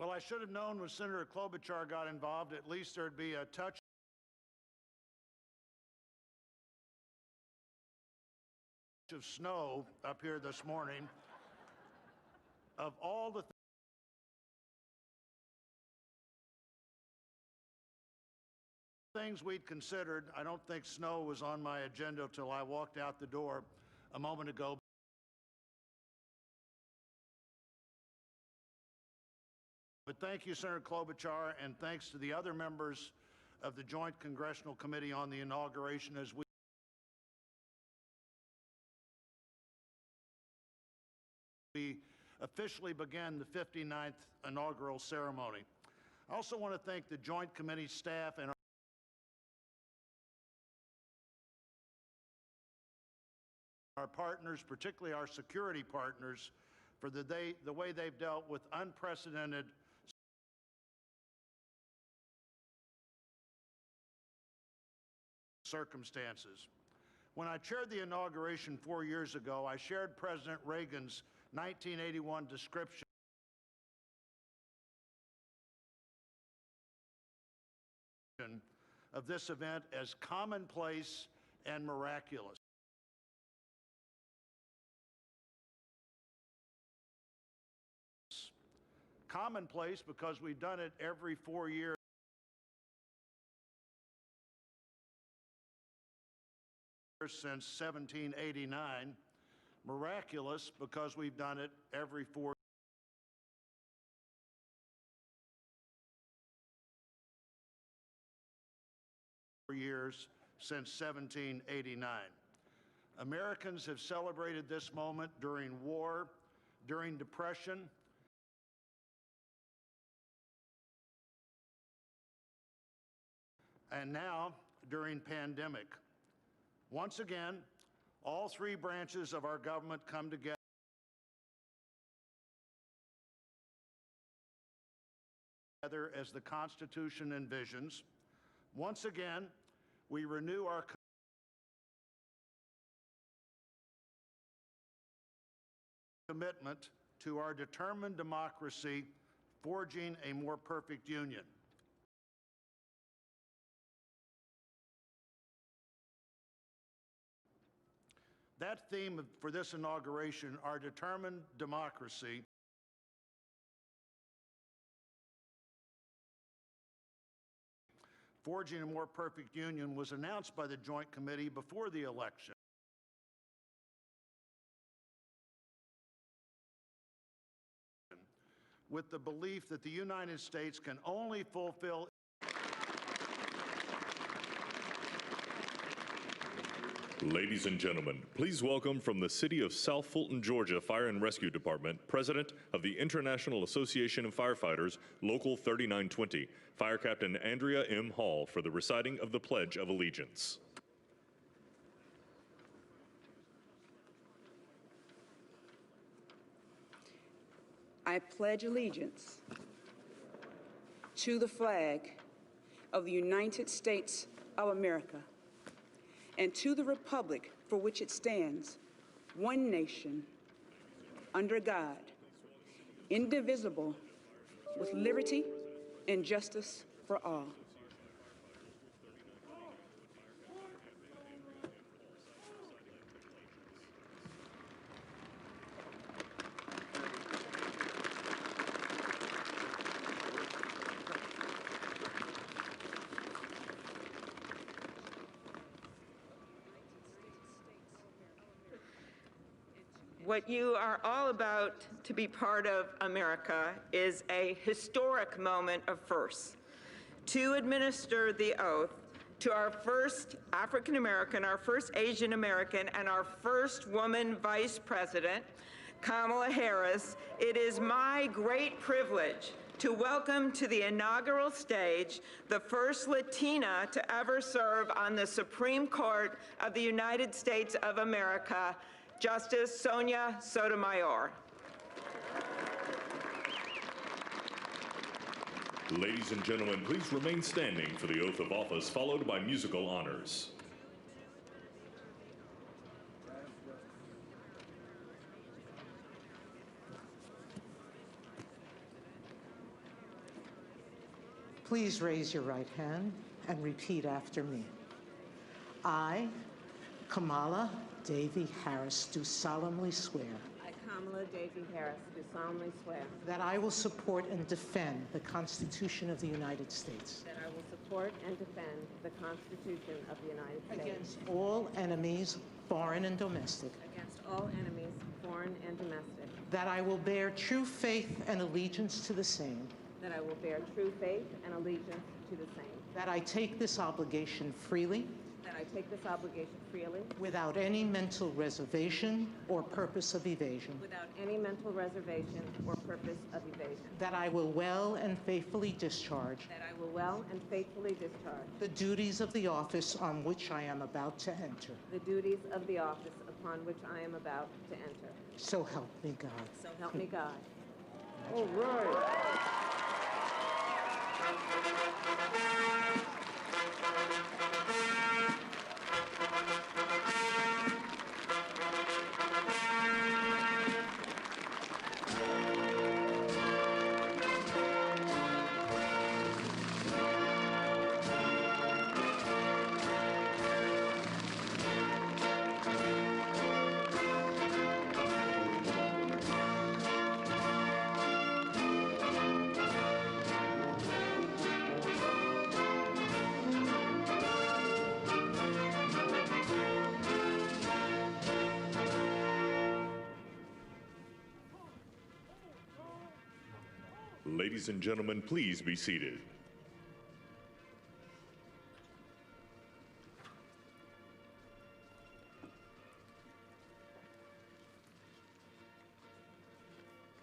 Well, I should have known when Senator Klobuchar got involved, at least there'd be a touch of snow up here this morning. Of all the things we'd considered, I don't think snow was on my agenda until I walked out the door a moment ago. But thank you, Senator Klobuchar, and thanks to the other members of the Joint Congressional Committee on the Inauguration as we officially began the 59th inaugural ceremony. I also want to thank the Joint Committee staff and our partners, particularly our security partners, for the way they've dealt with unprecedented circumstances. When I chaired the inauguration 4 years ago, I shared President Reagan's 1981 description of this event as commonplace and miraculous. Commonplace because we've done it every 4 years since 1789. Miraculous because we've done it every 4 years since 1789. Americans have celebrated this moment during war, during depression, and now during pandemic. Once again, all three branches of our government come together as the Constitution envisions. Once again, we renew our commitment to our determined democracy, forging a more perfect union. That theme for this inauguration, our determined democracy, forging a more perfect union, was announced by the Joint Committee before the election. With the belief that the United States can only fulfill Ladies and gentlemen, please welcome from the City of South Fulton, Georgia Fire and Rescue Department, President of the International Association of Firefighters, Local 3920, Fire Captain Andrea M. Hall, for the reciting of the Pledge of Allegiance. I pledge allegiance to the flag of the United States of America and to the republic for which it stands, one nation, under God, indivisible, with liberty and justice for all. What you are all about to be part of, America, is a historic moment of firsts. To administer the oath to our first African American, our first Asian American, and our first woman Vice President, Kamala Harris, it is my great privilege to welcome to the inaugural stage the first Latina to ever serve on the Supreme Court of the United States of America, Justice Sonia Sotomayor. Ladies and gentlemen, please remain standing for the oath of office, followed by musical honors. Please raise your right hand and repeat after me. I, Kamala Davy Harris, do solemnly swear I, Kamala Davy Harris, do solemnly swear that I will support and defend the Constitution of the United States that I will support and defend the Constitution of the United States against all enemies, foreign and domestic, against all enemies, foreign and domestic, that I will bear true faith and allegiance to the same, that I will bear true faith and allegiance to the same, that I take this obligation freely, that I take this obligation freely, without any mental reservation or purpose of evasion, without any mental reservation or purpose of evasion, that I will well and faithfully discharge that I will well and faithfully discharge the duties of the office on which I am about to enter. the duties of the office upon which I am about to enter. So help me God. So help me God. All right. Ladies and gentlemen, please be seated.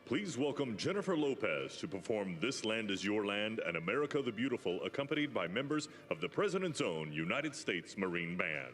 Please welcome Jennifer Lopez to perform This Land Is Your Land and America the Beautiful, accompanied by members of the President's own United States Marine Band.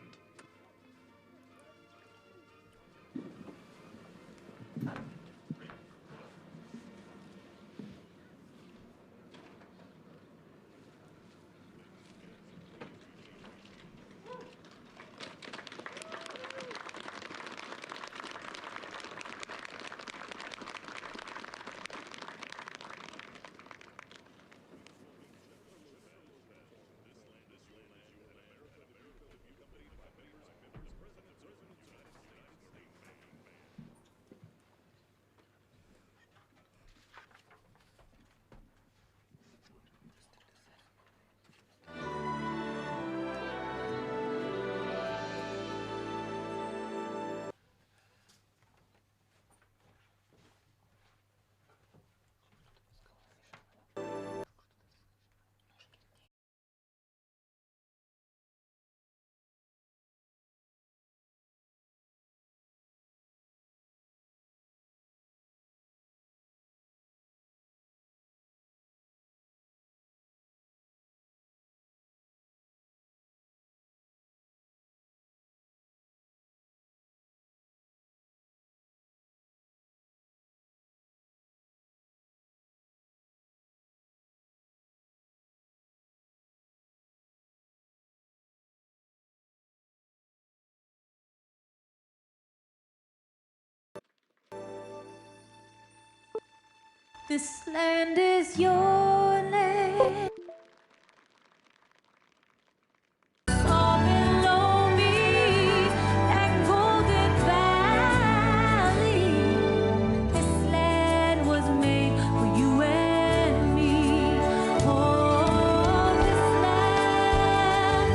This land is your land. All below me, that golden valley. This land was made for you and me. Oh, this land,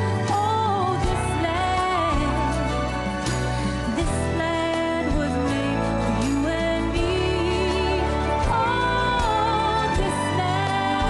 this land was made for you and me. Oh, this land.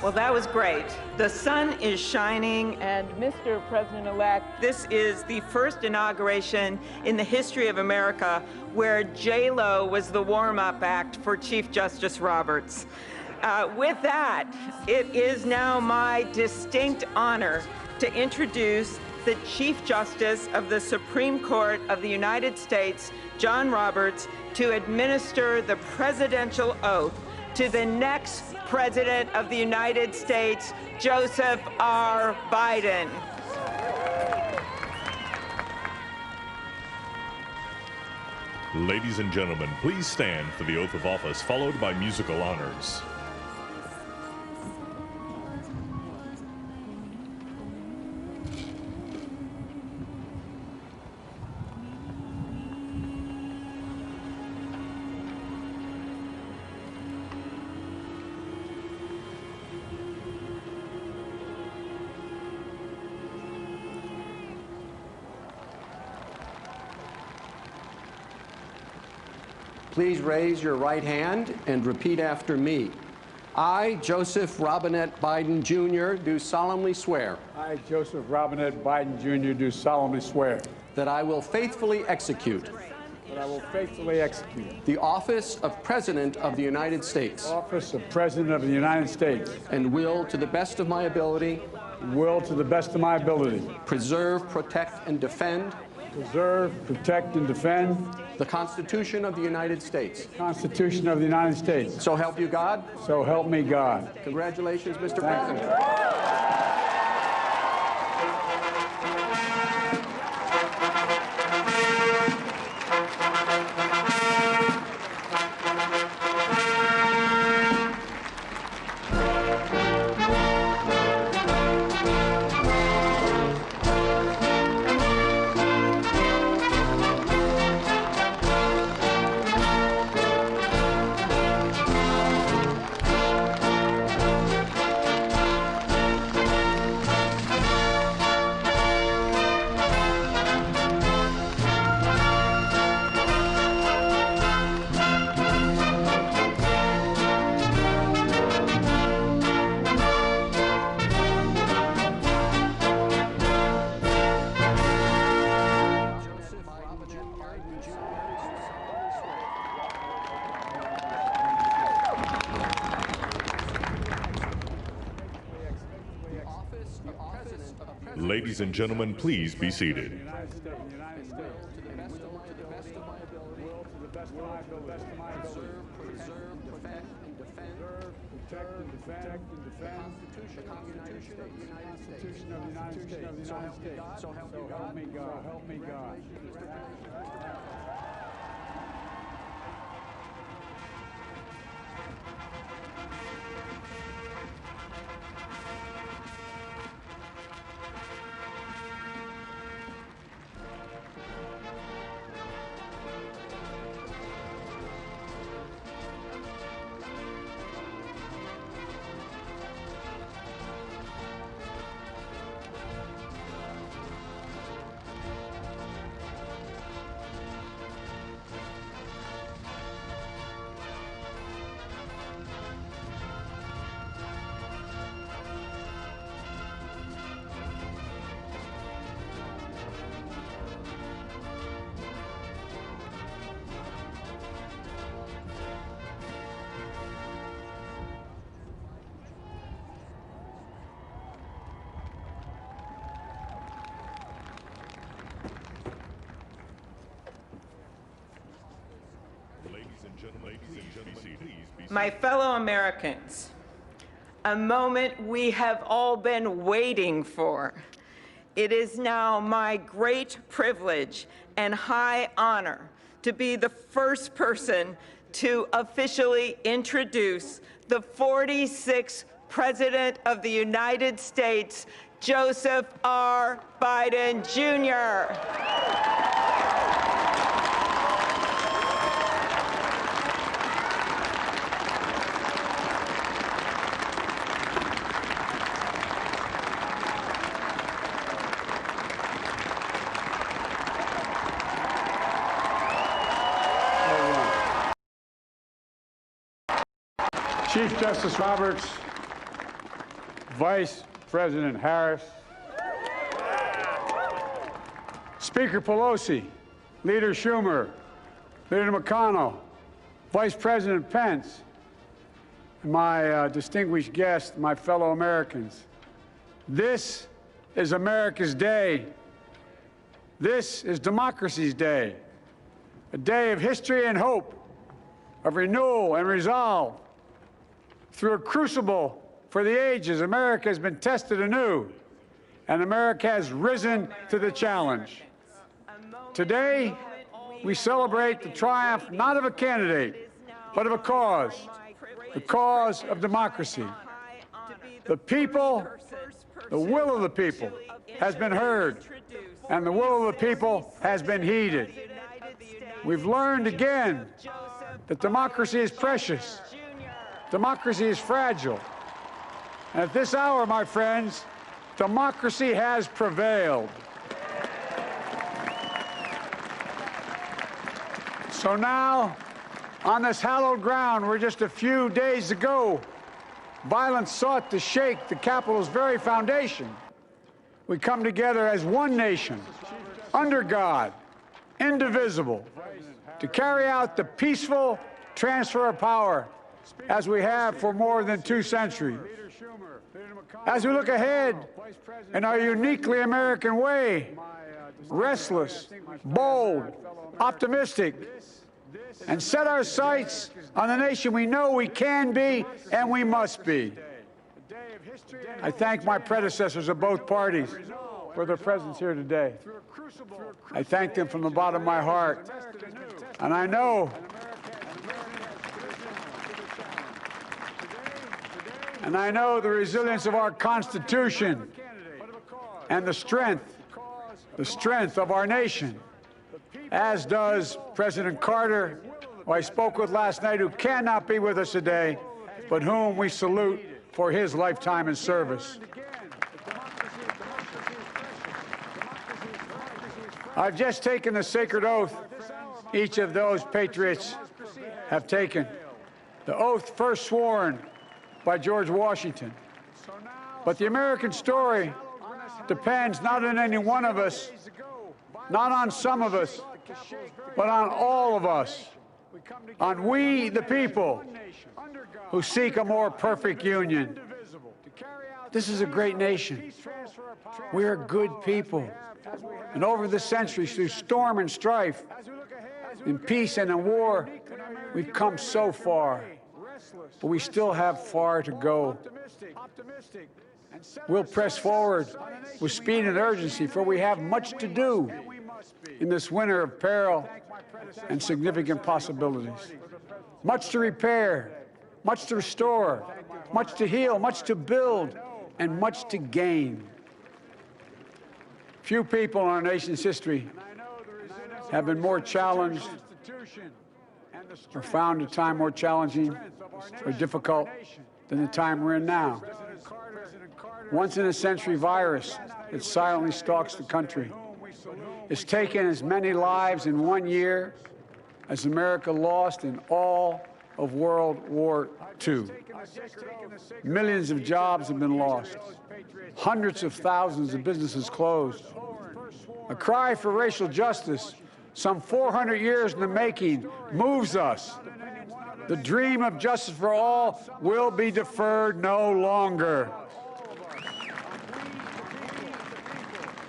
Well, that was great. The sun is shining, and Mr. President-elect, this is the first inauguration in the history of America where J-Lo was the warm-up act for Chief Justice Roberts. With that, it is now my distinct honor to introduce the Chief Justice of the Supreme Court of the United States, John Roberts, to administer the presidential oath to the next President of the United States, Joseph R. Biden. Ladies and gentlemen, please stand for the oath of office, followed by musical honors. Please raise your right hand and repeat after me. I, Joseph Robinette Biden, Jr., do solemnly swear I, Joseph Robinette Biden, Jr., do solemnly swear that I will faithfully execute that I will faithfully execute the office of President of the United States the office of President of the United States, and will, to the best of my ability, to the best of my ability, preserve, protect, and defend preserve, protect, and defend the Constitution of the United States. the Constitution of the United States. So help you God. So help me God. Congratulations, Mr. Thank you. President. Ladies and gentlemen, please be seated. So help me God. Help me God. My fellow Americans, a moment we have all been waiting for. It is now my great privilege and high honor to be the first person to officially introduce the 46th President of the United States, Joseph R. Biden, Jr. Chief Justice Roberts, Vice President Harris, Speaker Pelosi, Leader Schumer, Leader McConnell, Vice President Pence, and my distinguished guests, my fellow Americans. This is America's day. This is democracy's day, a day of history and hope, of renewal and resolve. Through a crucible for the ages, America has been tested anew, and America has risen to the challenge. Today, we celebrate the triumph not of a candidate, but of a cause, the cause of democracy. The people, the will of the people has been heard, and the will of the people has been heeded. We've learned again that democracy is precious, democracy is fragile. And at this hour, my friends, democracy has prevailed. So now, on this hallowed ground where just a few days ago, violence sought to shake the Capitol's very foundation, we come together as one nation, under God, indivisible, to carry out the peaceful transfer of power as we have for more than 2 centuries. As we look ahead in our uniquely American way, restless, bold, optimistic, and set our sights on the nation we know we can be and we must be. I thank my predecessors of both parties for their presence here today. I thank them from the bottom of my heart. And I know the resilience of our Constitution and the strength of our nation, as does President Carter, who I spoke with last night, who cannot be with us today, but whom we salute for his lifetime in service. I've just taken the sacred oath each of those patriots have taken. The oath first sworn by George Washington. But the American story depends not on any one of us, not on some of us, but on all of us, on we the people who seek a more perfect union. This is a great nation. We are good people. And over the centuries, through storm and strife, in peace and in war, we've come so far. But we still have far to go. We'll press forward with speed and urgency, for we have much to do in this winter of peril and significant possibilities. Much to repair, much to restore, much to heal, much to build, and much to gain. Few people in our nation's history have been more challenged or found a time more challenging or difficult than the time we're in now. Once-in-a-century virus that silently stalks the country. It's taken as many lives in 1 year as America lost in all of World War II. Millions of jobs have been lost. Hundreds of thousands of businesses closed. A cry for racial justice, some 400 years in the making, moves us. The dream of justice for all will be deferred no longer.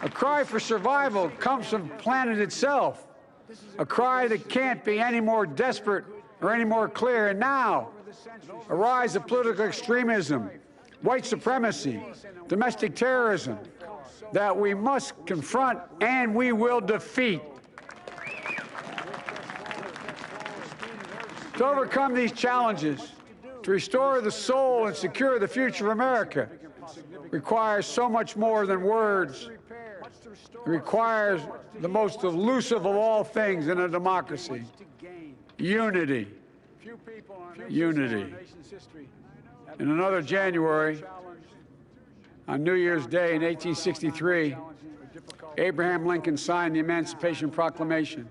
A cry for survival comes from the planet itself. A cry that can't be any more desperate or any more clear. And now, a rise of political extremism, white supremacy, domestic terrorism, that we must confront and we will defeat. To overcome these challenges, to restore the soul and secure the future of America, requires so much more than words. It requires the most elusive of all things in a democracy: unity. Unity. In another January, on New Year's Day in 1863, Abraham Lincoln signed the Emancipation Proclamation.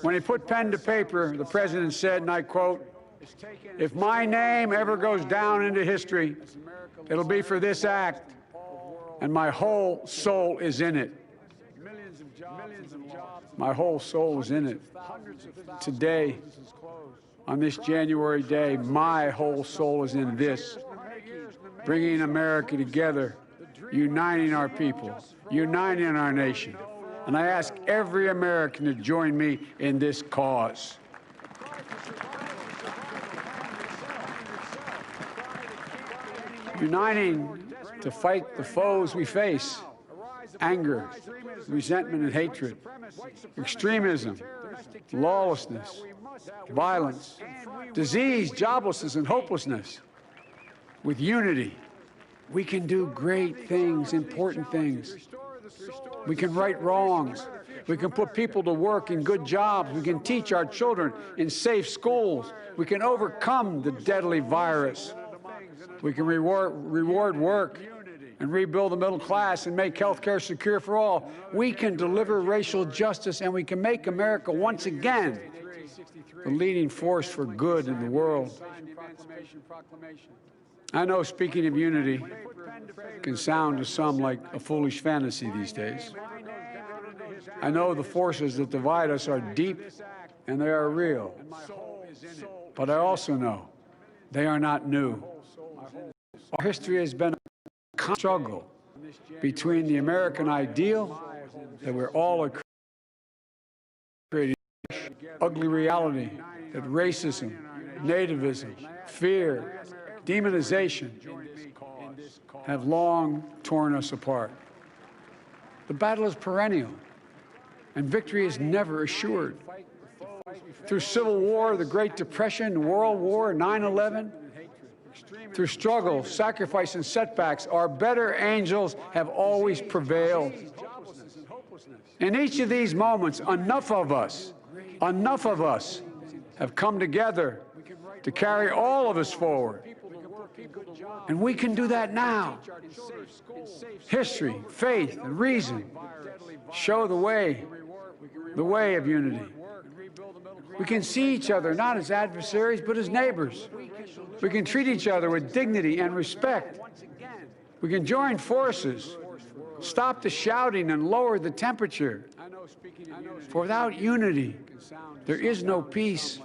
When he put pen to paper, the president said, and I quote, "If my name ever goes down into history, It'll be for this act, and my whole soul is in it. My whole soul is in it. Today, on this January day, my whole soul is in this, bringing America together, uniting our people, uniting our nation. And I ask every American to join me in this cause. Uniting to fight the foes we face: anger, resentment and hatred, extremism, lawlessness, violence, disease, joblessness, and hopelessness. With unity, we can do great things, important things. We can right wrongs. We can put people to work in good jobs. We can teach our children in safe schools. We can overcome the deadly virus. We can reward work and rebuild the middle class and make health care secure for all. We can deliver racial justice, and we can make America once again the leading force for good in the world. I know speaking of unity can sound to some like a foolish fantasy these days. I know the forces that divide us are deep and they are real. But I also know they are not new. Our history has been a struggle between the American ideal that we're all creating, ugly reality that racism, nativism, fear, demonization have long torn us apart. The battle is perennial, and victory is never assured. Through Civil War, the Great Depression, World War, 9/11, through struggle, sacrifice, and setbacks, our better angels have always prevailed. In each of these moments, enough of us have come together to carry all of us forward. And we can do that now. History, faith, and reason show the way of unity. We can see each other not as adversaries, but as neighbors. We can treat each other with dignity and respect. We can join forces, stop the shouting, and lower the temperature. For without unity, there is no peace,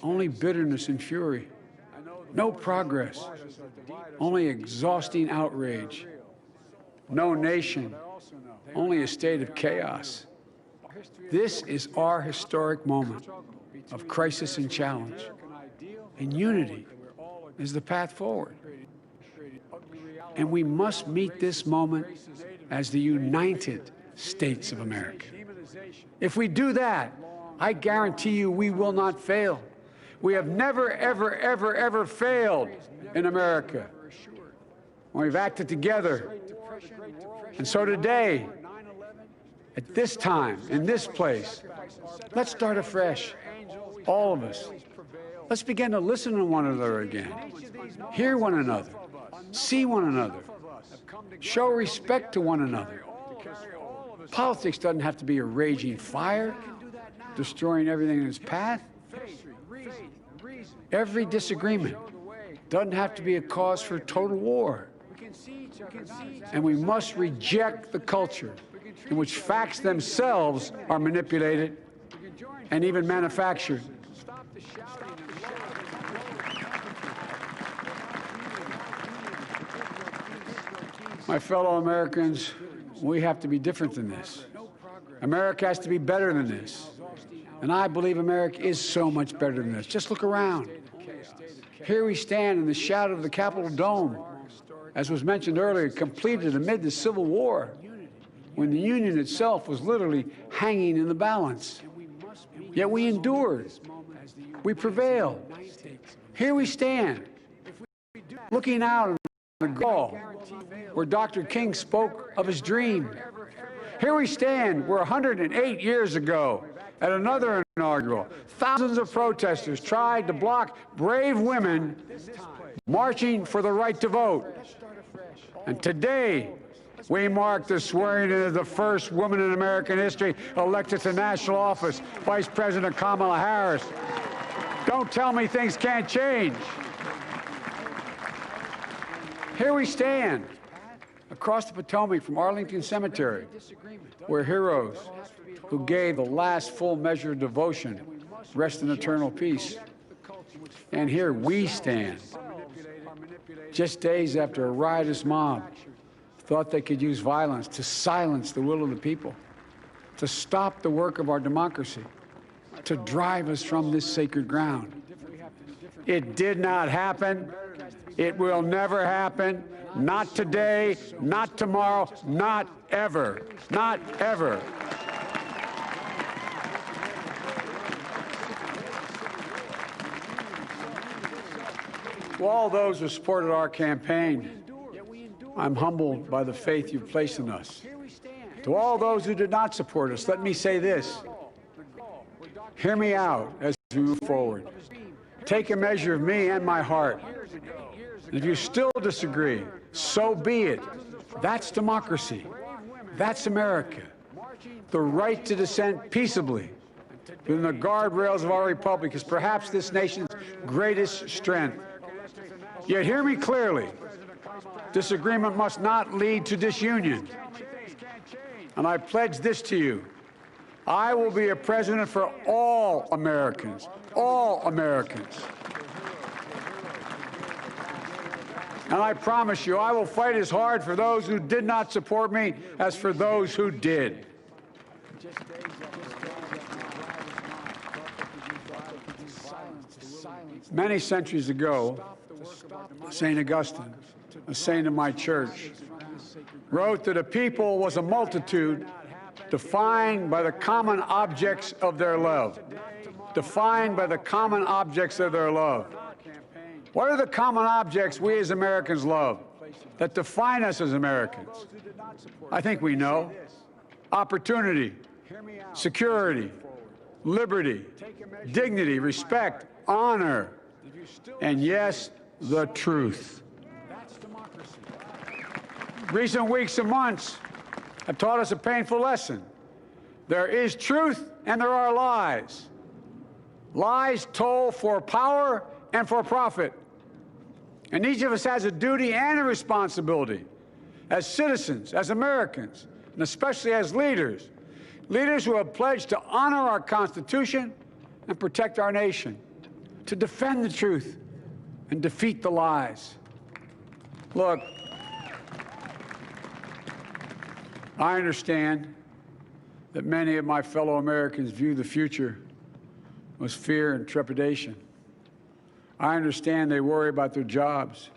only bitterness and fury. No progress, only exhausting outrage. No nation, only a state of chaos. This is our historic moment of crisis and challenge. And unity is the path forward. And we must meet this moment as the United States of America. If we do that, I guarantee you we will not fail. We have never, ever, ever, ever failed in America when we've acted together. And so today, at this time, in this place, let's start afresh, all of us. Let's begin to listen to one another again, hear one another, see one another, show respect to one another. Politics doesn't have to be a raging fire, destroying everything in its path. Every disagreement doesn't have to be a cause for total war. And we must reject the culture in which facts themselves are manipulated and even manufactured. My fellow Americans, we have to be different than this. America has to be better than this. And I believe America is so much better than this. Just look around. Here we stand in the shadow of the Capitol Dome, as was mentioned earlier, completed amid the Civil War, when the Union itself was literally hanging in the balance. Yet we endured. We prevailed. Here we stand, looking out on the gall where Dr. King spoke of his dream. Here we stand where 108 years ago, at another inaugural, thousands of protesters tried to block brave women marching for the right to vote. And today, we mark the swearing in of the first woman in American history elected to national office, Vice President Kamala Harris. Don't tell me things can't change. Here we stand across the Potomac from Arlington Cemetery, where heroes who gave the last full measure of devotion rest in eternal peace. And here we stand, just days after a riotous mob thought they could use violence to silence the will of the people, to stop the work of our democracy, to drive us from this sacred ground. It did not happen. It will never happen. Not today, not tomorrow, not ever. Not ever. To all those who supported our campaign, I'm humbled by the faith you've placed in us. To all those who did not support us, let me say this. Hear me out as we move forward. Take a measure of me and my heart. And if you still disagree, so be it. That's democracy. That's America. The right to dissent peaceably within the guardrails of our republic is perhaps this nation's greatest strength. Yet hear me clearly. Disagreement must not lead to disunion. And I pledge this to you. I will be a president for all Americans. All Americans. And I promise you, I will fight as hard for those who did not support me as for those who did. Many centuries ago, St. Augustine, a saint of my church, wrote that a people was a multitude defined by the common objects of their love. Defined by the common objects of their love. What are the common objects we as Americans love that define us as Americans? I think we know. Opportunity, security, liberty, dignity, respect, honor, and yes, the truth. Recent weeks and months have taught us a painful lesson. There is truth and there are lies. Lies told for power and for profit. And each of us has a duty and a responsibility as citizens, as Americans, and especially as leaders. Leaders who have pledged to honor our Constitution and protect our nation, to defend the truth and defeat the lies. Look, I understand that many of my fellow Americans view the future with fear and trepidation. I understand they worry about their jobs.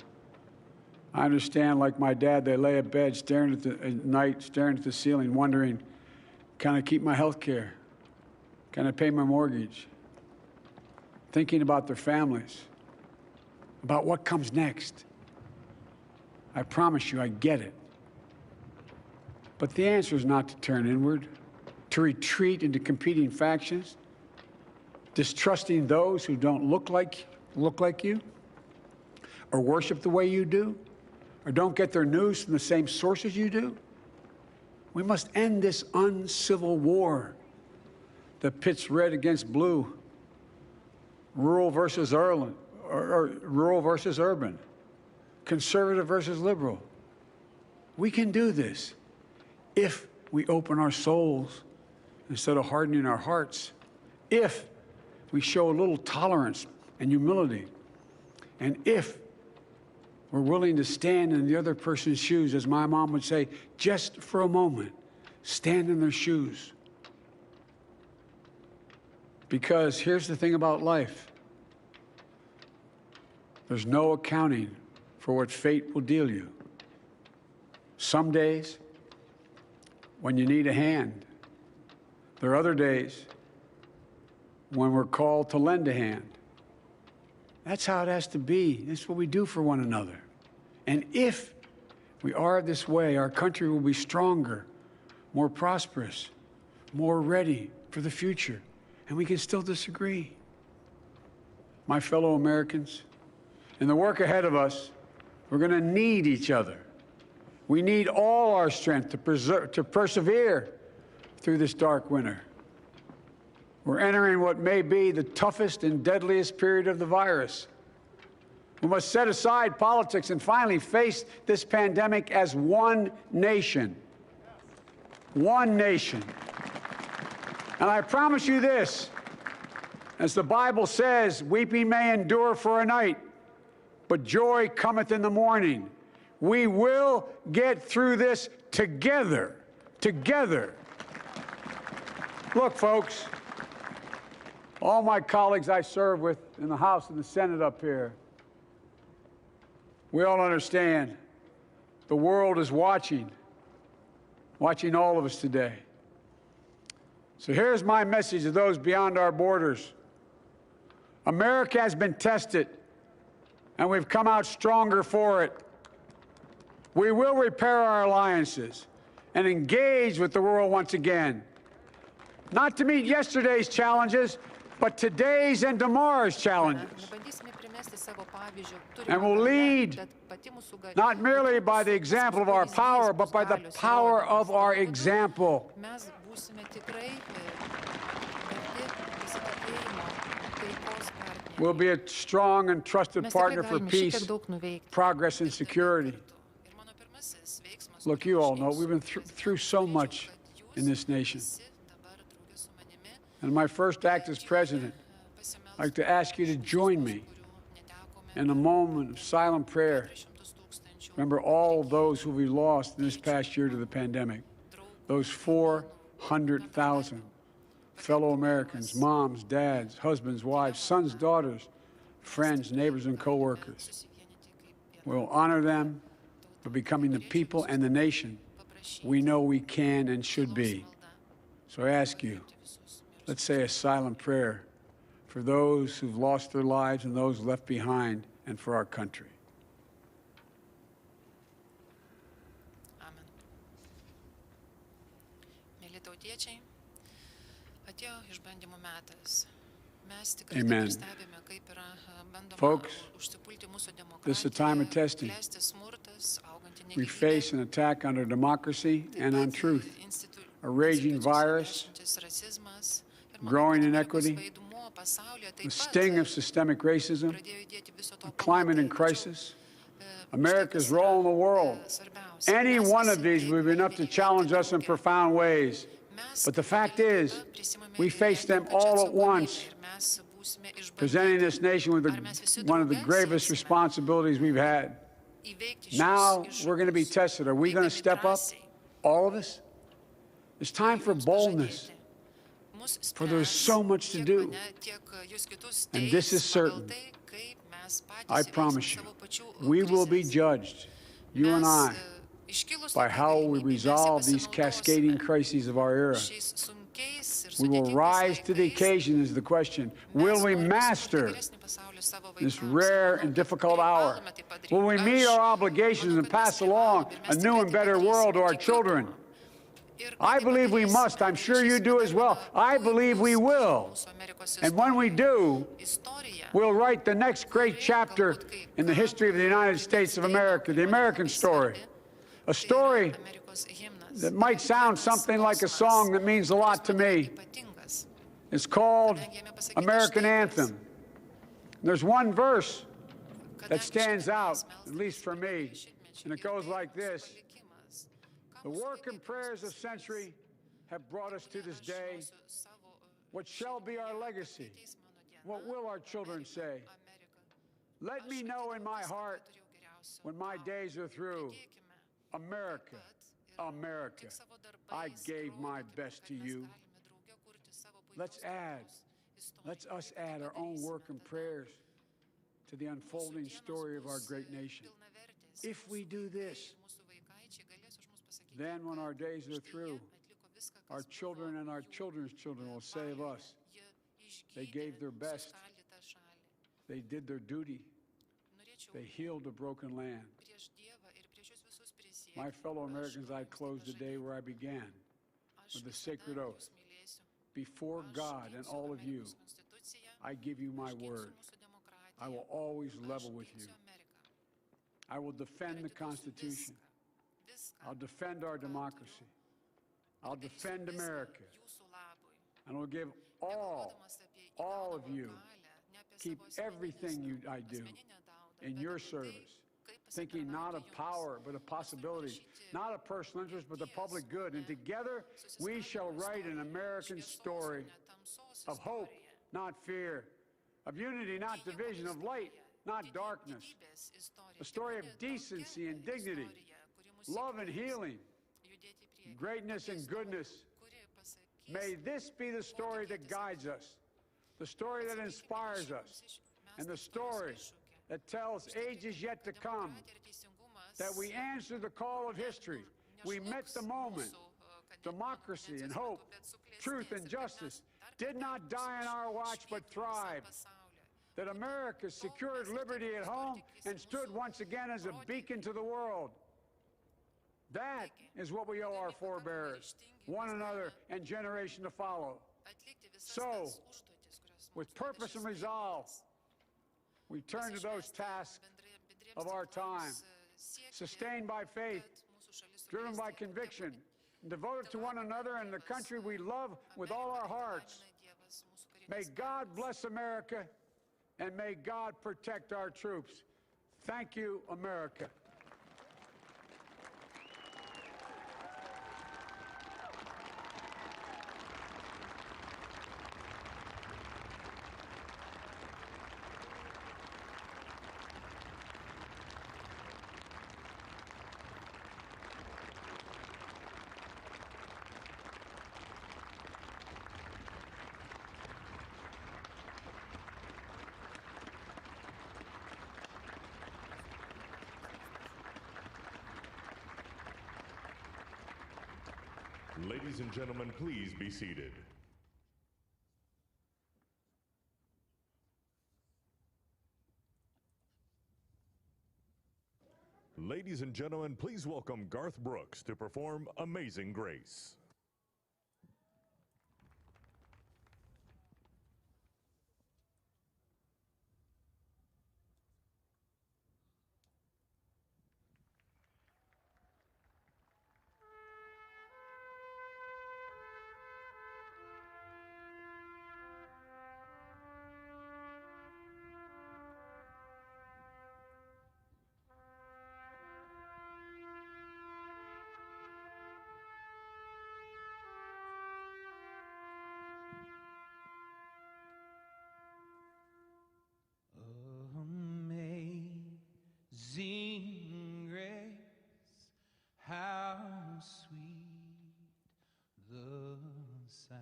I understand, like my dad, they lay at bed at night, staring at the ceiling, wondering, can I keep my health care? Can I pay my mortgage? Thinking about their families, about what comes next. I promise you, I get it. But the answer is not to turn inward, to retreat into competing factions, distrusting those who don't look like you, or worship the way you do, or don't get their news from the same sources you do. We must end this uncivil war that pits red against blue, rural versus urban, conservative versus liberal. We can do this if we open our souls instead of hardening our hearts, if we show a little tolerance and humility, and if we're willing to stand in the other person's shoes, as my mom would say, just for a moment, stand in their shoes. Because here's the thing about life. There's no accounting for what fate will deal you. Some days, when you need a hand. There are other days when we're called to lend a hand. That's how it has to be. That's what we do for one another. And if we are this way, our country will be stronger, more prosperous, more ready for the future. And we can still disagree. My fellow Americans, in the work ahead of us, we're going to need each other. We need all our strength to persevere through this dark winter. We're entering what may be the toughest and deadliest period of the virus. We must set aside politics and finally face this pandemic as one nation. One nation. And I promise you this, as the Bible says, weeping may endure for a night, but joy cometh in the morning. We will get through this together. Together. Look, folks, all my colleagues I serve with in the House and the Senate up here, we all understand the world is watching all of us today. So here's my message to those beyond our borders. America has been tested, and we've come out stronger for it. We will repair our alliances and engage with the world once again, not to meet yesterday's challenges, but today's and tomorrow's challenges. And will lead not merely by the example of our power, but by the power of our example. We'll be a strong and trusted partner for peace, progress, and security. Look, you all know we've been through so much in this nation. And my first act as president, I'd like to ask you to join me in a moment of silent prayer. Remember all those who we lost in this past year to the pandemic. Those 400,000 fellow Americans, moms, dads, husbands, wives, sons, daughters, friends, neighbors, and co-workers. We'll honor them by becoming the people and the nation we know we can and should be. So I ask you, let's say a silent prayer for those who've lost their lives and those left behind, and for our country. Amen. Mėly tautiečiai, atėjo išbandymų metas. Mes tikrai stebime, kaip yra bandoma užsipulti mūsų demokratiją, klesti smurtas, auganti we face an attack on our democracy and on truth, a raging virus, growing inequity, the sting of systemic racism, a climate in crisis, America's role in the world. Any one of these would be enough to challenge us in profound ways. But the fact is, we face them all at once, presenting this nation with one of the gravest responsibilities we've had. Now we're going to be tested. Are we going to step up? All of us? It's time for boldness, for there's so much to do. And this is certain. I promise you, we will be judged, you and I, by how we resolve these cascading crises of our era. We will rise to the occasion is the question. Will we master this rare and difficult hour? Will we meet our obligations and pass along a new and better world to our children? I believe we must. I'm sure you do as well. I believe we will. And when we do, we'll write the next great chapter in the history of the United States of America, the American story. A story that might sound something like a song that means a lot to me. It's called American Anthem. There's one verse that stands out, at least for me, and it goes like this. The work and prayers of century have brought us to this day. What shall be our legacy? What will our children say? Let me know in my heart when my days are through. America, America, I gave my best to you. Let's us add our own work and prayers to the unfolding story of our great nation. If we do this, then when our days are through, our children and our children's children will say of us, they gave their best, they did their duty, they healed a broken land. My fellow Americans, I close the day where I began, with the sacred oath. Before God and all of you, I give you my word. I will always level with you. I will defend the Constitution. I'll defend our democracy. I'll defend America. And I'll give all of you, keep everything I do in your service, thinking not of power, but of possibilities, not of personal interest, but the public good. And together we shall write an American story of hope, not fear, of unity, not division, of light, not darkness, a story of decency and dignity, love and healing, greatness and goodness. May this be the story that guides us, the story that inspires us, and the story that tells ages yet to come that we answered the call of history. We met the moment. Democracy and hope, truth and justice did not die on our watch but thrived. That America secured liberty at home and stood once again as a beacon to the world. That is what we owe our forebears, one another, and generation to follow. So, with purpose and resolve, we turn to those tasks of our time, sustained by faith, driven by conviction, and devoted to one another and the country we love with all our hearts. May God bless America, and may God protect our troops. Thank you, America. Ladies and gentlemen, please be seated. Ladies and gentlemen, please welcome Garth Brooks to perform Amazing Grace. Amazing grace, how sweet the sound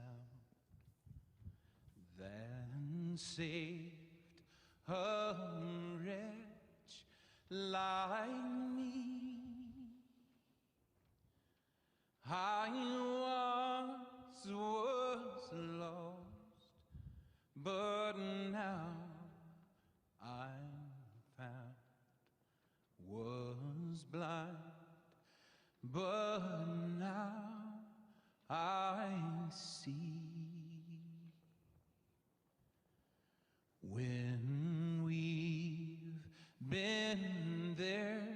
that saved a wretch like me. I once was lost, but now I'm found. Was blind, but now I see. When we've been there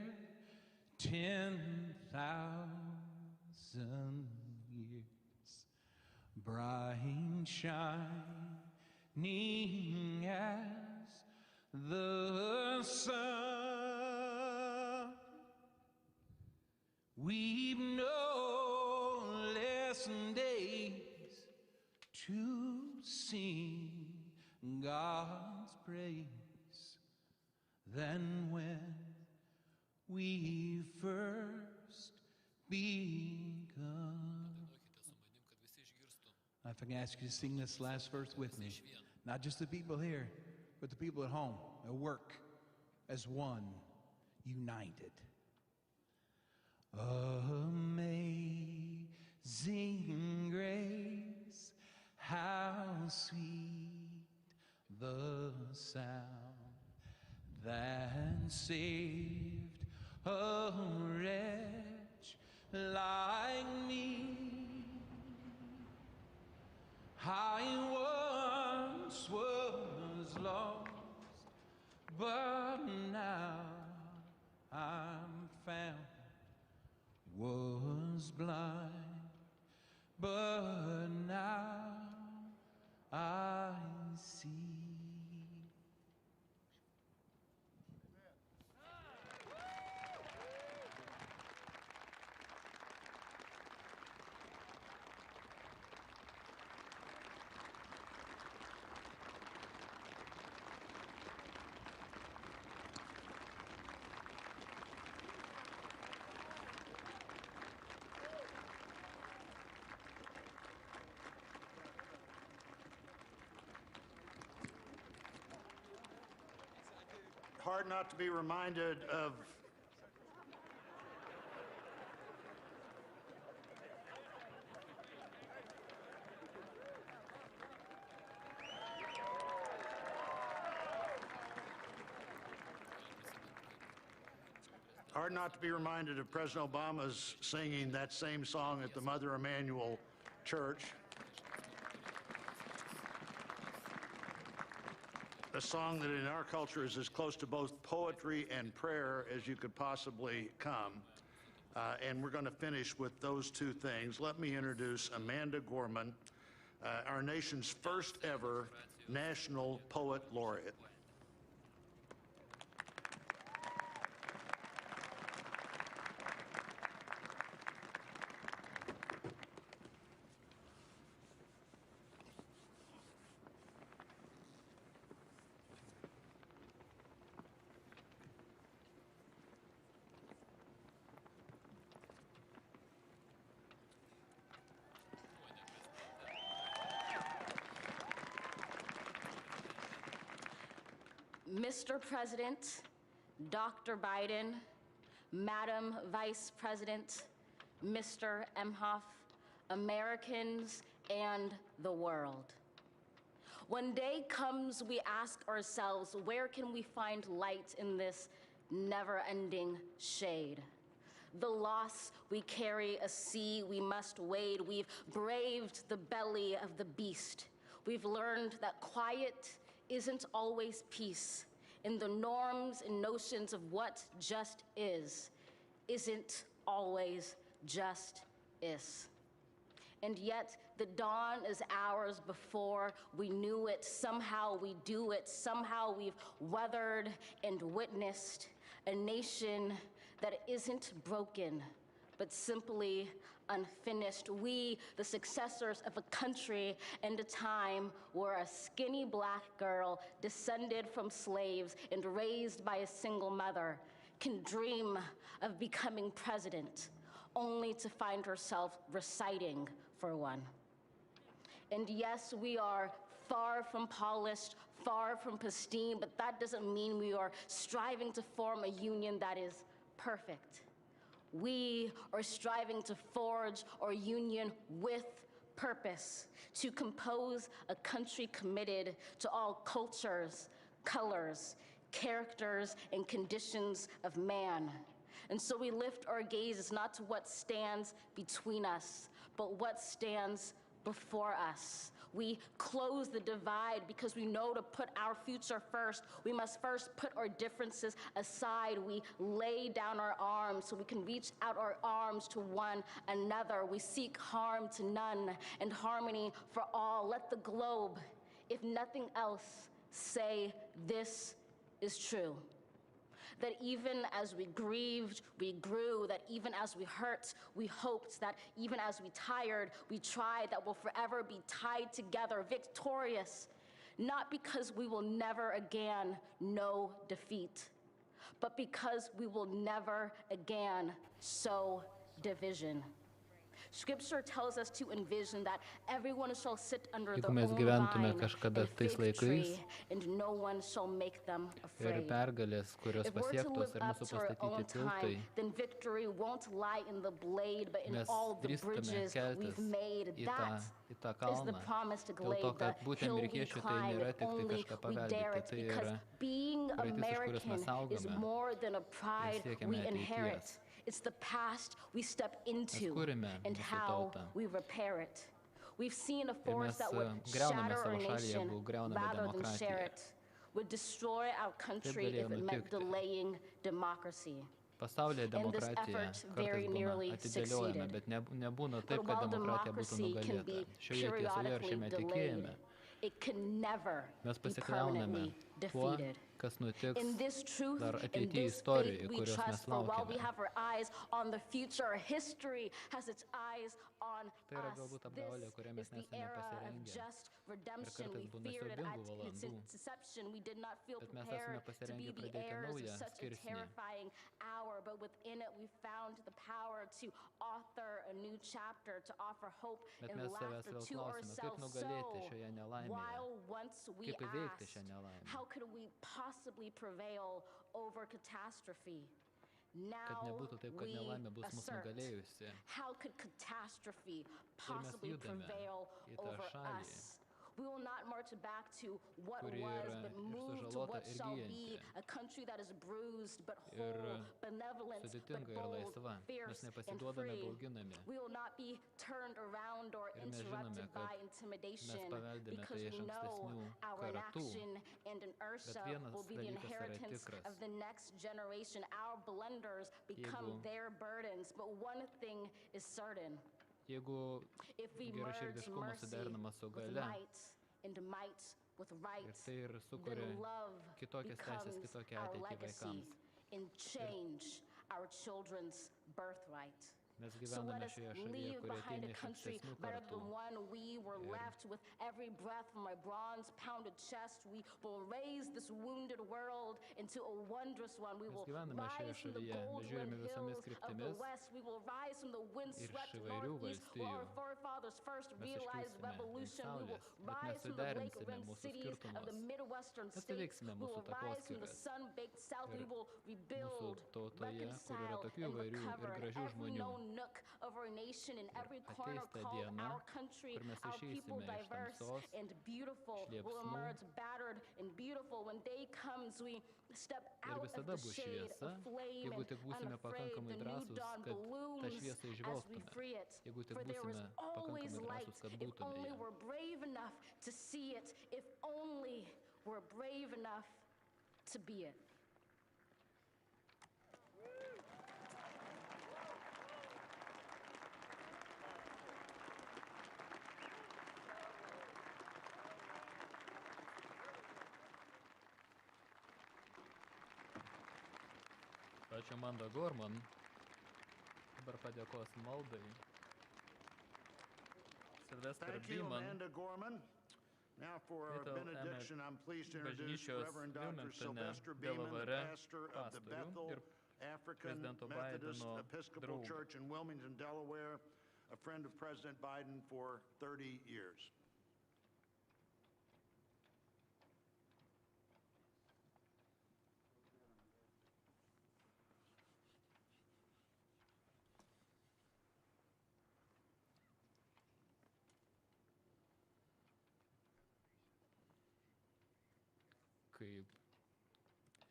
10,000 years, bright shining as the sun, we've no less days to sing God's praise than when we first begun. If I can ask you to sing this last verse with me, not just the people here, but the people at home, at work, as one, united. Amazing grace, how sweet the sound that saved a wretch like me. I once was lost, but now I'm found. Was blind, but now I see. hard not to be reminded of President Obama's singing that same song at the Mother Emanuel Church. A song that in our culture is as close to both poetry and prayer as you could possibly come. And we're going to finish with those two things. Let me introduce Amanda Gorman, our nation's first ever National Poet Laureate. Mr. President, Dr. Biden, Madam Vice President, Mr. Emhoff, Americans, and the world. When day comes, we ask ourselves, where can we find light in this never-ending shade? The loss we carry, a sea we must wade. We've braved the belly of the beast. We've learned that quiet isn't always peace, in the norms and notions of what just isn't always just is. And yet the dawn is ours before we knew it. Somehow we do it. Somehow we've weathered and witnessed a nation that isn't broken, but simply unfinished. We, the successors of a country and a time where a skinny black girl descended from slaves and raised by a single mother can dream of becoming president, only to find herself reciting for one. And yes, we are far from polished, far from pristine, but that doesn't mean we are striving to form a union that is perfect. We are striving to forge our union with purpose, to compose a country committed to all cultures, colors, characters, and conditions of man. And so we lift our gazes not to what stands between us, but what stands before us. We close the divide because we know to put our future first, we must first put our differences aside. We lay down our arms so we can reach out our arms to one another. We seek harm to none and harmony for all. Let the globe, if nothing else, say this is true. That even as we grieved, we grew, that even as we hurt, we hoped, that even as we tired, we tried, that we'll forever be tied together, victorious, not because we will never again know defeat, but because we will never again sow division. Scripture tells us to envision that everyone shall sit under the mes gyventume kažkada tais laikais and no one shall make them afraid. Ir pergalės, kurios pasiektos ir mūsų pastatyti tiltai, then victory won't lie in the blade, but in all the bridges we've made. That is the promise to glade, the hill we climb, if only we dare it, because being American is more than a pride we inherit. It's the past we step into and how we repair it. We've seen a force that would shatter our nation rather than share it, would destroy our country if it meant delaying democracy. Pasaulyje demokratija kartais būna atidėliojama, bet nebūna taip, kad demokratija būtų nugalėta. Šioje tiesoje ir šiame tikėjime mes pasikliauname tuo, kas nutiks dar ateityje istorijoje, kurios mes laukiame. Tai yra galbūt apgaulė, kurią mes nesame pasirengę. Ir kartais būna siaubingų valandų, bet mes esame pasirengę pradėti naują skirsnį. Bet mes savęs vėl klausime, kaip nugalėti šioje nelaimėje, kaip įveikti šią nelaimę. possibly prevail over catastrophe. Kad nebūtų taip, kad nelaimė bus mus nugalėjusi. How could catastrophe possibly prevail over us? We will not march back to what was, but move to what shall be, a country that is bruised but whole, benevolent but bold, fierce and free. We will not be turned around or interrupted by intimidation, because we know our inaction and inertia will be the inheritance of the next generation. Our blunders become their burdens, but one thing is certain. Jeigu geraširdiškumas suderinamas su galia, ir tai ir sukuria kitokias teisės, kitokią ateitį vaikams. Mes gyvename šioje šalyje, kuri ateina iš ankstesnių kartų. Mes gyvename šioje šalyje, mes žiūrime visomis kryptimis ir iš įvairių valstijų. Mes iškilsime iš saulės, bet mes suderinsime mūsų skirtumus. Mes įveiksime mūsų takoskyras. Ir mūsų tautoje, kur yra tokių įvairių ir gražių žmonių. Ateis ta diena, kur mes išeisime iš tamsos, iš liepsnų, ir visada bus šviesa, jeigu tik būsime pakankamai drąsūs, kad tą šviesą įžvelgtume, jeigu tik būsime pakankamai drąsūs, kad būtume ją. Ačiū Amanda Gorman. Dabar padėkos maldai. Thank you, Amanda Gorman. Now for our benediction, I'm pleased to introduce Reverend Dr. Sylvester Beeman, the pastor of the Bethel African Methodist Episcopal Church in Wilmington, Delaware, a friend of President Biden for 30 years. Kaip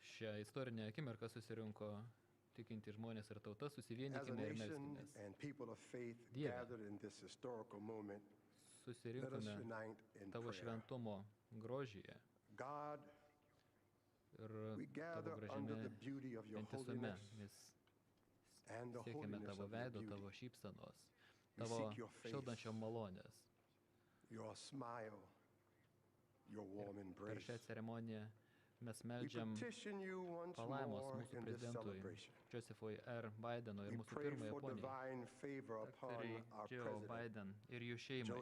šią istorinę akimirką susirinko tikinti žmonės ir tauta, susivienykime ir melskimės. Dieve, susirinkome tavo šventumo grožyje ir tavo gražiame vientisume. Mes siekiame tavo veido, tavo šypsenos, tavo šildančio malonės. Per šią ceremoniją mes meldžiam palaimos mūsų prezidentui Josephui R. Bidenui ir mūsų pirmąją poniai, daktarai Joe Biden ir jų šeimai.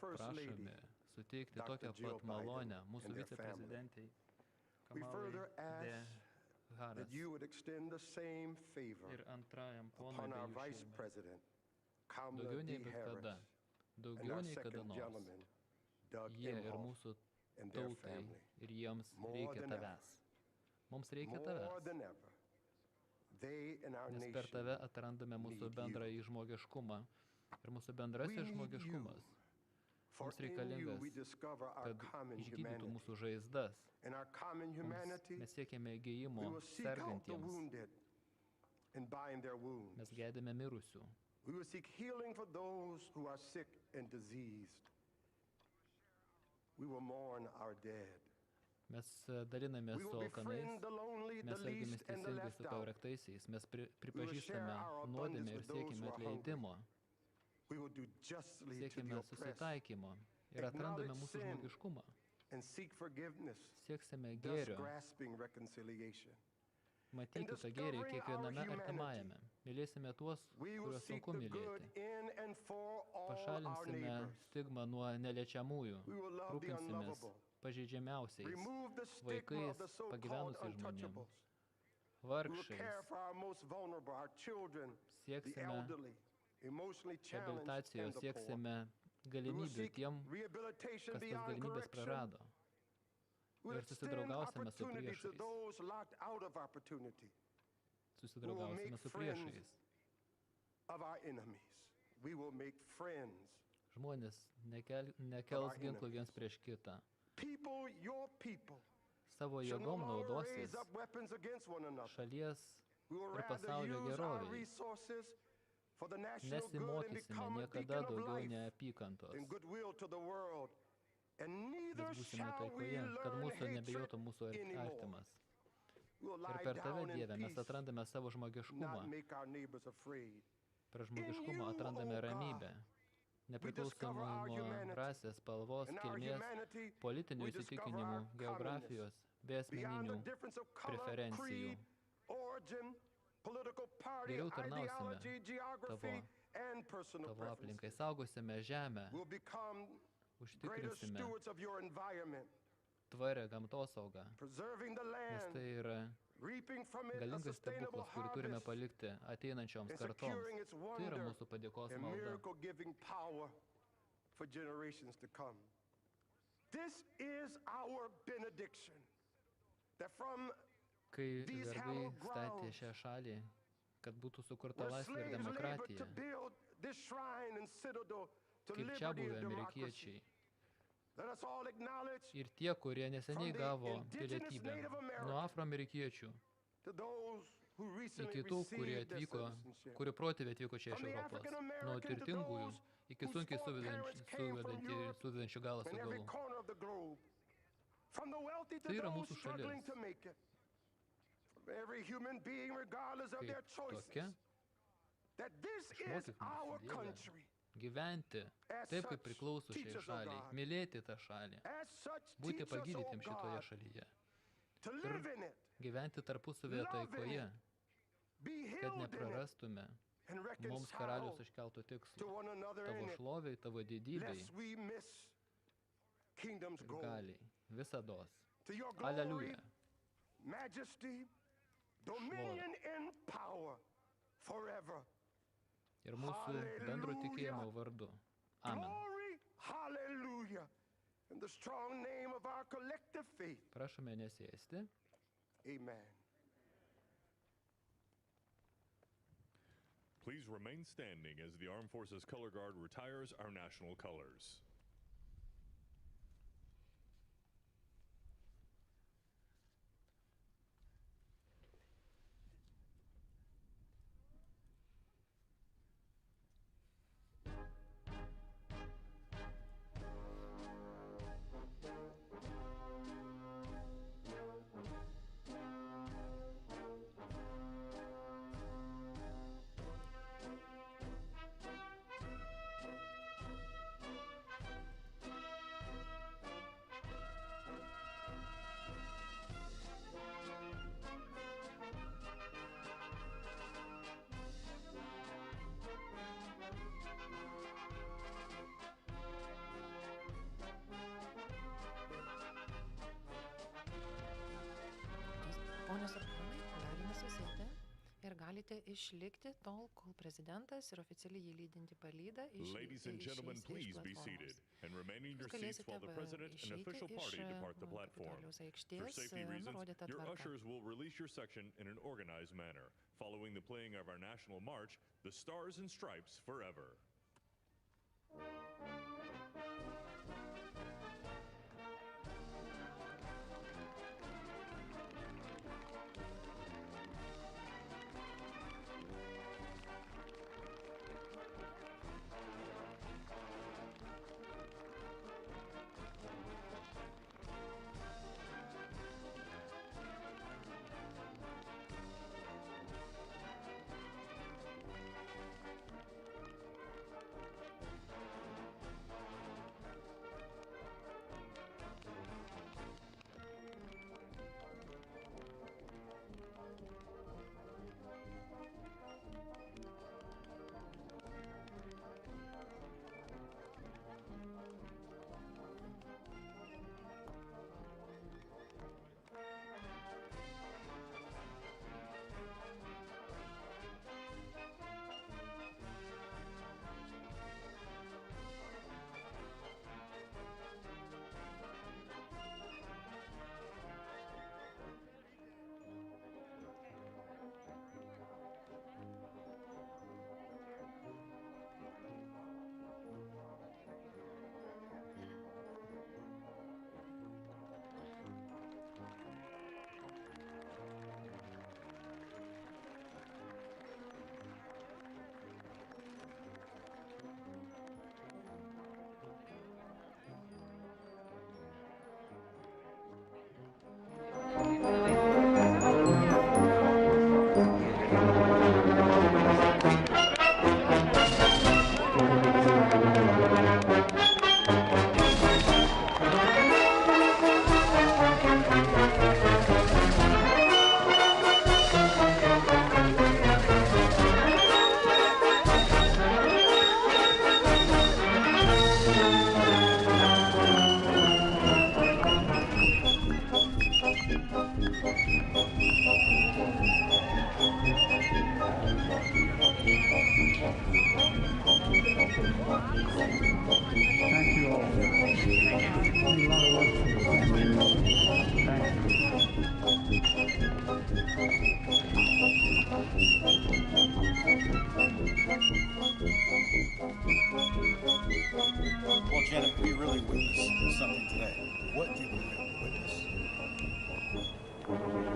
Prašome suteikti tokią pat malonę mūsų viceprezidentai Kamalai Harris ir antrajam ponui bei jų šeimai. Daugiau nei bet kada. Daugiau nei kada nors. Jie ir mūsų tautai ir jiems reikia tavęs. Mums reikia tavęs. Nes per tave atrandame mūsų bendrąjį žmogiškumą. Ir mūsų bendrasis žmogiškumas mums reikalingas, kad išgydytų mūsų žaizdas. Mes siekiame gijimo sergantiems. Mes gedime mirusių. We will seek healing for those who are sick and diseased. We will mourn our dead. Mes dalinamės su alkanais, mes elgiamės teisingai su pavergtaisiais, mes pripažįstame nuodėmę ir siekime atleidimo, siekime susitaikymo ir atrandame mūsų žmogiškumą. Sieksime gėrio, matyti tą gėrį kiekviename artimajame. Mylėsime tuos, kuriuos sunku mylėti. Pašalinsime stigmą nuo neliečiamųjų. Rūpinsimės pažeidžiamiausiais, vaikais, pagyvenusiais žmonėmis, vargšais. Sieksime reabilitacijos, sieksime galimybių tiem, kas tas galimybės prarado. We'll ir extend susidraugausime su opportunity to priešais. those locked out of opportunity. Susidraugausime su priešais. Of our enemies. We will make friends. Žmonės nekels ginklų viens prieš kitą. People, your people, Savo jėgom naudosis šalies ir pasaulio geroviai. Nesimokysime niekada daugiau neapykantos. Bet būsime taikoje, kad mūsų nebijotų mūsų artimas. Ir per tave, Dieve, mes atrandame savo žmogiškumą. Per žmogiškumą atrandame ramybę. Nepriklausomai nuo rasės, spalvos, kilmės, politinių įsitikinimų, geografijos bei asmeninių preferencijų. Geriau tarnausime tavo aplinkai, saugosime žemę, užtikrinsime tvarę gamtosaugą, nes tai yra galingas stebuklas, kurį turime palikti ateinančioms kartoms. Tai yra mūsų padėkos malda. Kai vergai statė šią šalį, kad būtų sukurta laisvė ir demokratija, kaip čia buvę amerikiečiai ir tie, kurie neseniai gavo pilietybę, nuo afroamerikiečių iki tų, kurie atvyko, kurių protėviai atvyko čia iš Europos, nuo turtingųjų iki sunkiai suvedančių galą su galu. Tai yra mūsų šalis. Kaip tokia, išmokykime Dievę gyventi taip, kaip priklauso šiai šaliai, mylėti tą šalį, būti pagydytėm šitoje šalyje ir gyventi tarpusavėje taikoje, kad neprarastume mums karalius iškeltų tikslų, tavo šloviai, tavo didybei ir galiai, visados. Aleliuja. Šlovė. Ir mūsų bendro tikėjimo vardu. Amen. Prašome nesėsti. Amen. Please remain standing as the Armed Forces Color Guard retires our national colors. Ponios ir ponai, galime susėti ir galite išlikti tol, kol prezidentas ir oficialiai jį lydinti palyda Ladies and gentlemen, please be seated and remain in your seats while the president and official party depart the platform. For safety reasons, your ushers will release your section in an organized manner. Following the playing of our national march, the Stars and Stripes Forever.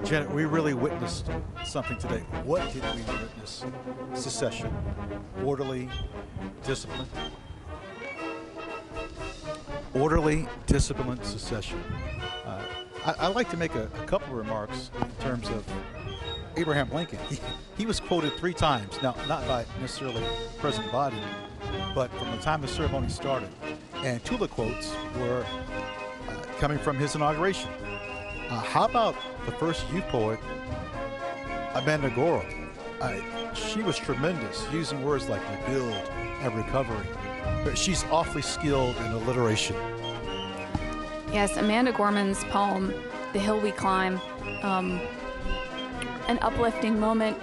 Janet, we really witnessed something today. What did we witness? Secession, orderly, disciplined. Orderly, disciplined secession. I'd like to make a couple of remarks in terms of Abraham Lincoln. He was quoted 3 times, now not by necessarily President Biden, but from the time the ceremony started. And 2 of the quotes were coming from his inauguration. How about the first youth poet, Amanda Gorham? She was tremendous, using words like rebuild and recovery, but she's awfully skilled in alliteration. Yes, Amanda Gorman's poem, The Hill We Climb, an uplifting moment.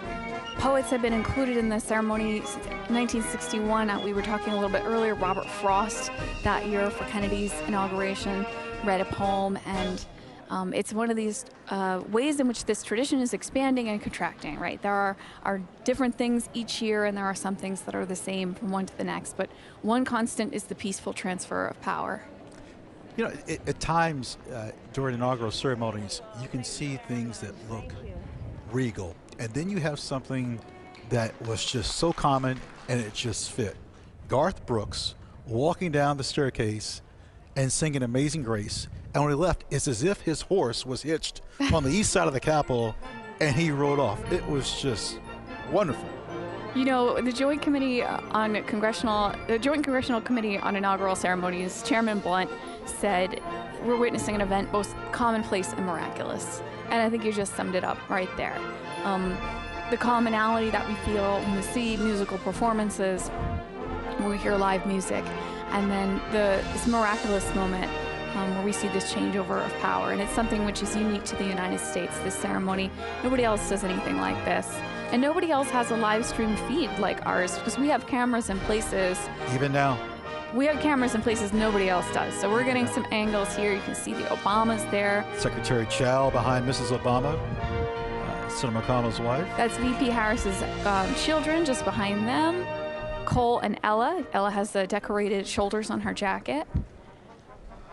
Poets have been included in the ceremony since 1961. We were talking a little bit earlier, Robert Frost that year for Kennedy's inauguration read a poem, and it's one of these ways in which this tradition is expanding and contracting, right? There are different things each year, and there are some things that are the same from one to the next, but one constant is the peaceful transfer of power. You know, at times during inaugural ceremonies, you can see things that look regal, and then you have something that was just so common and it just fit. Garth Brooks walking down the staircase and singing Amazing Grace, and when he left, it's as if his horse was hitched on the east side of the Capitol and he rode off. It was just wonderful. You know, the Joint Congressional Committee on Inaugural Ceremonies, Chairman Blunt said, we're witnessing an event both commonplace and miraculous. And I think you just summed it up right there. The commonality that we feel when we see musical performances, when we hear live music, and then this miraculous moment where we see this changeover of power. And it's something which is unique to the United States, this ceremony. Nobody else does anything like this. And nobody else has a live stream feed like ours, because we have cameras in places. Even now. We have cameras in places nobody else does. So we're getting some angles here. You can see the Obamas there. Secretary Chow behind Mrs. Obama, Senator McConnell's wife. That's VP Harris's children just behind them. Cole and Ella. Ella has the decorated shoulders on her jacket.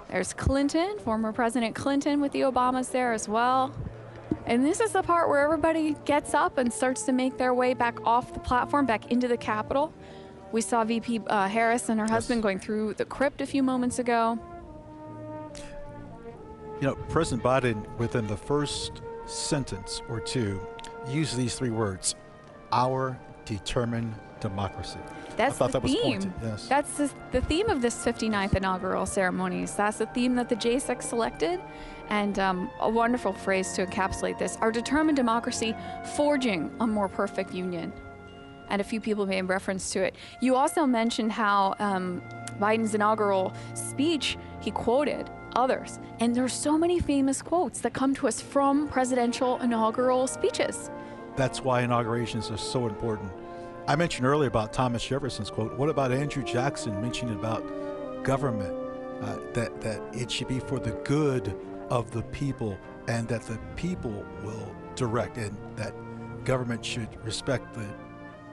There's Clinton, former President Clinton with the Obamas there as well. And this is the part where everybody gets up and starts to make their way back off the platform, back into the Capitol. We saw VP Harris and her husband going through the crypt a few moments ago. You know, President Biden, within the first sentence or two, used these 3 words: our determined democracy. That's I thought the that was theme. pointed. Yes. That's the theme of this 59th inaugural ceremonies. That's the theme that the JSEC selected, and a wonderful phrase to encapsulate this: our determined democracy, forging a more perfect union. And a few people made reference to it. You also mentioned how Biden's inaugural speech, he quoted others. And there's so many famous quotes that come to us from presidential inaugural speeches. That's why inaugurations are so important. I mentioned earlier about Thomas Jefferson's quote. What about Andrew Jackson mentioning about government, that it should be for the good of the people, and that the people will direct, and that government should respect the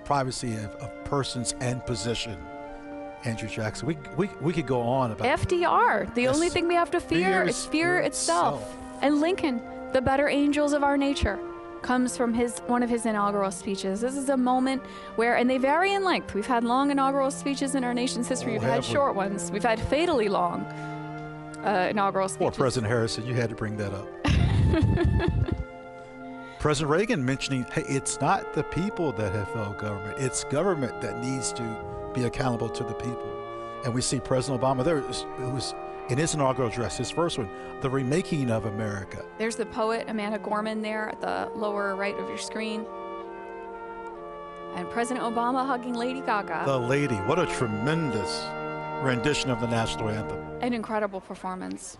privacy of persons and position. Andrew Jackson. We could go on about FDR. The only thing we have to fear is fear itself. And Lincoln, the better angels of our nature, comes from one of his inaugural speeches. This is a moment where, and they vary in length. We've had long inaugural speeches in our nation's history. We've had short ones. We've had fatally long inaugural speeches. Poor President Harrison, you had to bring that up. President Reagan mentioning, hey, it's not the people that have failed government. It's government that needs to be accountable to the people. And we see President Obama there, who was in his inaugural address, his first one, the remaking of America. There's the poet Amanda Gorman there at the lower right of your screen. And President Obama hugging Lady Gaga. The lady, what a tremendous rendition of the national anthem. An incredible performance.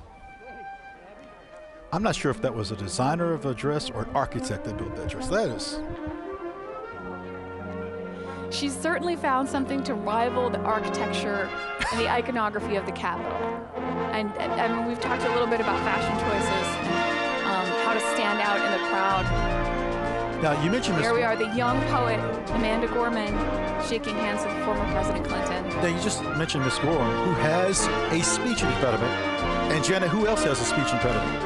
I'm not sure if that was a designer of a dress or an architect that built that dress. That is. She's certainly found something to rival the architecture and the iconography of the Capitol. And I mean, we've talked a little bit about fashion choices, how to stand out in the crowd. Now, you mentioned Here we are, the young poet, Amanda Gorman, shaking hands with former President Clinton. Now, you just mentioned Miss Gorman, who has a speech impediment. And Jenna, who else has a speech impediment?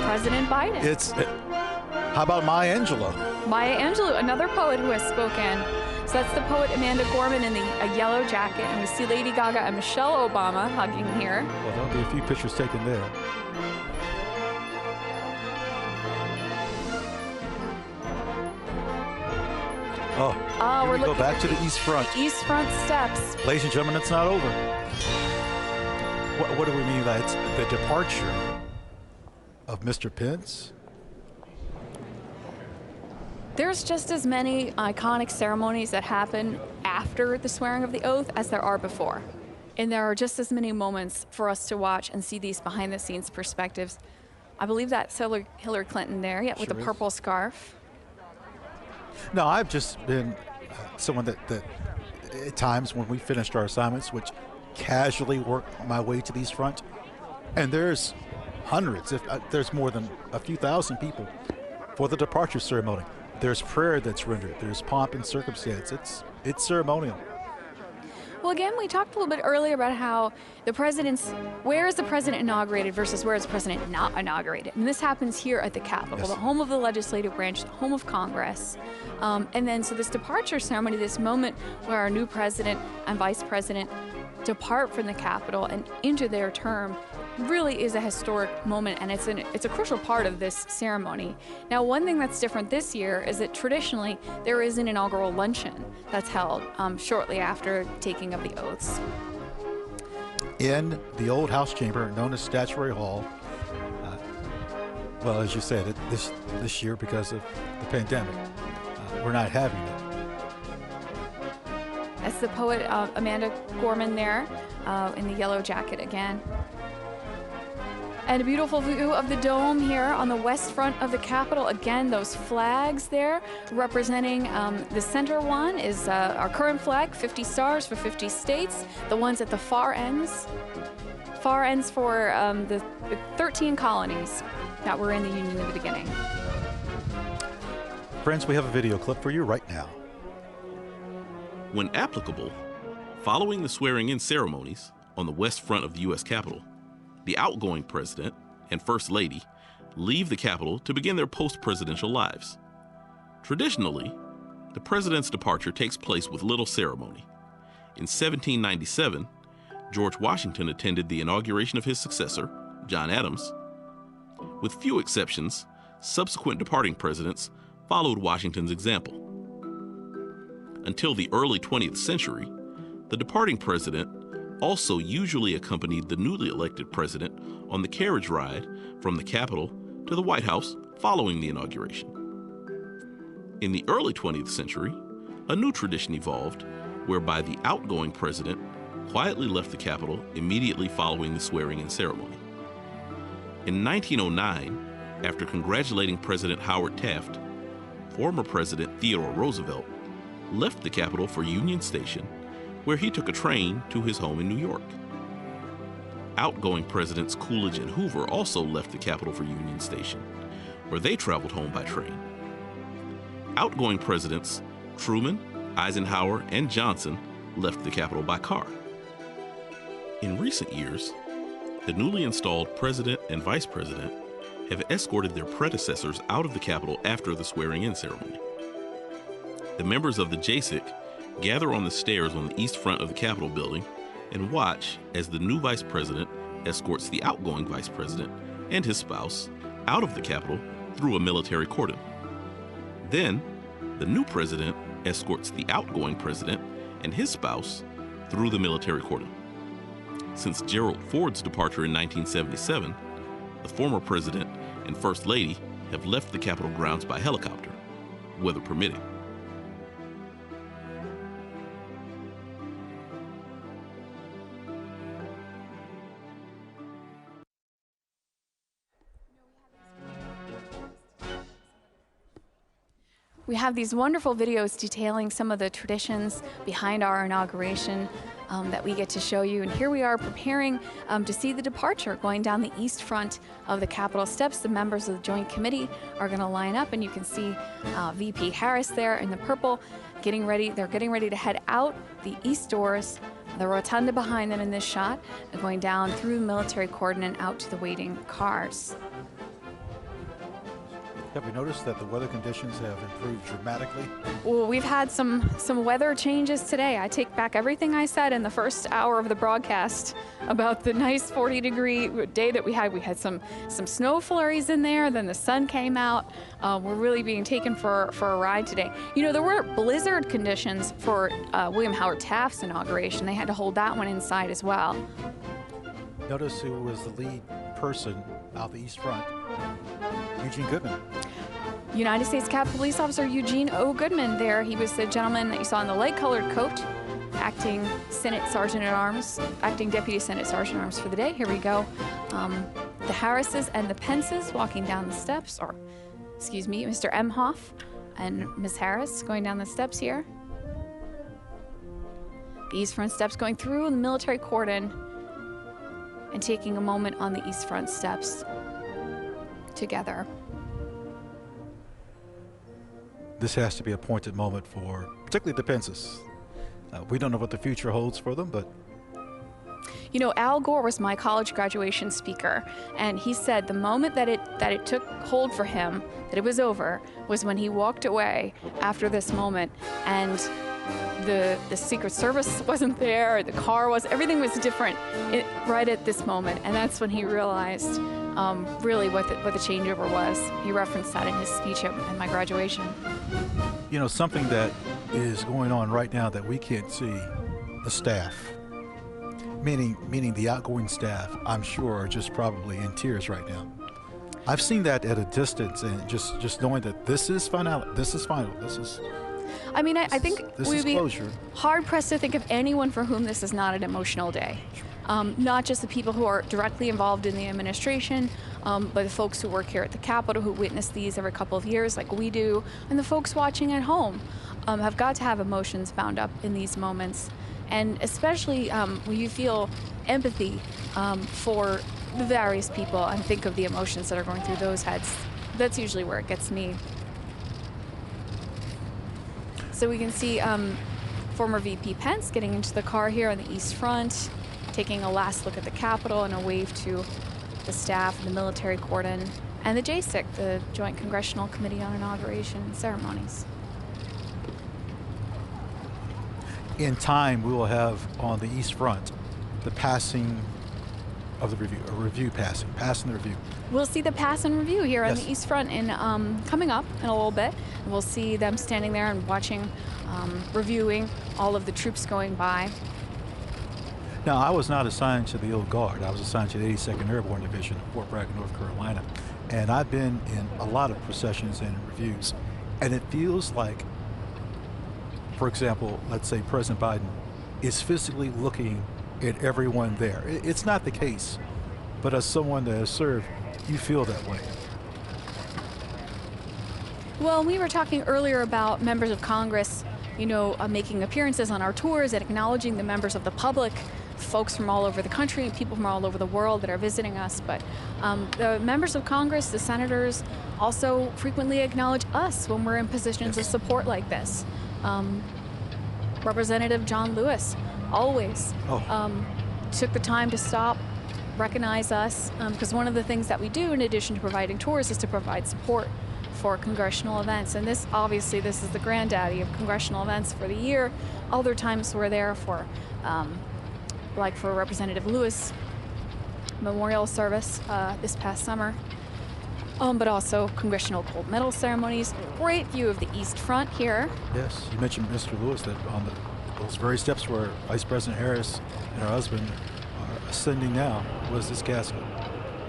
President Biden. How about Maya Angelou? Maya Angelou, another poet who has spoken. So that's the poet Amanda Gorman in a yellow jacket, and we see Lady Gaga and Michelle Obama hugging here. Well, there'll be a few pictures taken there. Oh, we're go back to the East Front. East Front steps. Ladies and gentlemen, it's not over. What do we mean by it's the departure of Mr. Pence? There's just as many iconic ceremonies that happen after the swearing of the oath as there are before. And there are just as many moments for us to watch and see these behind-the-scenes perspectives. I believe that's Hillary Clinton there, with the purple scarf. No, I've just been someone that at times when we finished our assignments, which casually work my way to the East Front, and there's hundreds, if there's more than a few thousand people for the departure ceremony. There's prayer that's rendered. There's pomp and circumstance. It's ceremonial. Well, again, we talked a little bit earlier about how where is the president inaugurated versus where is the president not inaugurated. And this happens here at the Capitol, the home of the legislative branch, the home of Congress. And then so this departure ceremony, this moment where our new president and vice president depart from the Capitol and into their term, really is a historic moment, and it's a crucial part of this ceremony. Now, one thing that's different this year is that traditionally there is an inaugural luncheon that's held shortly after taking of the oaths. In the old House chamber known as Statuary Hall, well, as you said, this year because of the pandemic, we're not having it. That's the poet Amanda Gorman there in the yellow jacket again. And a beautiful view of the dome here on the west front of the Capitol. Again, those flags there representing the center one is our current flag, 50 stars for 50 states. The ones at the far ends for the 13 colonies that were in the Union in the beginning. Friends, we have a video clip for you right now. When applicable, following the swearing-in ceremonies on the west front of the U.S. Capitol, the outgoing president and first lady leave the Capitol to begin their post-presidential lives. Traditionally, the president's departure takes place with little ceremony. In 1797, George Washington attended the inauguration of his successor, John Adams. With few exceptions, subsequent departing presidents followed Washington's example. Until the early 20th century, the departing president also usually accompanied the newly elected president on the carriage ride from the Capitol to the White House following the inauguration. In the early 20th century, a new tradition evolved whereby the outgoing president quietly left the Capitol immediately following the swearing-in ceremony. In 1909, after congratulating President Howard Taft, former President Theodore Roosevelt left the Capitol for Union Station, where he took a train to his home in New York. Outgoing Presidents Coolidge and Hoover also left the Capitol for Union Station, where they traveled home by train. Outgoing Presidents Truman, Eisenhower, and Johnson left the Capitol by car. In recent years, the newly installed president and vice president have escorted their predecessors out of the Capitol after the swearing-in ceremony. The members of the JASIC gather on the stairs on the east front of the Capitol building and watch as the new vice president escorts the outgoing vice president and his spouse out of the Capitol through a military cordon. Then, the new president escorts the outgoing president and his spouse through the military cordon. Since Gerald Ford's departure in 1977, the former president and first lady have left the Capitol grounds by helicopter, weather permitting. We have these wonderful videos detailing some of the traditions behind our inauguration that we get to show you. And here we are preparing to see the departure going down the east front of the Capitol steps. The members of the Joint Committee are going to line up, and you can see VP Harris there in the purple getting ready. They're getting ready to head out the east doors, the rotunda behind them in this shot, going down through the military cordon and out to the waiting cars. Have you noticed that the weather conditions have improved dramatically? Well, we've had some weather changes today. I take back everything I said in the first hour of the broadcast about the nice 40-degree day that we had. We had some snow flurries in there, then the sun came out. We're really being taken for a ride today. You know, there were blizzard conditions for William Howard Taft's inauguration. They had to hold that one inside as well. Notice who was the lead person out the East Front. Eugene Goodman. United States Capitol Police Officer Eugene O. Goodman there. He was the gentleman that you saw in the light-colored coat, acting Senate Sergeant-at-Arms, acting Deputy Senate Sergeant-at-Arms for the day. Here we go. The Harrises and the Pences walking down the steps, or, excuse me, Mr. Emhoff and Ms. Harris going down the steps here. The East Front steps going through the military cordon and taking a moment on the East Front steps together. This has to be a pointed moment for particularly the Pences. We don't know what the future holds for them, but you know, Al Gore was my college graduation speaker, and he said the moment that it took hold for him, that it was over, was when he walked away after this moment, and the Secret Service wasn't there, the car was, everything was different right at this moment, and that's when he realized really what the changeover was. He referenced that in his speech at my graduation. You know, something that is going on right now that we can't see, the staff, meaning the outgoing staff, I'm sure are just probably in tears right now. I've seen that at a distance, and just knowing that this is final, this is final, this is. I mean, I think we'd be closure. hard-pressed to think of anyone for whom this is not an emotional day. Not just the people who are directly involved in the administration, but the folks who work here at the Capitol who witness these every couple of years like we do, and the folks watching at home have got to have emotions bound up in these moments. And especially when you feel empathy for the various people and think of the emotions that are going through those heads. That's usually where it gets me. So we can see former VP Pence getting into the car here on the East Front, taking a last look at the Capitol and a wave to the staff and the military cordon, and the JSIC, the Joint Congressional Committee on Inauguration and Ceremonies. In time, we will have on the East Front the passing of the review, a review passing the review. We'll see the pass and review here on Yes. the East Front in coming up in a little bit. We'll see them standing there and watching, reviewing all of the troops going by. Now, I was not assigned to the Old Guard. I was assigned to the 82nd Airborne Division of Fort Bragg, North Carolina. And I've been in a lot of processions and reviews. And it feels like, for example, let's say President Biden is physically looking at everyone there. It's not the case, but as someone that has served, you feel that way. Well, we were talking earlier about members of Congress, you know, making appearances on our tours and acknowledging the members of the public, folks from all over the country and people from all over the world that are visiting us. But the members of Congress, the senators, also frequently acknowledge us when we're in positions of support like this. Representative John Lewis always took the time to stop, recognize us, because one of the things that we do in addition to providing tours is to provide support for congressional events. And this, obviously, this is the granddaddy of congressional events for the year. Other times we're there for, like for Representative Lewis memorial service this past summer, but also congressional gold medal ceremonies. Great view of the East Front here. Yes, you mentioned Mr. Lewis, that on those very steps where Vice President Harris and her husband are ascending now was this casket.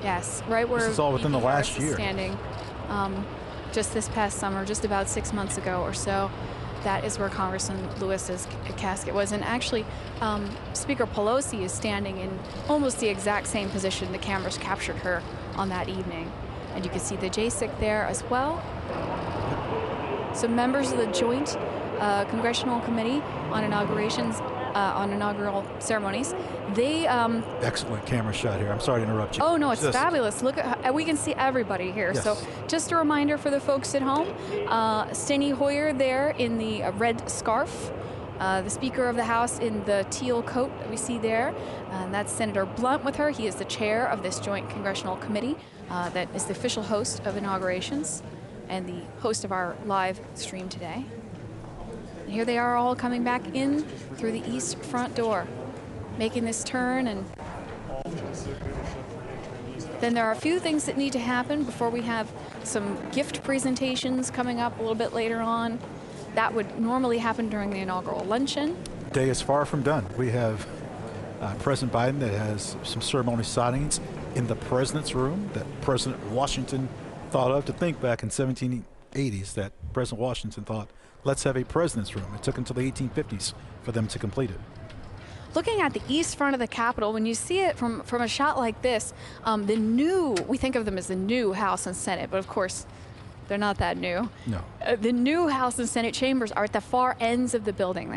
Yes, right where this is all within the last Harris is year. Standing, just this past summer, just about 6 months ago or so. That is where Congressman Lewis's casket was. And actually, Speaker Pelosi is standing in almost the exact same position the cameras captured her on that evening. And you can see the JSIC there as well. So members of the Joint Congressional Committee on Inaugurations, on inaugural ceremonies, they... Excellent camera shot here. I'm sorry to interrupt you. Oh, no, it's fabulous. Look at we can see everybody here. Yes. So just a reminder for the folks at home, Steny Hoyer there in the red scarf, the Speaker of the House in the teal coat that we see there. That's Senator Blunt with her. He is the chair of this Joint Congressional Committee that is the official host of inaugurations. and the host of our live stream today. And here they are all coming back in through the east front door, making this turn. And then there are a few things that need to happen before we have some gift presentations coming up a little bit later on. That would normally happen during the inaugural luncheon. Day is far from done. We have President Biden that has some ceremony signings in the president's room that President Washington thought of. To think back in 1780s that President Washington thought, let's have a president's room. It took until the 1850s for them to complete it. Looking at the east front of the Capitol, when you see it from a shot like this, we think of them as the new House and Senate, but of course, they're not that new. No. The new House and Senate chambers are at the far ends of the building.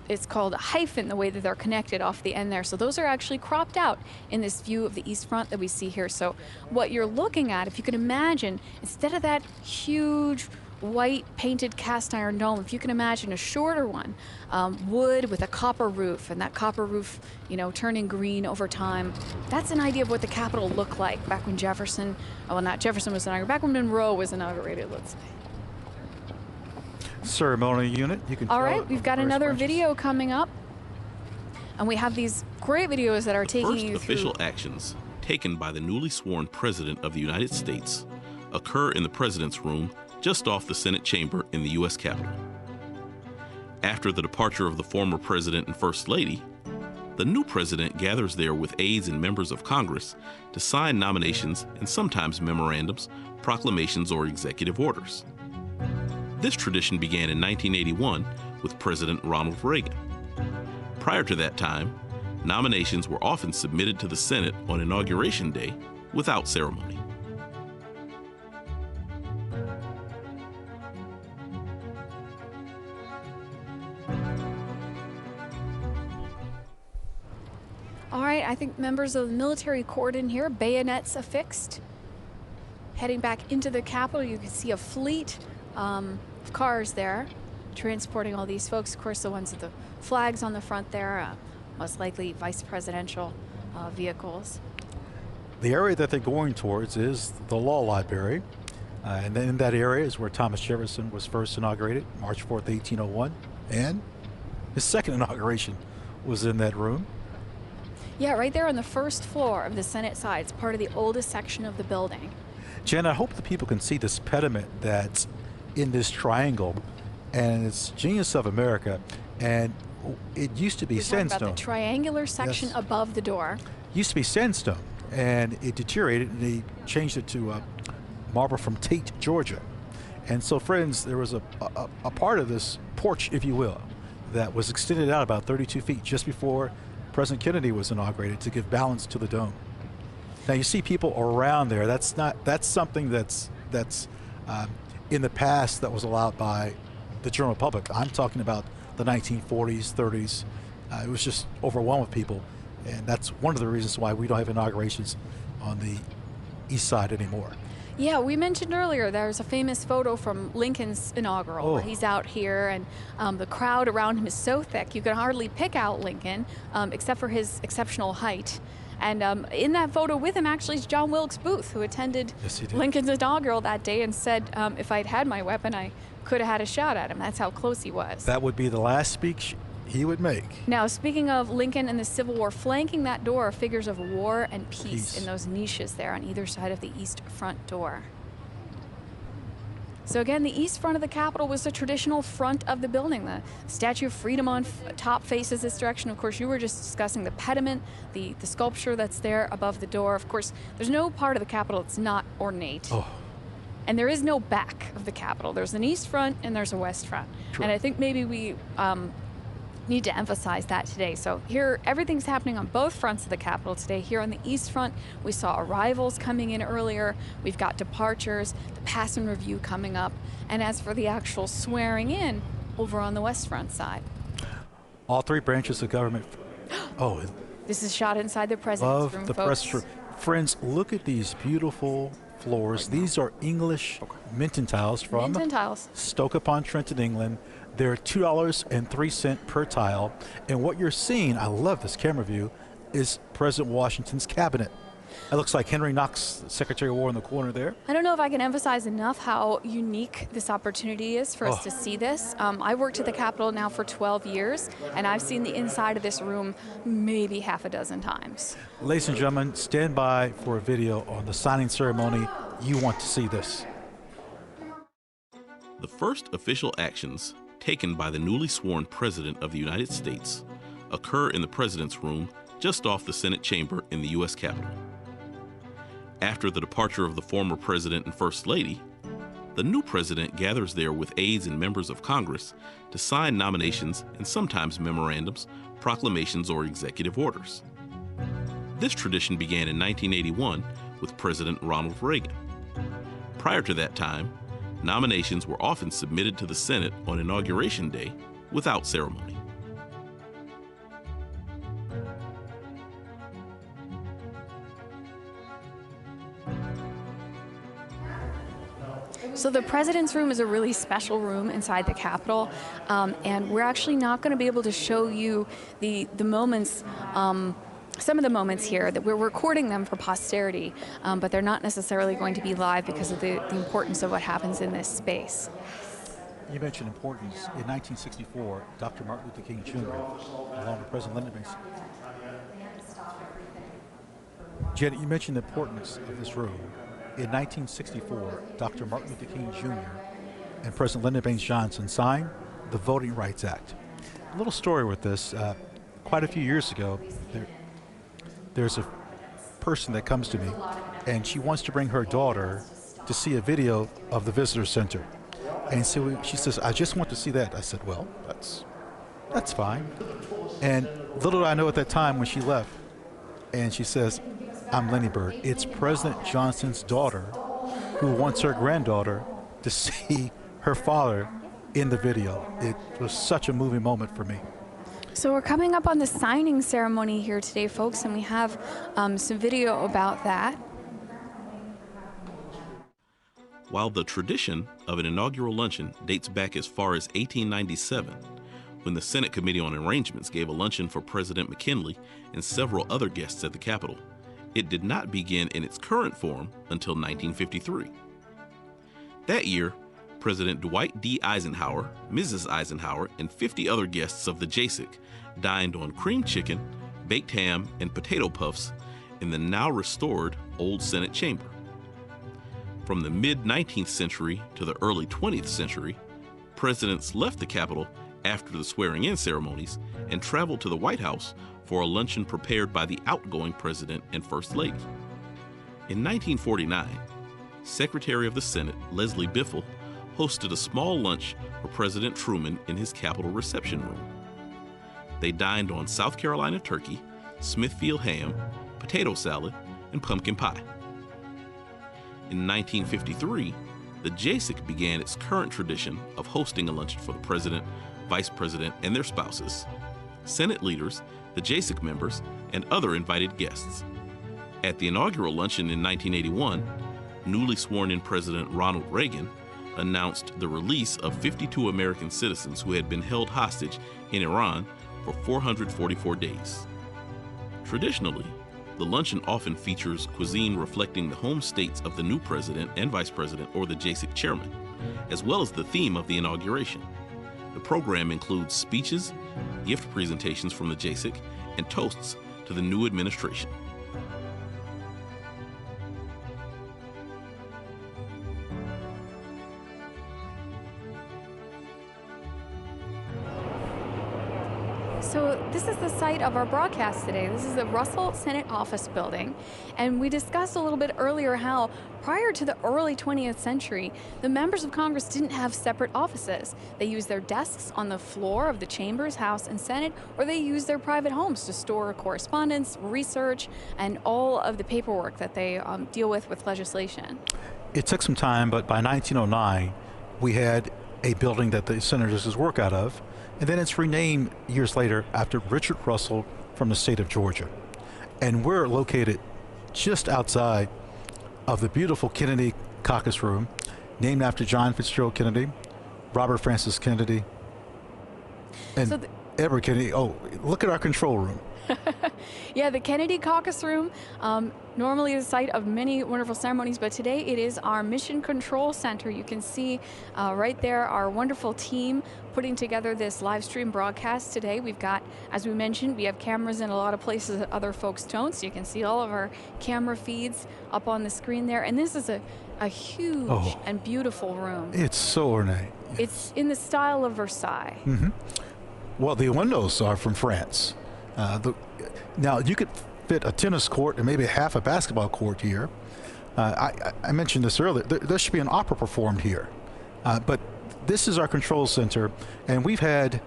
It's called a hyphen, the way that they're connected off the end there. So those are actually cropped out in this view of the east front that we see here. So what you're looking at, if you can imagine, instead of that huge white painted cast iron dome, if you can imagine a shorter one, wood with a copper roof, and that copper roof, turning green over time. That's an idea of what the Capitol looked like back when Jefferson, not Jefferson was inaugurated, back when Monroe was inaugurated, let's say. Ceremony unit, you can. All right, we've got another video coming up, and we have these great videos that are taking you through. Official actions taken by the newly sworn President of the United States occur in the President's room just off the Senate chamber in the U.S. Capitol. After the departure of the former President and First Lady, the new President gathers there with aides and members of Congress to sign nominations and sometimes memorandums, proclamations, or executive orders. This tradition began in 1981 with President Ronald Reagan. Prior to that time, nominations were often submitted to the Senate on Inauguration Day without ceremony. All right, I think members of the military cordon here, bayonets affixed. Heading back into the Capitol, you can see a fleet of cars there transporting all these folks. Of course, the ones with the flags on the front there, most likely vice presidential vehicles. The area that they're going towards is the law library. And then in that area is where Thomas Jefferson was first inaugurated, March 4th, 1801. And his second inauguration was in that room. Yeah, right there on the first floor of the Senate side. It's part of the oldest section of the building. Jen, I hope the people can see this pediment that's in this triangle, and it's Genius of America, and it used to be sandstone. About the triangular section above the door. Used to be sandstone, and it deteriorated, and they changed it to marble from Tate, Georgia. And so, friends, there was a part of this porch, if you will, that was extended out about 32 feet just before President Kennedy was inaugurated to give balance to the dome. Now you see people around there. That's something that's in the past that was allowed by the general public. I'm talking about the 1940s, 30s. It was just overwhelmed with people, and that's one of the reasons why we don't have inaugurations on the east side anymore. Yeah, we mentioned earlier there's a famous photo from Lincoln's inaugural where he's out here, and the crowd around him is so thick you can hardly pick out Lincoln except for his exceptional height. And in that photo with him actually is John Wilkes Booth, who attended Lincoln's inaugural that day and said, if I'd had my weapon, I could have had a shot at him. That's how close he was. That would be the last speech he would make. Now, speaking of Lincoln and the Civil War, flanking that door are figures of war and peace in those niches there on either side of the east front door. So again, the east front of the Capitol was the traditional front of the building. The Statue of Freedom on top faces this direction. Of course, you were just discussing the pediment, the sculpture that's there above the door. Of course, there's no part of the Capitol that's not ornate. And there is no back of the Capitol. There's an east front and there's a west front. True. And I think maybe we need to emphasize that today. So here, everything's happening on both fronts of the Capitol today. Here on the east front, we saw arrivals coming in earlier. We've got departures, the pass and review coming up. And as for the actual swearing in, over on the west front side. All three branches of government. This is shot inside the president's room, folks. Friends, look at these beautiful floors. These are English Minton tiles from Stoke-upon-Trent in England. They're $2.03 per tile. And what you're seeing, I love this camera view, is President Washington's cabinet. It looks like Henry Knox, Secretary of War, in the corner there. I don't know if I can emphasize enough how unique this opportunity is for us to see this. I worked at the Capitol now for 12 years, and I've seen the inside of this room maybe half a dozen times. Ladies and gentlemen, stand by for a video on the signing ceremony. You want to see this. The first official actions taken by the newly sworn President of the United States occur in the President's room just off the Senate chamber in the U.S. Capitol. After the departure of the former President and First Lady, the new President gathers there with aides and members of Congress to sign nominations and sometimes memorandums, proclamations, or executive orders. This tradition began in 1981 with President Ronald Reagan. Prior to that time, nominations were often submitted to the Senate on Inauguration Day without ceremony. So the President's room is a really special room inside the Capitol, and we're actually not going to be able to show you the moments, some of the moments here, that we're recording them for posterity, but they're not necessarily going to be live because of the importance of what happens in this space. You mentioned importance. In 1964, Dr. Martin Luther King Jr., along with President Lyndon Baines. Janet, you mentioned the importance of this room. In 1964, Dr. Martin Luther King Jr. and President Lyndon Baines Johnson signed the Voting Rights Act. A little story with this. Quite a few years ago, there's a person that comes to me, and she wants to bring her daughter to see a video of the visitor center. And so she says, I just want to see that. I said, well, that's fine. And little did I know at that time when she left, and she says, I'm Lenny Bird. It's President Johnson's daughter who wants her granddaughter to see her father in the video. It was such a moving moment for me. So we're coming up on the signing ceremony here today, folks, and we have some video about that. While the tradition of an inaugural luncheon dates back as far as 1897, when the Senate Committee on Arrangements gave a luncheon for President McKinley and several other guests at the Capitol, it did not begin in its current form until 1953. That year, President Dwight D. Eisenhower, Mrs. Eisenhower, and 50 other guests of the JASIC dined on cream chicken, baked ham, and potato puffs in the now restored Old Senate Chamber. From the mid-19th century to the early 20th century, presidents left the Capitol after the swearing-in ceremonies and traveled to the White House for a luncheon prepared by the outgoing President and First Lady. In 1949, Secretary of the Senate Leslie Biffle hosted a small lunch for President Truman in his Capitol reception room. They dined on South Carolina turkey, Smithfield ham, potato salad, and pumpkin pie. In 1953, the JASIC began its current tradition of hosting a luncheon for the President, Vice President, and their spouses, Senate leaders, the JASIC members, and other invited guests. At the inaugural luncheon in 1981, newly sworn-in President Ronald Reagan announced the release of 52 American citizens who had been held hostage in Iran for 444 days. Traditionally, the luncheon often features cuisine reflecting the home states of the new president and vice president or the JASIC chairman, as well as the theme of the inauguration. The program includes speeches, gift presentations from the JASIC, and toasts to the new administration. So this is the site of our broadcast today. This is the Russell Senate Office Building. And we discussed a little bit earlier how prior to the early 20th century, the members of Congress didn't have separate offices. They used their desks on the floor of the chambers, House and Senate, or they used their private homes to store correspondence, research, and all of the paperwork that they deal with legislation. It took some time, but by 1909, we had a building that the senators work out of. And then it's renamed years later after Richard Russell from the state of Georgia. And we're located just outside of the beautiful Kennedy Caucus Room, named after John Fitzgerald Kennedy, Robert Francis Kennedy. And ever, Kennedy. Oh, look at our control room. Yeah, the Kennedy Caucus Room, normally the site of many wonderful ceremonies, but today it is our Mission Control Center. You can see right there our wonderful team putting together this live stream broadcast today. We've got, as we mentioned, we have cameras in a lot of places that other folks don't, so you can see all of our camera feeds up on the screen there. And this is a huge and beautiful room. It's so ornate. It's in the style of Versailles. Mm-hmm. Well, the windows are from France. Now, you could fit a tennis court and maybe half a basketball court here. I mentioned this earlier. There should be an opera performed here. But this is our control center, and we've had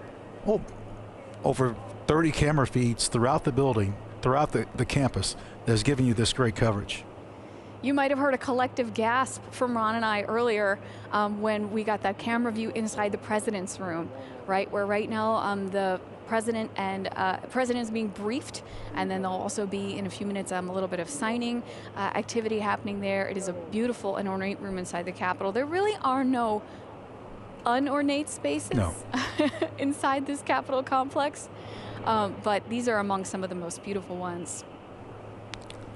over 30 camera feeds throughout the building, throughout the campus, that's giving you this great coverage. You might have heard a collective gasp from Ron and I earlier when we got that camera view inside the president's room, right? Where right now the president is being briefed, and then there'll also be in a few minutes a little bit of signing activity happening there. It is a beautiful and ornate room inside the Capitol. There really are no unornate spaces inside this Capitol complex, but these are among some of the most beautiful ones.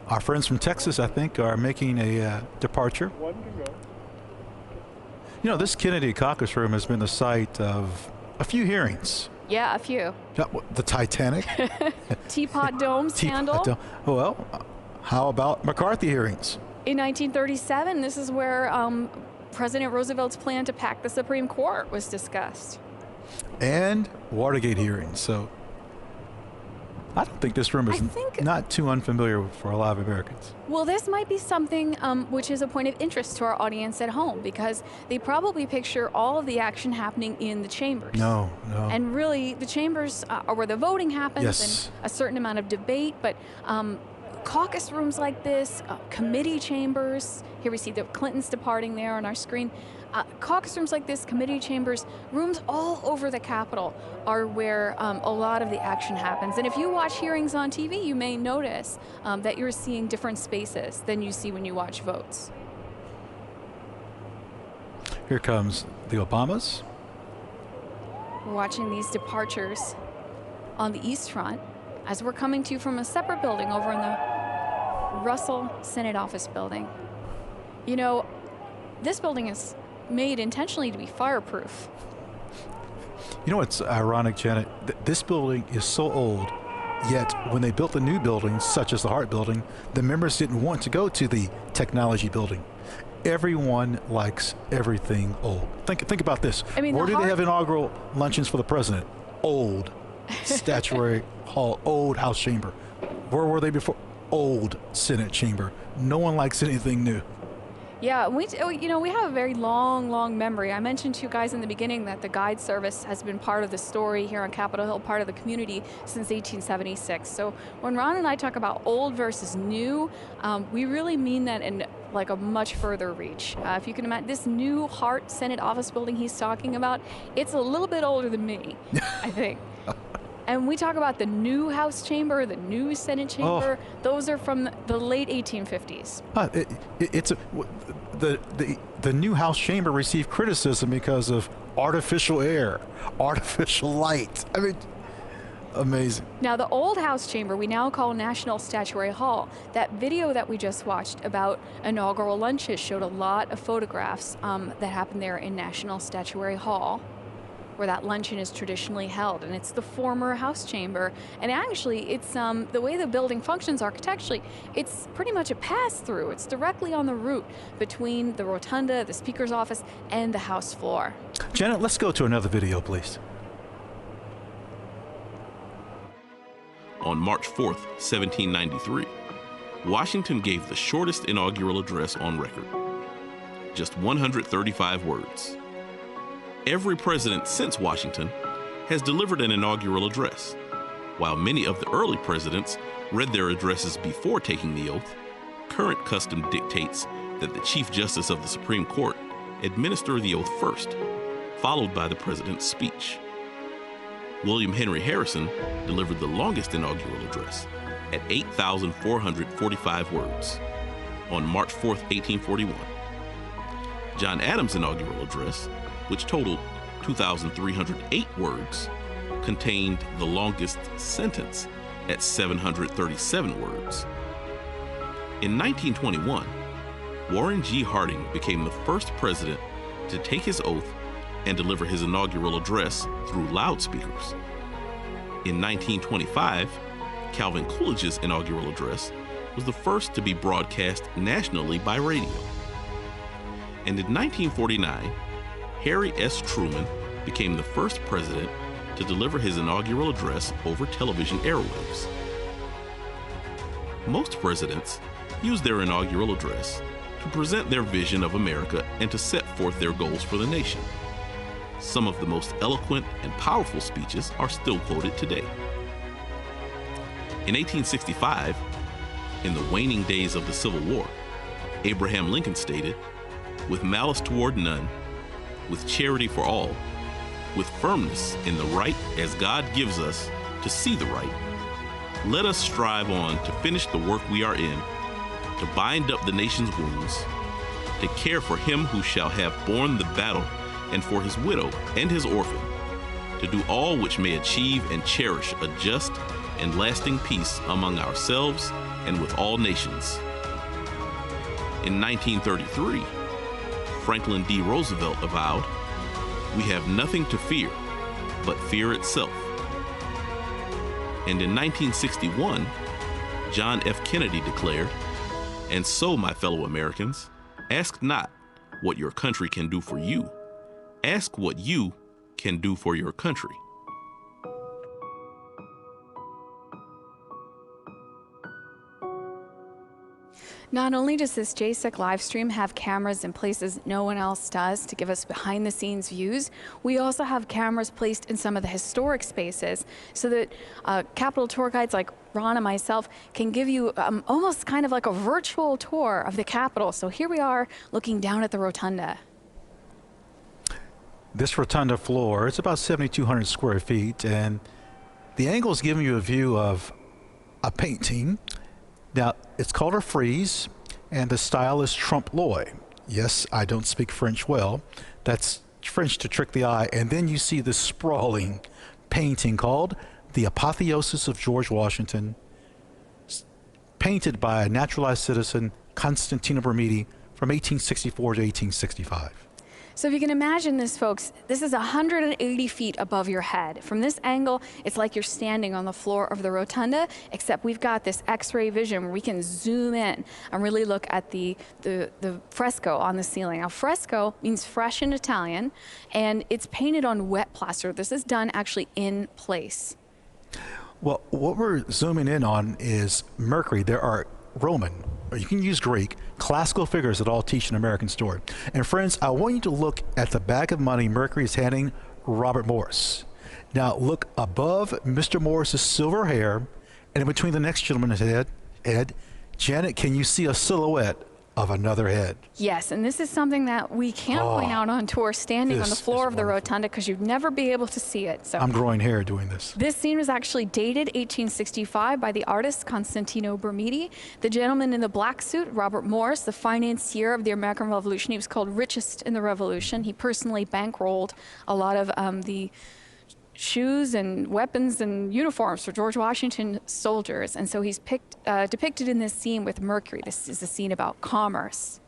Our friends from Texas, I think, are making a departure. One can go. You know, this Kennedy Caucus Room has been the site of a few hearings. Yeah, a few. The Titanic. Teapot Dome scandal. Well, how about McCarthy hearings? In 1937, this is where President Roosevelt's plan to pack the Supreme Court was discussed. And Watergate hearings. So I don't think this room is not too unfamiliar for a lot of Americans. Well, this might be something which is a point of interest to our audience at home, because they probably picture all of the action happening in the chambers. No. And really, the chambers are where the voting happens and a certain amount of debate, but caucus rooms like this, committee chambers, here we see the Clintons departing there on our screen. Caucus rooms like this, committee chambers, rooms all over the Capitol are where a lot of the action happens. And if you watch hearings on TV, you may notice that you're seeing different spaces than you see when you watch votes. Here comes the Obamas. We're watching these departures on the East Front as we're coming to you from a separate building over in the Russell Senate Office building. You know, this building is made intentionally to be fireproof. You know what's ironic, Janet? This building is so old, yet when they built the new buildings, such as the Hart Building, the members didn't want to go to the technology building. Everyone likes everything old. Think about this. I mean, where do they have inaugural luncheons for the president? Old. Statuary Hall, old House chamber. Where were they before? Old Senate chamber. No one likes anything new. Yeah, we have a very long memory. I mentioned to you guys in the beginning that the guide service has been part of the story here on Capitol Hill, part of the community since 1876. So when Ron and I talk about old versus new, we really mean that in like a much further reach. If you can imagine, this new Hart Senate office building he's talking about, it's a little bit older than me, I think. And we talk about the new House chamber, the new Senate chamber. Those are from the late 1850s. The new House chamber received criticism because of artificial air, artificial light. I mean, amazing. Now, the old House chamber we now call National Statuary Hall. That video that we just watched about inaugural lunches showed a lot of photographs that happened there in National Statuary Hall, where that luncheon is traditionally held, and it's the former House chamber. And actually, it's the way the building functions architecturally, it's pretty much a pass-through. It's directly on the route between the rotunda, the Speaker's office, and the House floor. Janet, let's go to another video, please. On March 4th, 1793, Washington gave the shortest inaugural address on record. Just 135 words. Every president since Washington has delivered an inaugural address. While many of the early presidents read their addresses before taking the oath, current custom dictates that the Chief Justice of the Supreme Court administer the oath first, followed by the president's speech. William Henry Harrison delivered the longest inaugural address at 8,445 words on March 4th, 1841. John Adams' inaugural address, which totaled 2,308 words, contained the longest sentence at 737 words. In 1921, Warren G. Harding became the first president to take his oath and deliver his inaugural address through loudspeakers. In 1925, Calvin Coolidge's inaugural address was the first to be broadcast nationally by radio. And in 1949, Harry S. Truman became the first president to deliver his inaugural address over television airwaves. Most presidents use their inaugural address to present their vision of America and to set forth their goals for the nation. Some of the most eloquent and powerful speeches are still quoted today. In 1865, in the waning days of the Civil War, Abraham Lincoln stated, "With malice toward none, with charity for all, with firmness in the right as God gives us to see the right, let us strive on to finish the work we are in, to bind up the nation's wounds, to care for him who shall have borne the battle and for his widow and his orphan, to do all which may achieve and cherish a just and lasting peace among ourselves and with all nations." In 1933, Franklin D. Roosevelt avowed, "We have nothing to fear but fear itself." And in 1961, John F. Kennedy declared, "And so, my fellow Americans, ask not what your country can do for you, ask what you can do for your country." Not only does this JSEC live stream have cameras in places no one else does to give us behind the scenes views, we also have cameras placed in some of the historic spaces so that Capitol tour guides like Ron and myself can give you almost kind of like a virtual tour of the Capitol. So here we are looking down at the rotunda. This rotunda floor, it's about 7,200 square feet, and the angle is giving you a view of a painting. Now, it's called a frieze, and the style is trompe-l'oeil. Yes, I don't speak French well. That's French to trick the eye. And then you see this sprawling painting called The Apotheosis of George Washington, painted by a naturalized citizen, Constantino Bermidi, from 1864 to 1865. So if you can imagine this, folks, this is 180 feet above your head. From this angle, it's like you're standing on the floor of the rotunda, except we've got this X-ray vision where we can zoom in and really look at the fresco on the ceiling. Now, fresco means fresh in Italian, and it's painted on wet plaster. This is done actually in place. Well, what we're zooming in on is Mercury. There are Roman, or you can use Greek, classical figures that all teach an American story. And friends, I want you to look at the bag of money Mercury is handing Robert Morris. Now look above Mr. Morris's silver hair, and in between the next gentleman's head, Janet, can you see a silhouette of another head? Yes, and this is something that we can't point out on tour, standing on the floor of the rotunda, because you'd never be able to see it. So I'm growing hair doing this. This scene was actually dated 1865 by the artist Constantino Bermidi. The gentleman in the black suit, Robert Morris, the financier of the American Revolution. He was called richest in the Revolution. He personally bankrolled a lot of the shoes and weapons and uniforms for George Washington soldiers. And so he's depicted in this scene with Mercury. This is a scene about commerce.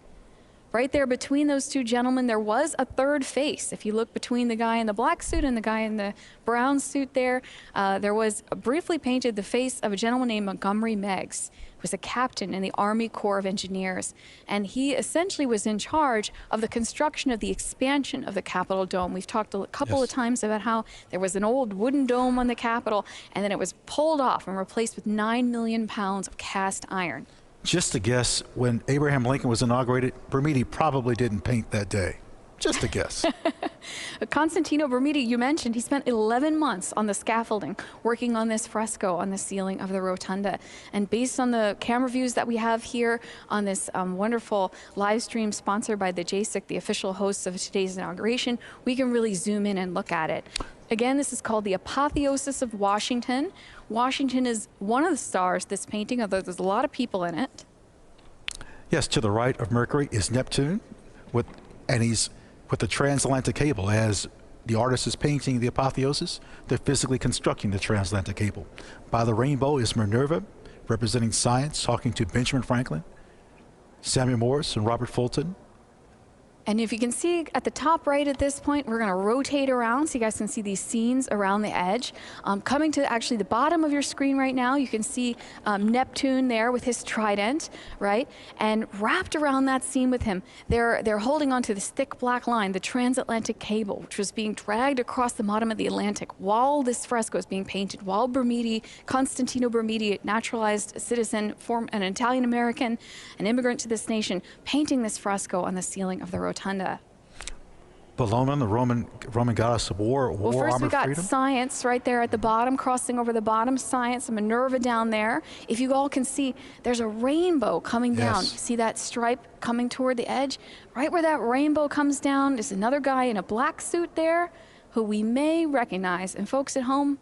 Right there between those two gentlemen, there was a third face. If you look between the guy in the black suit and the guy in the brown suit there was briefly painted the face of a gentleman named Montgomery Meigs, who was a captain in the Army Corps of Engineers. And he essentially was in charge of the construction of the expansion of the Capitol Dome. We've talked a couple of times about how there was an old wooden dome on the Capitol, and then it was pulled off and replaced with 9 million pounds of cast iron. Just a guess, when Abraham Lincoln was inaugurated, Bermidi probably didn't paint that day. Just a guess. Constantino Bermidi, you mentioned, he spent 11 months on the scaffolding working on this fresco on the ceiling of the rotunda. And based on the camera views that we have here on this wonderful live stream sponsored by the JSIC, the official hosts of today's inauguration, we can really zoom in and look at it. Again, this is called The Apotheosis of Washington. Washington is one of the stars, this painting, although there's a lot of people in it. Yes, to the right of Mercury is Neptune, and he's with the transatlantic cable as the artist is painting the apotheosis, they're physically constructing the transatlantic cable. By the rainbow is Minerva, representing science, talking to Benjamin Franklin, Samuel Morse, and Robert Fulton. And if you can see at the top right at this point, we're going to rotate around so you guys can see these scenes around the edge. Coming to actually the bottom of your screen right now, you can see Neptune there with his trident, right? And wrapped around that scene with him, they're holding onto this thick black line, the transatlantic cable, which was being dragged across the bottom of the Atlantic while this fresco is being painted, while Constantino Bermidi, naturalized citizen, an Italian-American, an immigrant to this nation, painting this fresco on the ceiling of the rotunda. Bellona, the Roman goddess of war, Well, first we armor, got freedom. science right there at the bottom, crossing over the bottom, science, Minerva down there. If you all can see, there's a rainbow coming down. Yes. See that stripe coming toward the edge? Right where that rainbow comes down, there's another guy in a black suit there who we may recognize. And folks at home,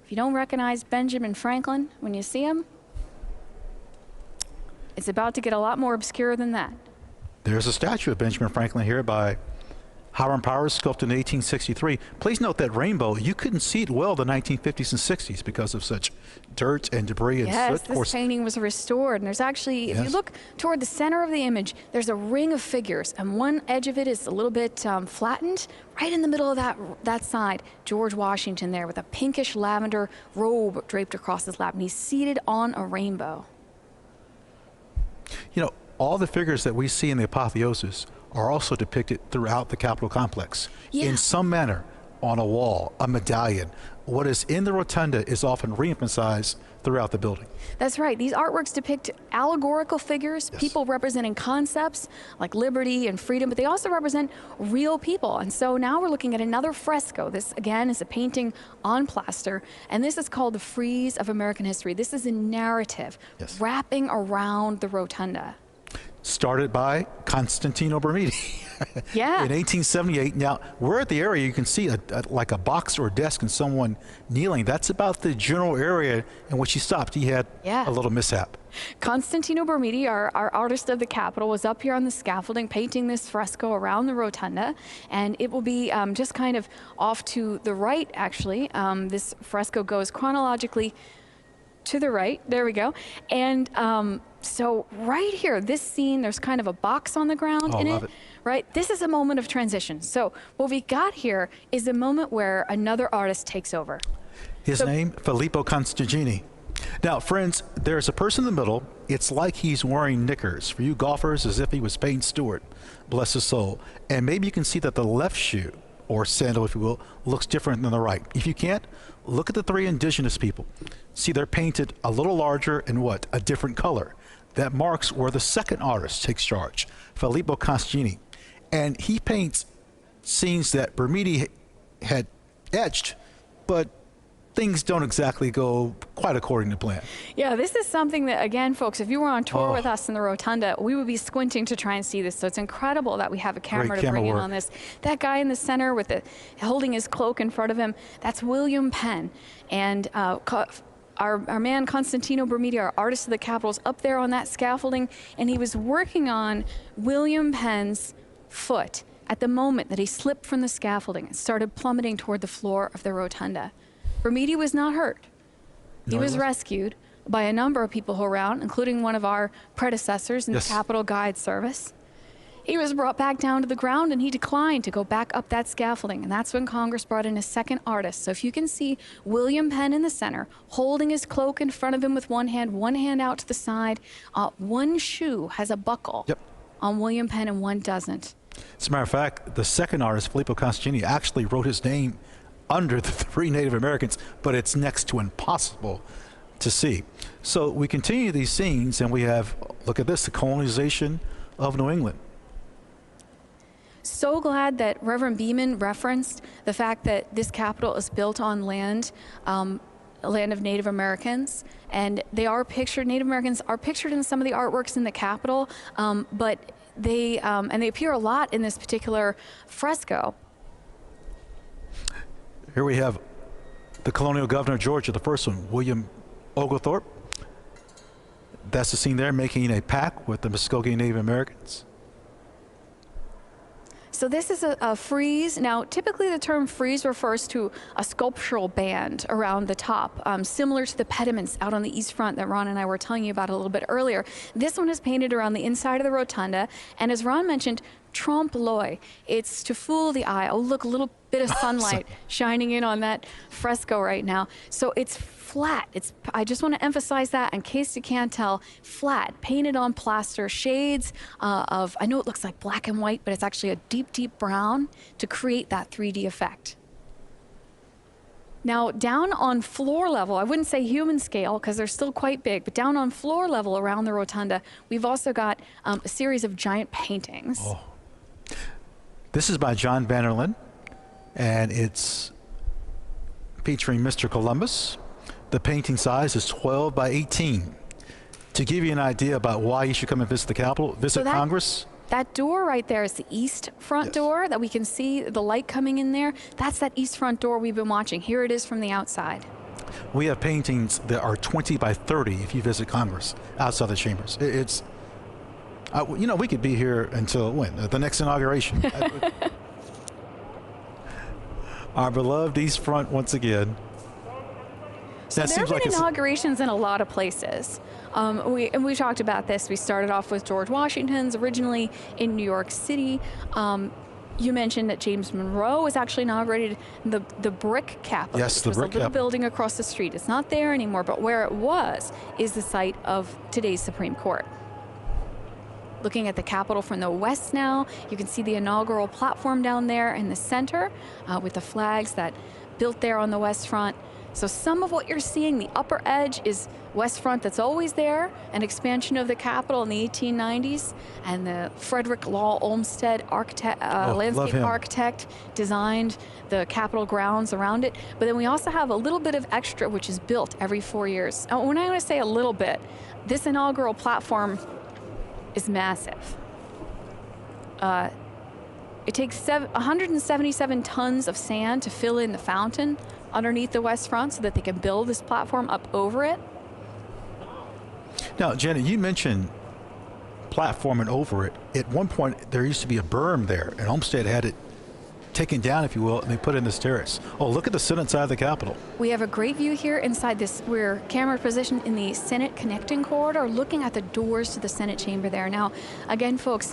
if you don't recognize Benjamin Franklin when you see him, it's about to get a lot more obscure than that. There's a statue of Benjamin Franklin here by Hiram Powers, sculpted in 1863. Please note that rainbow, you couldn't see it well in the 1950s and 60s because of such dirt and debris and yes, soot. Of course, this painting was restored, and there's actually, if you look toward the center of the image, there's a ring of figures, and one edge of it is a little bit flattened. Right in the middle of that side, George Washington there with a pinkish lavender robe draped across his lap, and he's seated on a rainbow. you know, all the figures that we see in the apotheosis are also depicted throughout the Capitol complex in some manner, on a wall, a medallion. What is in the rotunda is often re-emphasized throughout the building. That's right. These artworks depict allegorical figures, people representing concepts like liberty and freedom, but they also represent real people. And so now we're looking at another fresco. This, again, is a painting on plaster, and this is called The Frieze of American History. This is a narrative wrapping around the rotunda. Started by Constantino Bermidi. Yeah. In 1878. Now, we're at the area you can see like a box or a desk and someone kneeling. That's about the general area in which he stopped. He had a little mishap. Constantino Bermidi, our artist of the Capitol, was up here on the scaffolding painting this fresco around the rotunda, and it will be just kind of off to the right, actually. This fresco goes chronologically to the right. There we go. And so right here, this scene, there's kind of a box on the ground in it. Right? This is a moment of transition. So what we got here is a moment where another artist takes over. His name, Filippo Constantini. Now, friends, there's a person in the middle. It's like he's wearing knickers. For you golfers, as if he was Payne Stewart, bless his soul. And maybe you can see that the left shoe, or sandal, if you will, looks different than the right. If you can't, look at the three indigenous people. See, they're painted a little larger in what? A different color. That marks where the second artist takes charge, Filippo Constantini. And he paints scenes that Bermidi had etched, but things don't exactly go quite according to plan. Yeah, this is something that, again, folks, if you were on tour with us in the rotunda, we would be squinting to try and see this. So it's incredible that we have a camera to bring in on this. That guy in the center with holding his cloak in front of him, that's William Penn. And our man Constantino Bermidi, our artist of the Capitol, is up there on that scaffolding, and he was working on William Penn's foot at the moment that he slipped from the scaffolding and started plummeting toward the floor of the rotunda. Bermidi was not hurt. He was rescued by a number of people around, including one of our predecessors in the Capitol Guide Service. He was brought back down to the ground, and he declined to go back up that scaffolding, and that's when Congress brought in a second artist. So if you can see William Penn in the center, holding his cloak in front of him with one hand out to the side, one shoe has a buckle on William Penn and one doesn't. As a matter of fact, the second artist, Filippo Constantini, actually wrote his name under the three Native Americans, but it's next to impossible to see. So we continue these scenes, and we have, look at this, the colonization of New England. So glad that Reverend Beeman referenced the fact that this Capitol is built on land, land of Native Americans, and they are pictured, Native Americans are pictured in some of the artworks in the Capitol, but they appear a lot in this particular fresco. Here we have the colonial governor of Georgia, the first one, William Oglethorpe. That's the scene there, making a pact with the Muskogee Native Americans. So this is a frieze. Now, typically the term frieze refers to a sculptural band around the top, similar to the pediments out on the east front that Ron and I were telling you about a little bit earlier. This one is painted around the inside of the rotunda, and as Ron mentioned, trompe l'oeil. It's to fool the eye. Oh, look, a little bit of sunlight shining in on that fresco right now. So it's flat. I just want to emphasize that in case you can't tell, flat, painted on plaster, shades of, I know it looks like black and white, but it's actually a deep, deep brown to create that 3D effect. Now, down on floor level, I wouldn't say human scale because they're still quite big, but down on floor level around the rotunda, we've also got a series of giant paintings. Oh. This is by John Vanderlyn, and it's featuring Mr. Columbus. The painting size is 12 by 18. To give you an idea about why you should come and visit the Capitol, visit Congress. That door right there is the east front door that we can see the light coming in there. That's that east front door we've been watching. Here it is from the outside. We have paintings that are 20 by 30 if you visit Congress outside the chambers. It's you know, we could be here until when? The next inauguration. Our beloved East Front once again. So there have been inaugurations in a lot of places. We talked about this. We started off with George Washington's originally in New York City. You mentioned that James Monroe was actually inaugurated in the brick Capitol. Yes, the brick Capitol. A little building across the street. It's not there anymore, but where it was is the site of today's Supreme Court. Looking at the Capitol from the west now, you can see the inaugural platform down there in the center with the flags that built there on the west front. So some of what you're seeing, the upper edge is west front that's always there, an expansion of the Capitol in the 1890s, and the Frederick Law Olmsted landscape architect designed the Capitol grounds around it. But then we also have a little bit of extra, which is built every 4 years. Now, when I want to say a little bit, this inaugural platform is massive. It takes 177 tons of sand to fill in the fountain underneath the west front so that they can build this platform up over it. Now, Janet, you mentioned platform and over it. At one point, there used to be a berm there, and Olmsted had it taken down, if you will, and they put in this terrace. Oh, look at the Senate side of the Capitol. We have a great view here inside this. We're camera positioned in the Senate connecting corridor, looking at the doors to the Senate chamber there. Now, again, folks,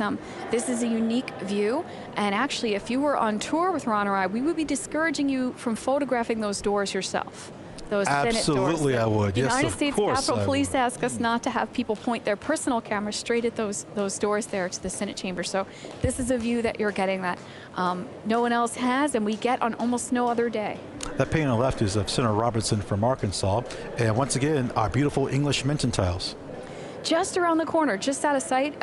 this is a unique view, and actually, if you were on tour with Ron or I, we would be discouraging you from photographing those doors yourself. Those Absolutely, Senate doors. I would. Yes, United of States course Capitol Police ask us not to have people point their personal cameras straight at those doors there to the Senate chamber. So this is a view that you're getting that no one else has, and we get on almost no other day. That painting on the left is of Senator Robertson from Arkansas, and once again, our beautiful English Minton tiles. Just around the corner, just out of sight,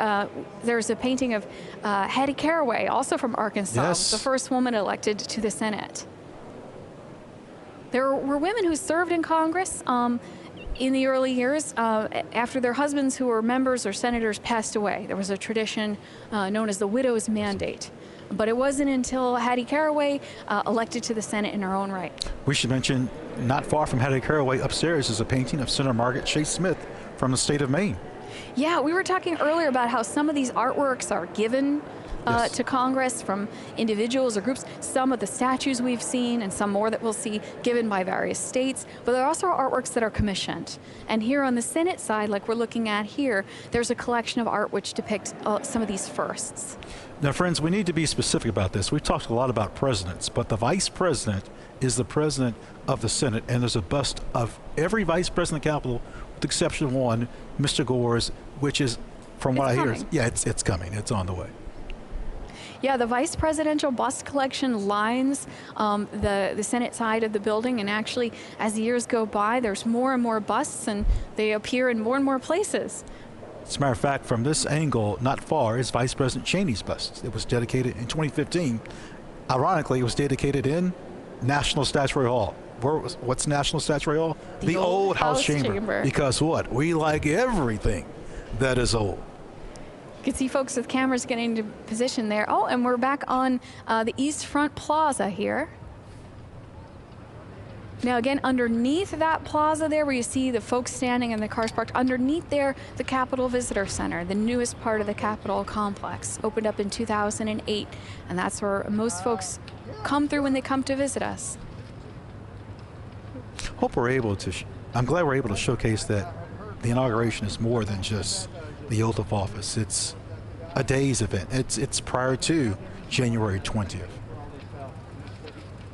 there's a painting of Hattie Caraway, also from Arkansas, yes. The first woman elected to the Senate. There were women who served in Congress in the early years after their husbands who were members or senators passed away. There was a tradition known as the widow's mandate. But it wasn't until Hattie Caraway elected to the Senate in her own right. We should mention, not far from Hattie Caraway, upstairs is a painting of Senator Margaret Chase Smith from the state of Maine. Yeah, we were talking earlier about how some of these artworks are given to Congress from individuals or groups. Some of the statues we've seen and some more that we'll see given by various states, but there are also artworks that are commissioned. And here on the Senate side, like we're looking at here, there's a collection of art which depict some of these firsts. Now, friends, we need to be specific about this. We've talked a lot about presidents, but the vice president is the president of the Senate, and there's a bust of every vice president of the Capitol, with the exception of one, Mr. Gore's, which is, from what I hear, it's coming. It's on the way. Yeah, the vice presidential bust collection lines the Senate side of the building, and actually, as the years go by, there's more and more busts, and they appear in more and more places. As a matter of fact, from this angle, not far, is Vice President Cheney's bust. It was dedicated in 2015. Ironically, it was dedicated in National Statuary Hall. What's National Statuary Hall? The old House Chamber. Because what? We like everything that is old. You can see folks with cameras getting into position there. Oh, and we're back on the East Front Plaza here. Now again, underneath that plaza there where you see the folks standing and the cars parked, underneath there, the Capitol Visitor Center, the newest part of the Capitol complex, opened up in 2008. And that's where most folks come through when they come to visit us. Hope we're able to, I'm glad we're able to showcase that the inauguration is more than just the oath of office. It's a day's event. It's prior to January 20th.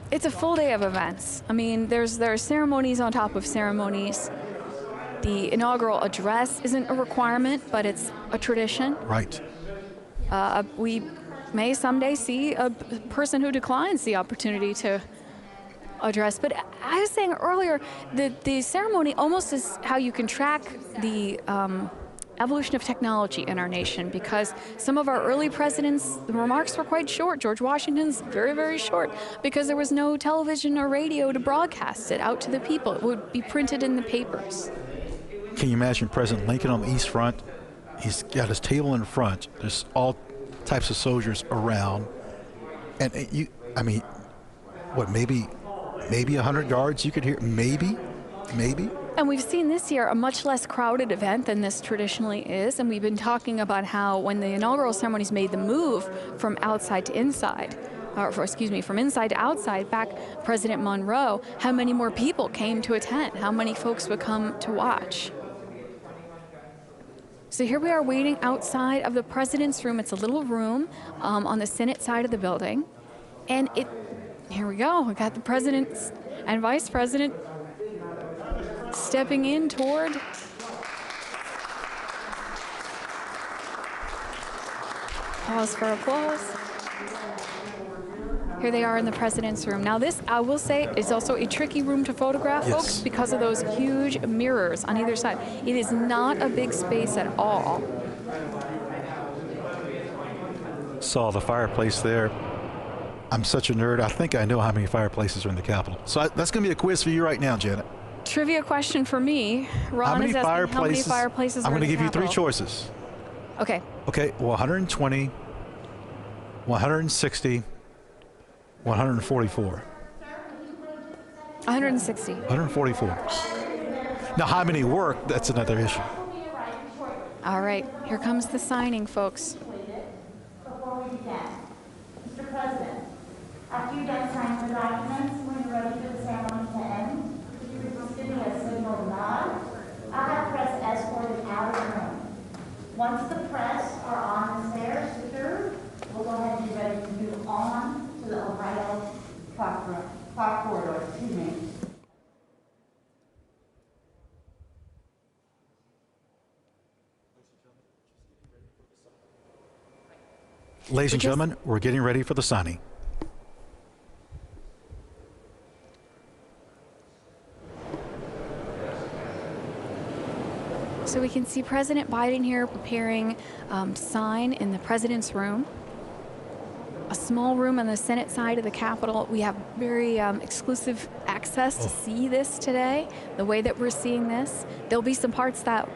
It's a full day of events. I mean, there are ceremonies on top of ceremonies. The inaugural address isn't a requirement, but it's a tradition. Right. We may someday see a person who declines the opportunity to address. But I was saying earlier, the ceremony almost is how you can track the evolution of technology in our nation, because some of our early presidents, the remarks were quite short. George Washington's very, very short, because there was no television or radio to broadcast it out to the people. It would be printed in the papers. Can you imagine President Lincoln on the East Front? He's got his table in front. There's all types of soldiers around. And I mean, what, maybe 100 guards you could hear? Maybe. And we've seen this year a much less crowded event than this traditionally is, and we've been talking about how when the inaugural ceremonies made the move from outside to inside, from inside to outside, back President Monroe, how many more people came to attend, how many folks would come to watch. So here we are waiting outside of the president's room. It's a little room on the Senate side of the building, and here we go. We got the president and vice president stepping in toward pause for applause. Here they are in the president's room. Now this, I will say, is also a tricky room to photograph, yes, folks, because of those huge mirrors on either side. It is not a big space at all. Saw the fireplace there. I'm such a nerd. I think I know how many fireplaces are in the Capitol. So that's going to be a quiz for you right now, Janet. Trivia question for me. Ron is asking how many fireplaces are in the Capitol. I'm going to give you 3 choices. Okay. Okay, well, 120, 160, 144. 160. 144. Now, how many work, that's another issue. All right, here comes the signing, folks. Before we begin, Mr. President, after you're done signing the documents, when you're ready for the ceremony to end, if you would just give me a signal nod, I'll have press escorted out of the room. Once the press are on the stairs secured, we'll go ahead and be ready to move on to the Ohio Park corridor. Excuse me. Ladies and gentlemen, we're getting ready for the signing. So we can see President Biden here preparing to sign in the president's room. A small room on the Senate side of the Capitol. We have very exclusive access to see this today, the way that we're seeing this. There'll be some parts that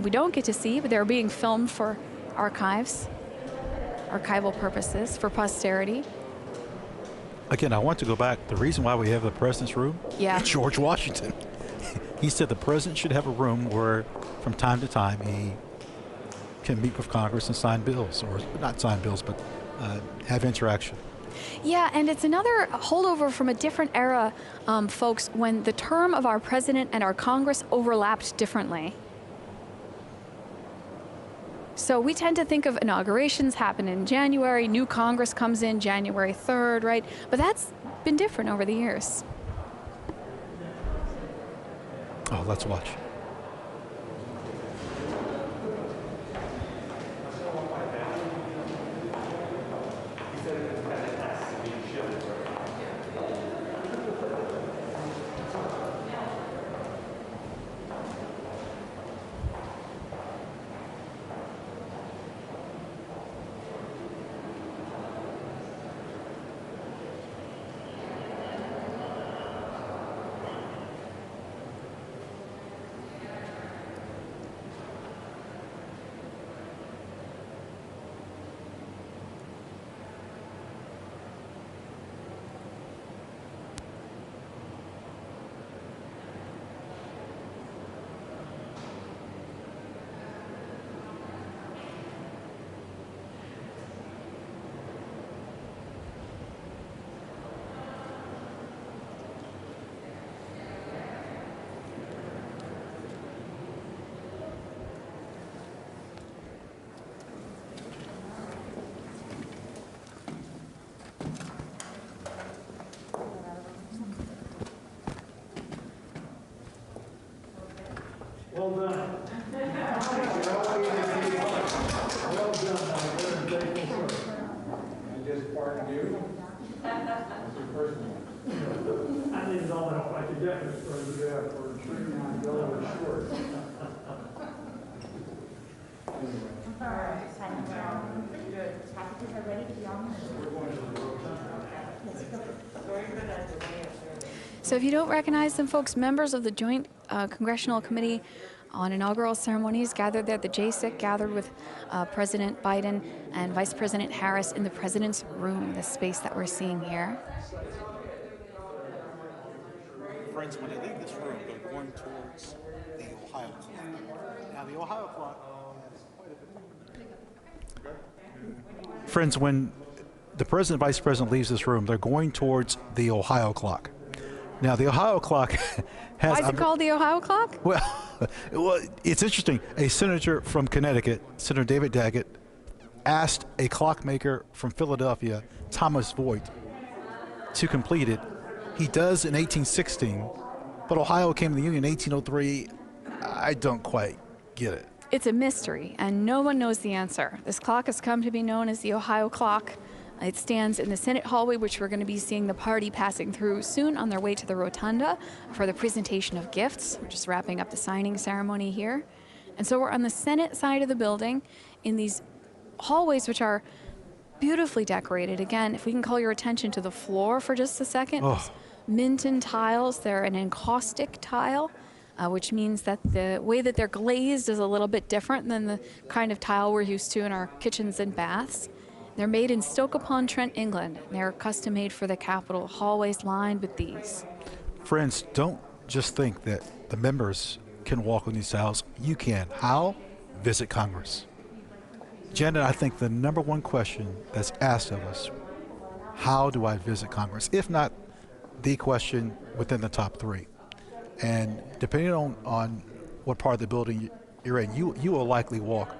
we don't get to see, but they're being filmed for archival purposes, for posterity. Again, I want to go back. The reason why we have the president's room, yeah, George Washington. He said the president should have a room where from time to time he can meet with Congress and sign bills, or not sign bills, but have interaction. Yeah, and it's another holdover from a different era, folks, when the term of our president and our Congress overlapped differently. So we tend to think of inaugurations happen in January, new Congress comes in January 3rd, right? But that's been different over the years. Oh, let's watch. needed all the help I could get, Mr. President, for treating on Delaware Shore. So if you don't recognize them, folks, members of the Joint Congressional Committee on Inaugural Ceremonies gathered there at the JSIC, gathered with President Biden and Vice President Harris in the President's Room, the space that we're seeing here. Friends, when they leave this room, they're going towards the Ohio clock. Now, the Ohio clock. Friends, when the President and Vice President leaves this room, they're going towards the Ohio clock. Now, the Ohio clock has... Why is it called the Ohio clock? Well, it's interesting. A senator from Connecticut, Senator David Daggett, asked a clockmaker from Philadelphia, Thomas Voigt, to complete it. He does in 1816, but Ohio came to the Union in 1803. I don't quite get it. It's a mystery, and no one knows the answer. This clock has come to be known as the Ohio clock. It stands in the Senate hallway, which we're going to be seeing the party passing through soon on their way to the rotunda for the presentation of gifts. We're just wrapping up the signing ceremony here. And so we're on the Senate side of the building in these hallways, which are beautifully decorated. Again, if we can call your attention to the floor for just a second. Oh. Minton tiles, they're an encaustic tile, which means that the way that they're glazed is a little bit different than the kind of tile we're used to in our kitchens and baths. They're made in Stoke-upon-Trent, England. They're custom made for the Capitol, hallways lined with these. Friends, don't just think that the members can walk on these tiles. You can. How? Visit Congress. Janet, I think the number one question that's asked of us, how do I visit Congress? If not the question within the top three. And depending on what part of the building you're in, you will likely walk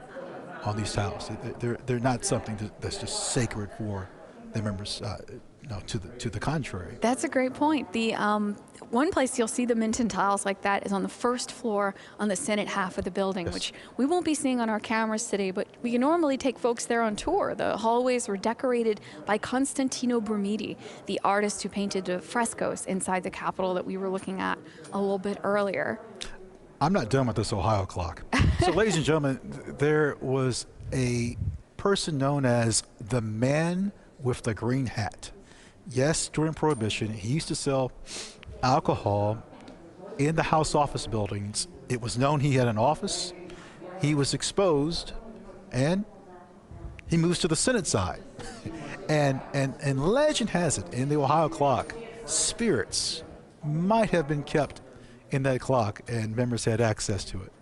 on these tiles. They're not something that's just sacred for the members. No, to the contrary. That's a great point. The one place you'll see the Minton tiles like that is on the first floor on the Senate half of the building, which we won't be seeing on our cameras today, but we can normally take folks there on tour. The hallways were decorated by Constantino Brumidi, the artist who painted the frescoes inside the Capitol that we were looking at a little bit earlier. I'm not done with this Ohio clock. So, ladies and gentlemen, there was a person known as the man with the green hat. Yes, during Prohibition, he used to sell alcohol in the House office buildings. It was known he had an office. He was exposed, and he moves to the Senate side. and legend has it, in the Ohio clock, spirits might have been kept in that clock, and members had access to it.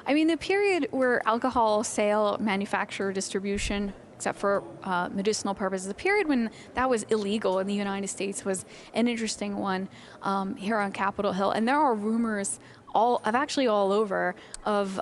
I mean, the period where alcohol sale, manufacture, distribution, except for medicinal purposes, the period when that was illegal in the United States was an interesting one here on Capitol Hill. And there are rumors actually all over of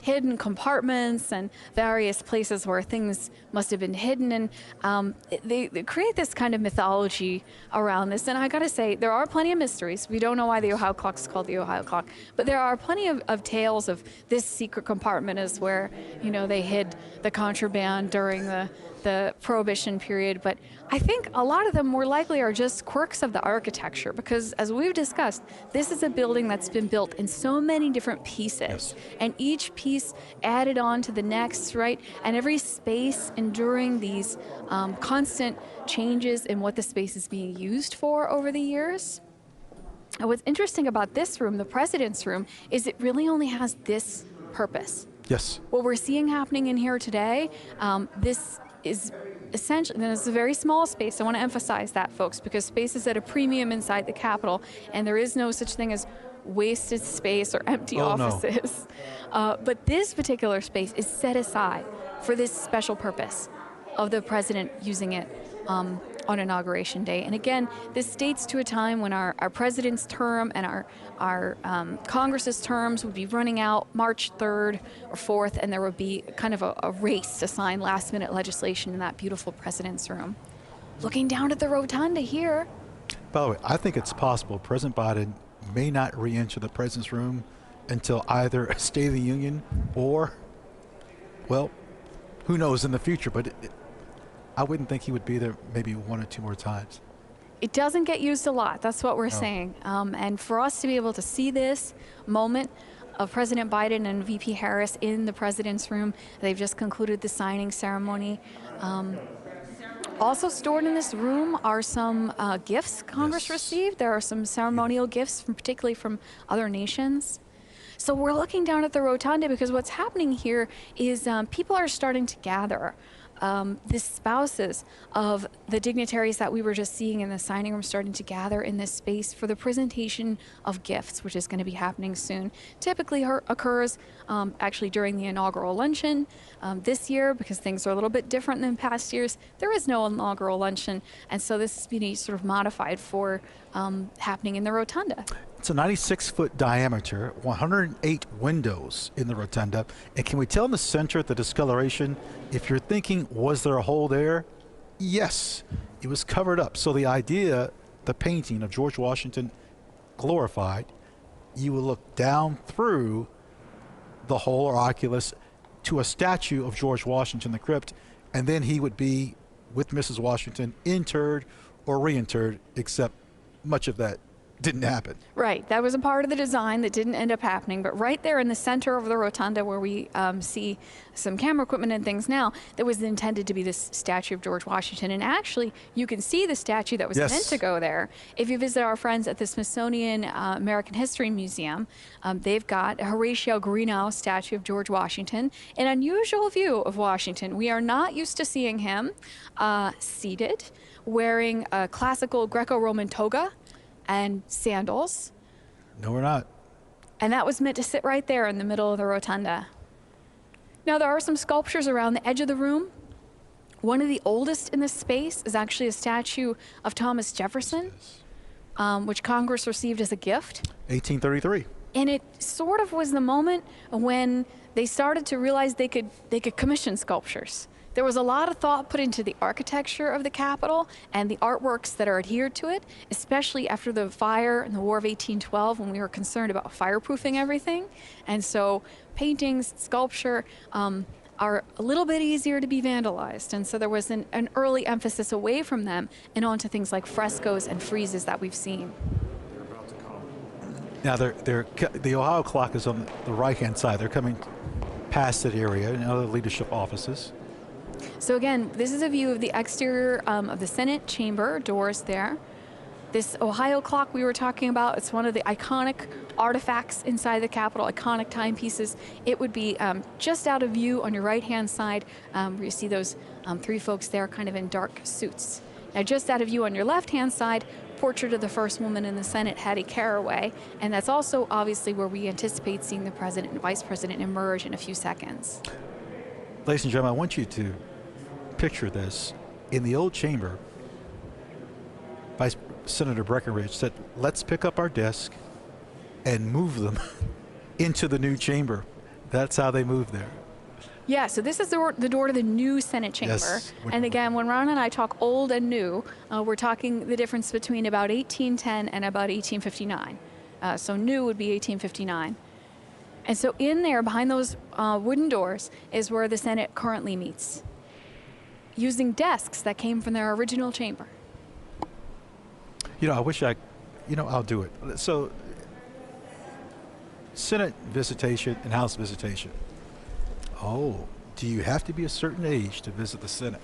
hidden compartments and various places where things must have been hidden. And they create this kind of mythology around this. And I got to say, there are plenty of mysteries. We don't know why the Ohio clock is called the Ohio clock, but there are plenty of tales of this secret compartment is where, they hid the contraband during the Prohibition period. But I think a lot of them more likely are just quirks of the architecture, because as we've discussed, this is a building that's been built in so many different pieces, and each piece added on to the next, right? And every space enduring these constant changes in what the space is being used for over the years. And what's interesting about this room, the President's Room, is it really only has this purpose. Yes. What we're seeing happening in here today, this is essentially, and it's a very small space. I want to emphasize that, folks, because space is at a premium inside the Capitol, and there is no such thing as wasted space or empty offices. No. But this particular space is set aside for this special purpose of the President using it on Inauguration Day. And again, this dates to a time when our President's term and our Congress's terms would be running out March 3rd or 4th, and there would be kind of a race to sign last-minute legislation in that beautiful President's Room. Looking down at the rotunda here. By the way, I think it's possible President Biden may not re-enter the President's Room until either a State of the Union or, well, who knows in the future, but I wouldn't think he would be there maybe one or two more times. It doesn't get used a lot. That's what we're saying. And for us to be able to see this moment of President Biden and VP Harris in the president's room, they've just concluded the signing ceremony. Also stored in this room are some gifts Congress received. There are some ceremonial gifts, particularly from other nations. So we're looking down at the rotunda because what's happening here is people are starting to gather. The spouses of the dignitaries that we were just seeing in the signing room starting to gather in this space for the presentation of gifts, which is going to be happening soon. Typically occurs actually during the inaugural luncheon. This year, because things are a little bit different than past years, there is no inaugural luncheon, and so this is being sort of modified for happening in the rotunda. It's a 96-foot diameter, 108 windows in the rotunda. And can we tell in the center the discoloration? If you're thinking, was there a hole there? Yes, it was covered up. So the idea, the painting of George Washington glorified, you would look down through the hole or oculus to a statue of George Washington in the crypt, and then he would be with Mrs. Washington interred or reinterred, except much of that didn't happen. Right, that was a part of the design that didn't end up happening, but right there in the center of the rotunda where we see some camera equipment and things now, that was intended to be this statue of George Washington. And actually, you can see the statue that was meant to go there. If you visit our friends at the Smithsonian American History Museum, they've got a Horatio Greenough statue of George Washington, an unusual view of Washington. We are not used to seeing him seated, wearing a classical Greco-Roman toga and sandals. No, we're not. And that was meant to sit right there in the middle of the rotunda. Now, there are some sculptures around the edge of the room. One of the oldest in this space is actually a statue of Thomas Jefferson, which Congress received as a gift. 1833. And it sort of was the moment when they started to realize they could commission sculptures. There was a lot of thought put into the architecture of the Capitol and the artworks that are adhered to it, especially after the fire in the War of 1812 when we were concerned about fireproofing everything. And so paintings, sculpture are a little bit easier to be vandalized. And so there was an early emphasis away from them and onto things like frescoes and friezes that we've seen. Now, the Ohio clock is on the right-hand side. They're coming past that area and other leadership offices. So again, this is a view of the exterior of the Senate chamber, doors there. This Ohio clock we were talking about, it's one of the iconic artifacts inside the Capitol, iconic timepieces. It would be just out of view on your right-hand side, where you see those three folks there kind of in dark suits. Now, just out of view on your left-hand side, portrait of the first woman in the Senate, Hattie Caraway, and that's also obviously where we anticipate seeing the president and vice president emerge in a few seconds. Ladies and gentlemen, I want you to picture this. In the old chamber, Vice Senator Breckinridge said, let's pick up our desk and move them into the new chamber. That's how they moved there. Yeah, so this is the door to the new Senate chamber. Yes. And again, when Ron and I talk old and new, we're talking the difference between about 1810 and about 1859. So new would be 1859. And so in there, behind those wooden doors, is where the Senate currently meets, using desks that came from their original chamber. You know, I wish I'll do it. So, Senate visitation and House visitation. Oh, do you have to be a certain age to visit the Senate?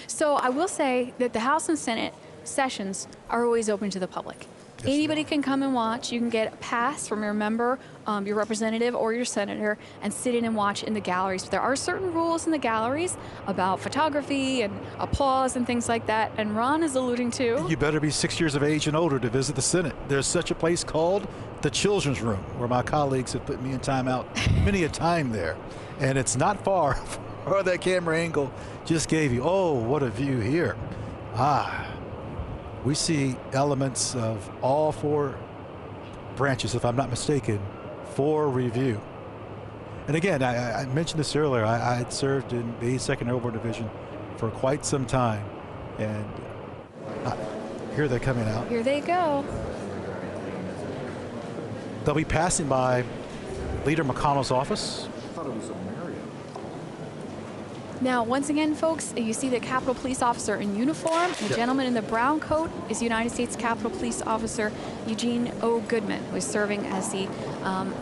So I will say that the House and Senate sessions are always open to the public. Yes, anybody can come and watch. You can get a pass from your member, your representative, or your senator, and sit in and watch in the galleries. There are certain rules in the galleries about photography and applause and things like that, and Ron is alluding to... You better be 6 years of age and older to visit the Senate. There's such a place called the Children's Room, where my colleagues have put me in timeout many a time there. And it's not far from where that camera angle just gave you. Oh, what a view here. We see elements of all four branches, if I'm not mistaken, for review. And again, I mentioned this earlier, I had served in the 82nd Airborne Division for quite some time. And here they're coming out. Here they go. They'll be passing by Leader McConnell's office. I thought it was a Marriott. Now, once again, folks, you see the Capitol Police officer in uniform. The gentleman in the brown coat is United States Capitol Police Officer Eugene O. Goodman, who is serving as the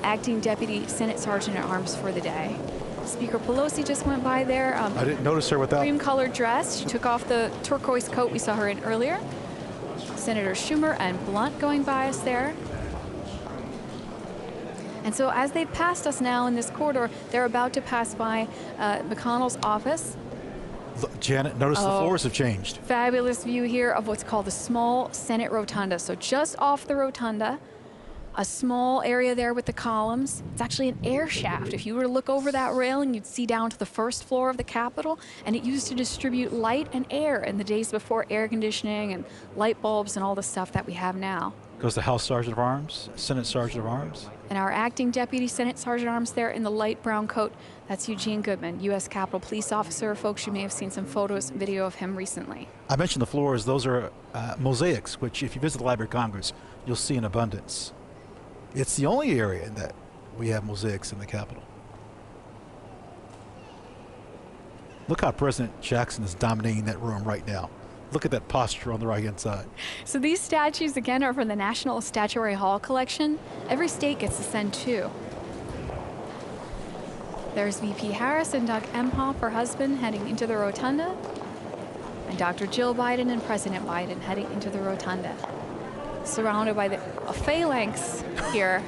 acting Deputy Senate Sergeant at Arms for the day. Speaker Pelosi just went by there. I didn't notice her without. Cream-colored dress. She took off the turquoise coat we saw her in earlier. Senator Schumer and Blunt going by us there. And so as they passed us now in this corridor, they're about to pass by McConnell's office. Look, Janet, notice the floors have changed. Fabulous view here of what's called the small Senate rotunda. So just off the rotunda, a small area there with the columns. It's actually an air shaft. If you were to look over that railing, you'd see down to the first floor of the Capitol, and it used to distribute light and air in the days before air conditioning and light bulbs and all the stuff that we have now. Goes the House Sergeant of Arms, Senate Sergeant of Arms. And our acting Deputy Senate Sergeant at Arms there in the light brown coat, that's Eugene Goodman, U.S. Capitol Police Officer. Folks, you may have seen some photos and video of him recently. I mentioned the floors. Those are mosaics, which if you visit the Library of Congress, you'll see in abundance. It's the only area that we have mosaics in the Capitol. Look how President Jackson is dominating that room right now. Look at that posture on the right-hand side. So these statues, again, are from the National Statuary Hall collection. Every state gets to send two. There's VP Harris and Doug Emhoff, her husband, heading into the rotunda. And Dr. Jill Biden and President Biden heading into the rotunda. Surrounded by a phalanx here,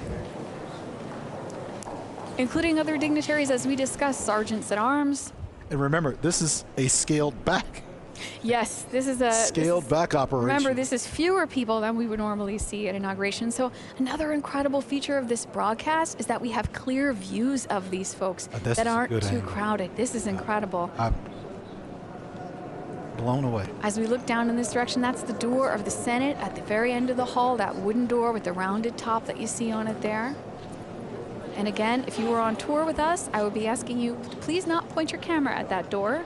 including other dignitaries, as we discussed, sergeants at arms. And remember, this is a scaled back. Yes, this is a scaled back operation. Remember, this is fewer people than we would normally see at inauguration. So another incredible feature of this broadcast is that we have clear views of these folks that aren't too crowded. This is incredible. I'm blown away. As we look down in this direction, that's the door of the Senate at the very end of the hall, that wooden door with the rounded top that you see on it there. And again, if you were on tour with us, I would be asking you to please not point your camera at that door,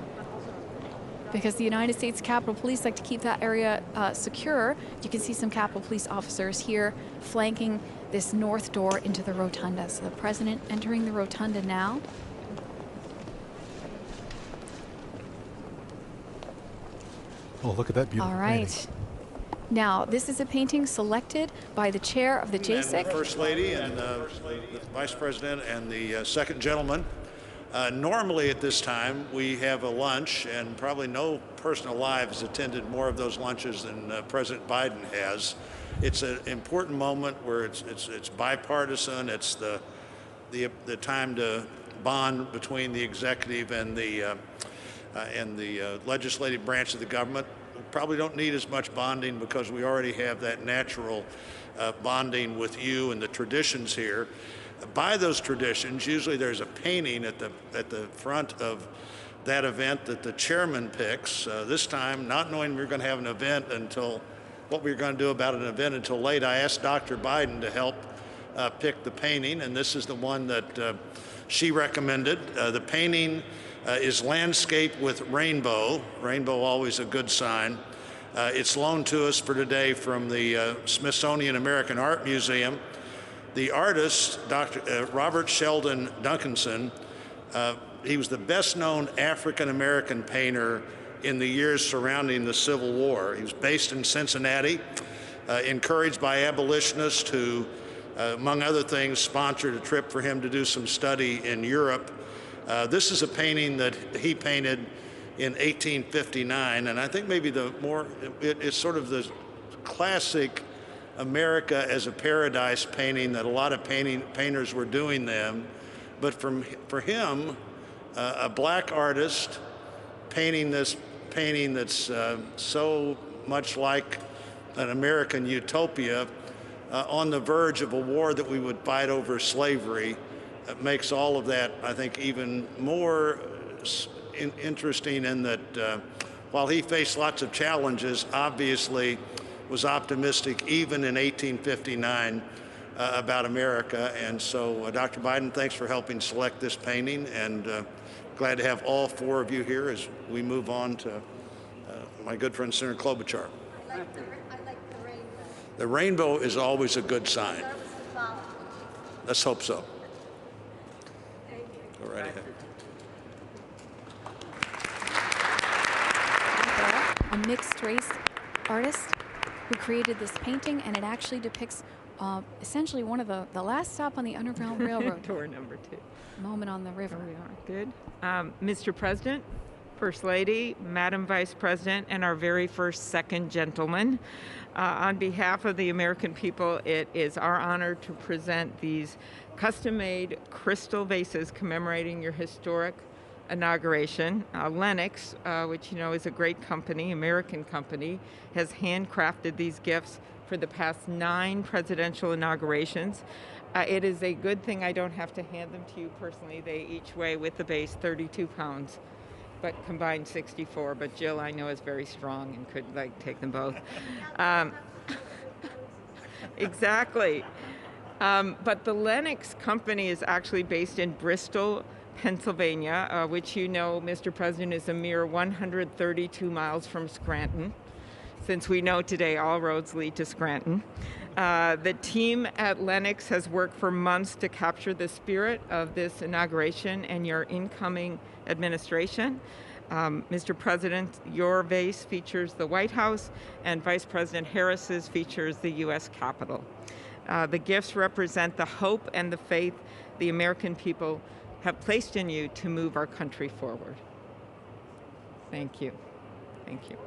because the United States Capitol Police like to keep that area secure. You can see some Capitol Police officers here flanking this north door into the rotunda. So the president entering the rotunda now. Oh, look at that beautiful All right. painting. Now, this is a painting selected by the chair of the JSIC. And the First Lady and the Vice President and the second gentleman. Normally at this time, we have a lunch, and probably no person alive has attended more of those lunches than President Biden has. It's an important moment where it's bipartisan. It's the time to bond between the executive and the legislative branch of the government. We probably don't need as much bonding because we already have that natural bonding with you and the traditions here. By those traditions, usually there's a painting at the front of that event that the chairman picks. This time, not knowing we were going to have an event until what we were going to do about an event until late, I asked Dr. Biden to help pick the painting, and this is the one that she recommended. The painting is landscape with rainbow. Rainbow, always a good sign. It's loaned to us for today from the Smithsonian American Art Museum. The artist, Dr. Robert Sheldon Duncanson, he was the best-known African-American painter in the years surrounding the Civil War. He was based in Cincinnati, encouraged by abolitionists who, among other things, sponsored a trip for him to do some study in Europe. This is a painting that he painted in 1859, and I think maybe it's sort of the classic America as a paradise painting that a lot of painters were doing then. But for him, a black artist painting this painting that's so much like an American utopia on the verge of a war that we would fight over slavery, makes all of that, I think, even more interesting in that while he faced lots of challenges, obviously was optimistic even in 1859 about America. And so, Dr. Biden, thanks for helping select this painting, and glad to have all four of you here as we move on to my good friend Senator Klobuchar. I like the rainbow. The rainbow is always a good sign. Let's hope so. Go right ahead. a mixed-race artist who created this painting, and it actually depicts essentially one of the last stop on the Underground Railroad. Door number 2. Moment on the river. There we are. Good. Mr. President, First Lady, Madam Vice President, and our very first second gentleman, on behalf of the American people, it is our honor to present these custom-made crystal vases commemorating your historic inauguration. Lennox, which you know is a great company, American company, has handcrafted these gifts for the past 9 presidential inaugurations. It is a good thing I don't have to hand them to you personally. They each weigh with the base 32 pounds, but combined 64. But Jill, I know, is very strong and could take them both. Exactly. But the Lennox company is actually based in Bristol, Pennsylvania, which you know, Mr. President, is a mere 132 miles from Scranton, since we know today all roads lead to Scranton. The team at Lennox has worked for months to capture the spirit of this inauguration and your incoming administration. Mr. President, your vase features the White House, and Vice President Harris's features the U.S. Capitol. The gifts represent the hope and the faith the American people have placed in you to move our country forward. Thank you. Thank you.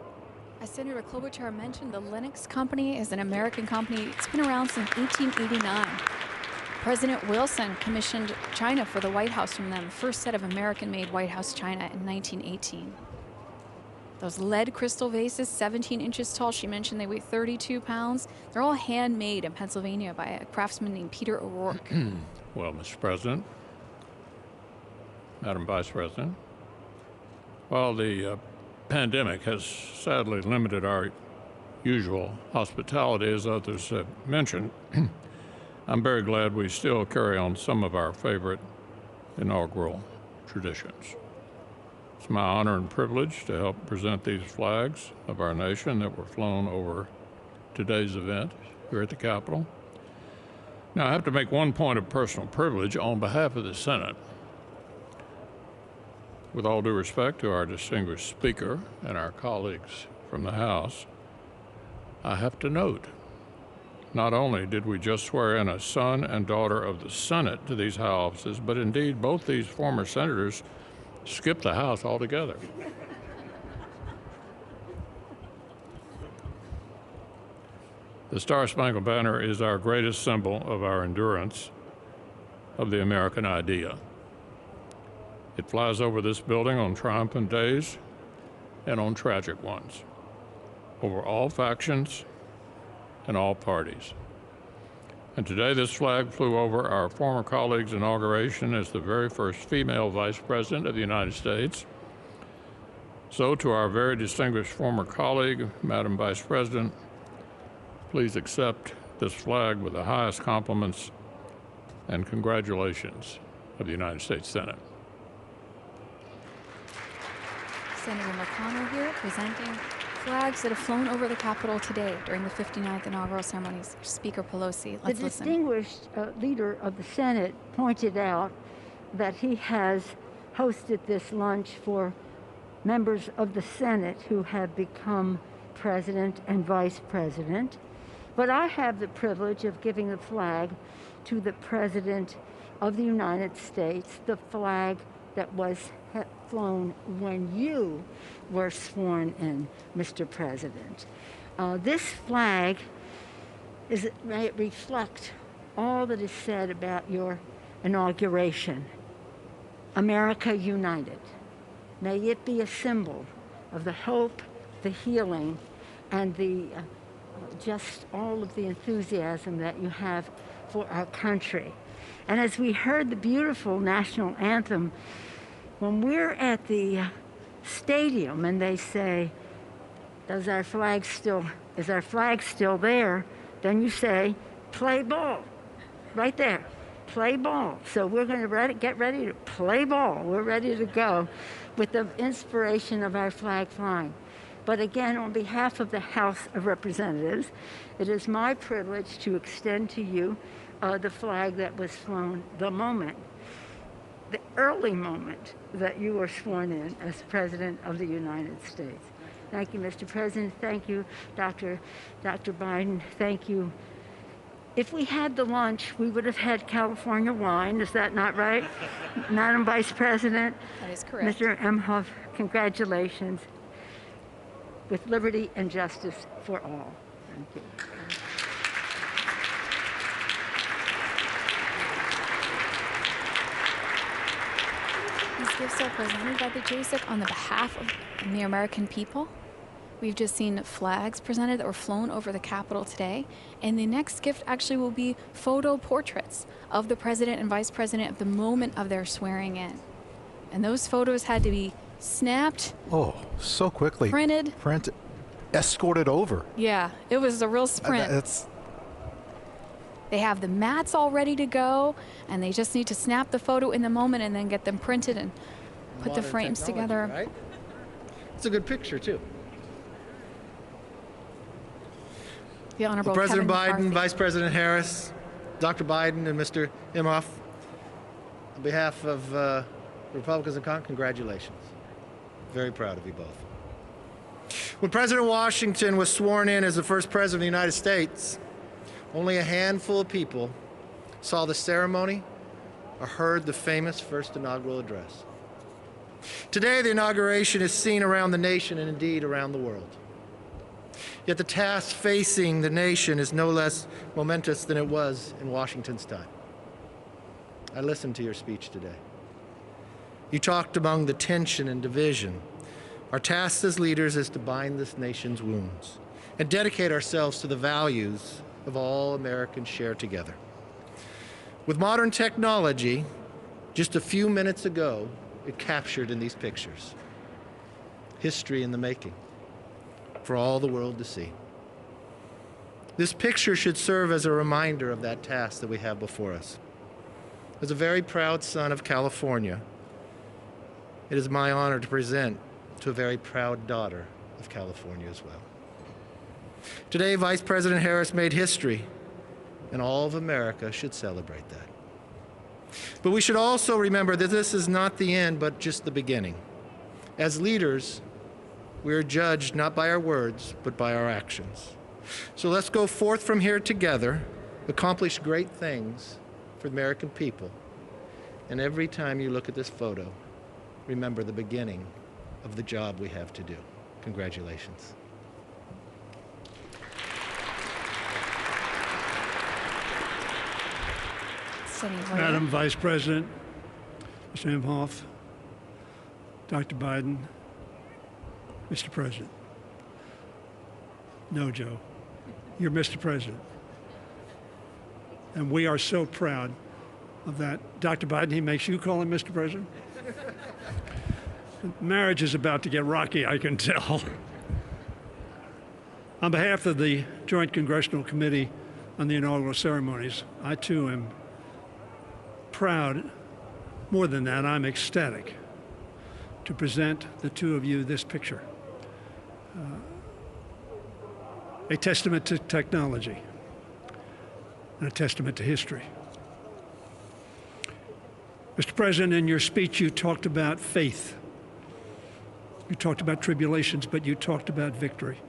As Senator Klobuchar mentioned, the Lennox Company is an American company. It's been around since 1889. President Wilson commissioned china for the White House from them, first set of American-made White House china in 1918. Those lead crystal vases, 17 inches tall, she mentioned they weigh 32 pounds. They're all handmade in Pennsylvania by a craftsman named Peter O'Rourke. Well, Mr. President, Madam Vice President, while the pandemic has sadly limited our usual hospitality, as others have mentioned, I'm very glad we still carry on some of our favorite inaugural traditions. It's my honor and privilege to help present these flags of our nation that were flown over today's event here at the Capitol. Now, I have to make one point of personal privilege on behalf of the Senate. With all due respect to our distinguished Speaker and our colleagues from the House, I have to note, not only did we just swear in a son and daughter of the Senate to these high offices, but indeed both these former senators skipped the House altogether. The Star-Spangled Banner is our greatest symbol of our endurance of the American idea. It flies over this building on triumphant days and on tragic ones, over all factions and all parties. And today this flag flew over our former colleague's inauguration as the very first female Vice President of the United States. So to our very distinguished former colleague, Madam Vice President, please accept this flag with the highest compliments and congratulations of the United States Senate. Senator McConnell here presenting flags that have flown over the Capitol today during the 59th inaugural ceremonies. Speaker Pelosi, let's listen. The distinguished leader of the Senate pointed out that he has hosted this lunch for members of the Senate who have become president and vice president. But I have the privilege of giving the flag to the President of the United States, the flag that was flown when you were sworn in, Mr. President. This flag may it reflect all that is said about your inauguration. America united. May it be a symbol of the hope, the healing, and the just all of the enthusiasm that you have for our country. And as we heard the beautiful national anthem, when we're at the stadium and they say, is our flag still there? Then you say, play ball, right there, play ball. So we're going to get ready to play ball. We're ready to go with the inspiration of our flag flying. But again, on behalf of the House of Representatives, it is my privilege to extend to you the flag that was flown the early moment that you were sworn in as President of the United States. Thank you, Mr. President. Thank you, Dr. Biden. Thank you. If we had the lunch, we would have had California wine. Is that not right? Madam Vice President? That is correct. Mr. Emhoff, congratulations. With liberty and justice for all. Thank you. These gifts are presented by the JSIC on the behalf of the American people. We've just seen flags presented that were flown over the Capitol today. And the next gift actually will be photo portraits of the president and vice president at the moment of their swearing in. And those photos had to be snapped. Oh, so quickly. Printed. Escorted over. Yeah, it was a real sprint. They have the mats all ready to go, and they just need to snap the photo in the moment and then get them printed and put the frames together. Right? It's a good picture, too. The Honorable President Kevin Biden, McCarthy. Vice President Harris, Dr. Biden, and Mr. Imhoff, on behalf of Republicans and Congress, congratulations. Very proud of you both. When President Washington was sworn in as the first president of the United States, only a handful of people saw the ceremony or heard the famous first inaugural address. Today, the inauguration is seen around the nation and indeed around the world. Yet the task facing the nation is no less momentous than it was in Washington's time. I listened to your speech today. You talked among the tension and division. Our task as leaders is to bind this nation's wounds and dedicate ourselves to the values of all Americans share together. With modern technology, just a few minutes ago, it captured in these pictures. History in the making, for all the world to see. This picture should serve as a reminder of that task that we have before us. As a very proud son of California, it is my honor to present to a very proud daughter of California as well. Today, Vice President Harris made history, and all of America should celebrate that. But we should also remember that this is not the end, but just the beginning. As leaders, we are judged not by our words, but by our actions. So let's go forth from here together, accomplish great things for the American people. And every time you look at this photo, remember the beginning of the job we have to do. Congratulations. Madam Vice President, Mr. Imhoff, Dr. Biden, Mr. President. No, Joe, you're Mr. President. And we are so proud of that. Dr. Biden, he makes you call him Mr. President? Marriage is about to get rocky, I can tell. On behalf of the Joint Congressional Committee on the Inaugural Ceremonies, I too am proud. More than that, I'm ecstatic to present the two of you this picture. A testament to technology and a testament to history. Mr. President, in your speech, you talked about faith. You talked about tribulations, but you talked about victory.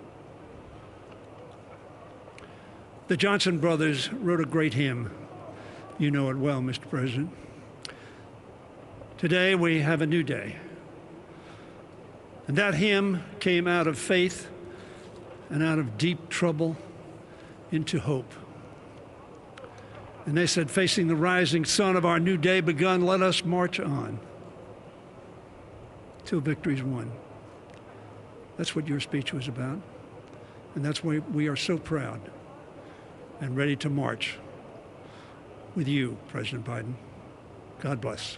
The Johnson brothers wrote a great hymn. You know it well, Mr. President. Today, we have a new day. And that hymn came out of faith and out of deep trouble into hope. And they said, facing the rising sun of our new day begun, let us march on till victory's won. That's what your speech was about. And that's why we are so proud and ready to march with you, President Biden. God bless.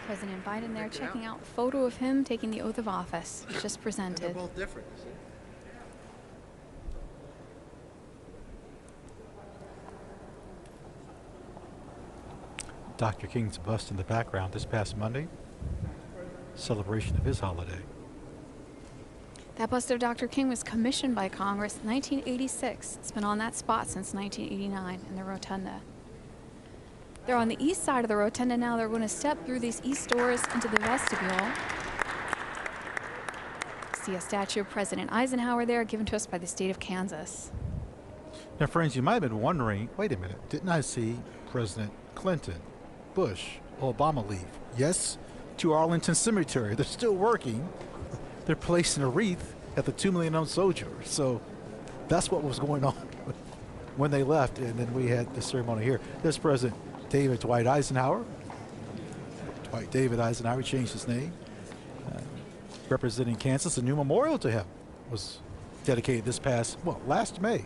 President Biden there checking out a photo of him taking the oath of office, just presented. They're both different. Dr. King's bust in the background this past Monday, celebration of his holiday. That bust of Dr. King was commissioned by Congress in 1986. It's been on that spot since 1989 in the rotunda. They're on the east side of the rotunda now. They're going to step through these east doors into the vestibule. See a statue of President Eisenhower there, given to us by the state of Kansas. Now, friends, you might have been wondering, wait a minute, didn't I see President Clinton, Bush, Obama leave? Yes, to Arlington Cemetery. They're still working. They're placing a wreath at the 2 million unknown soldier. So that's what was going on when they left. And then we had the ceremony here. There's President David Dwight Eisenhower. Dwight David Eisenhower changed his name. Representing Kansas, a new memorial to him was dedicated this past, well, last May.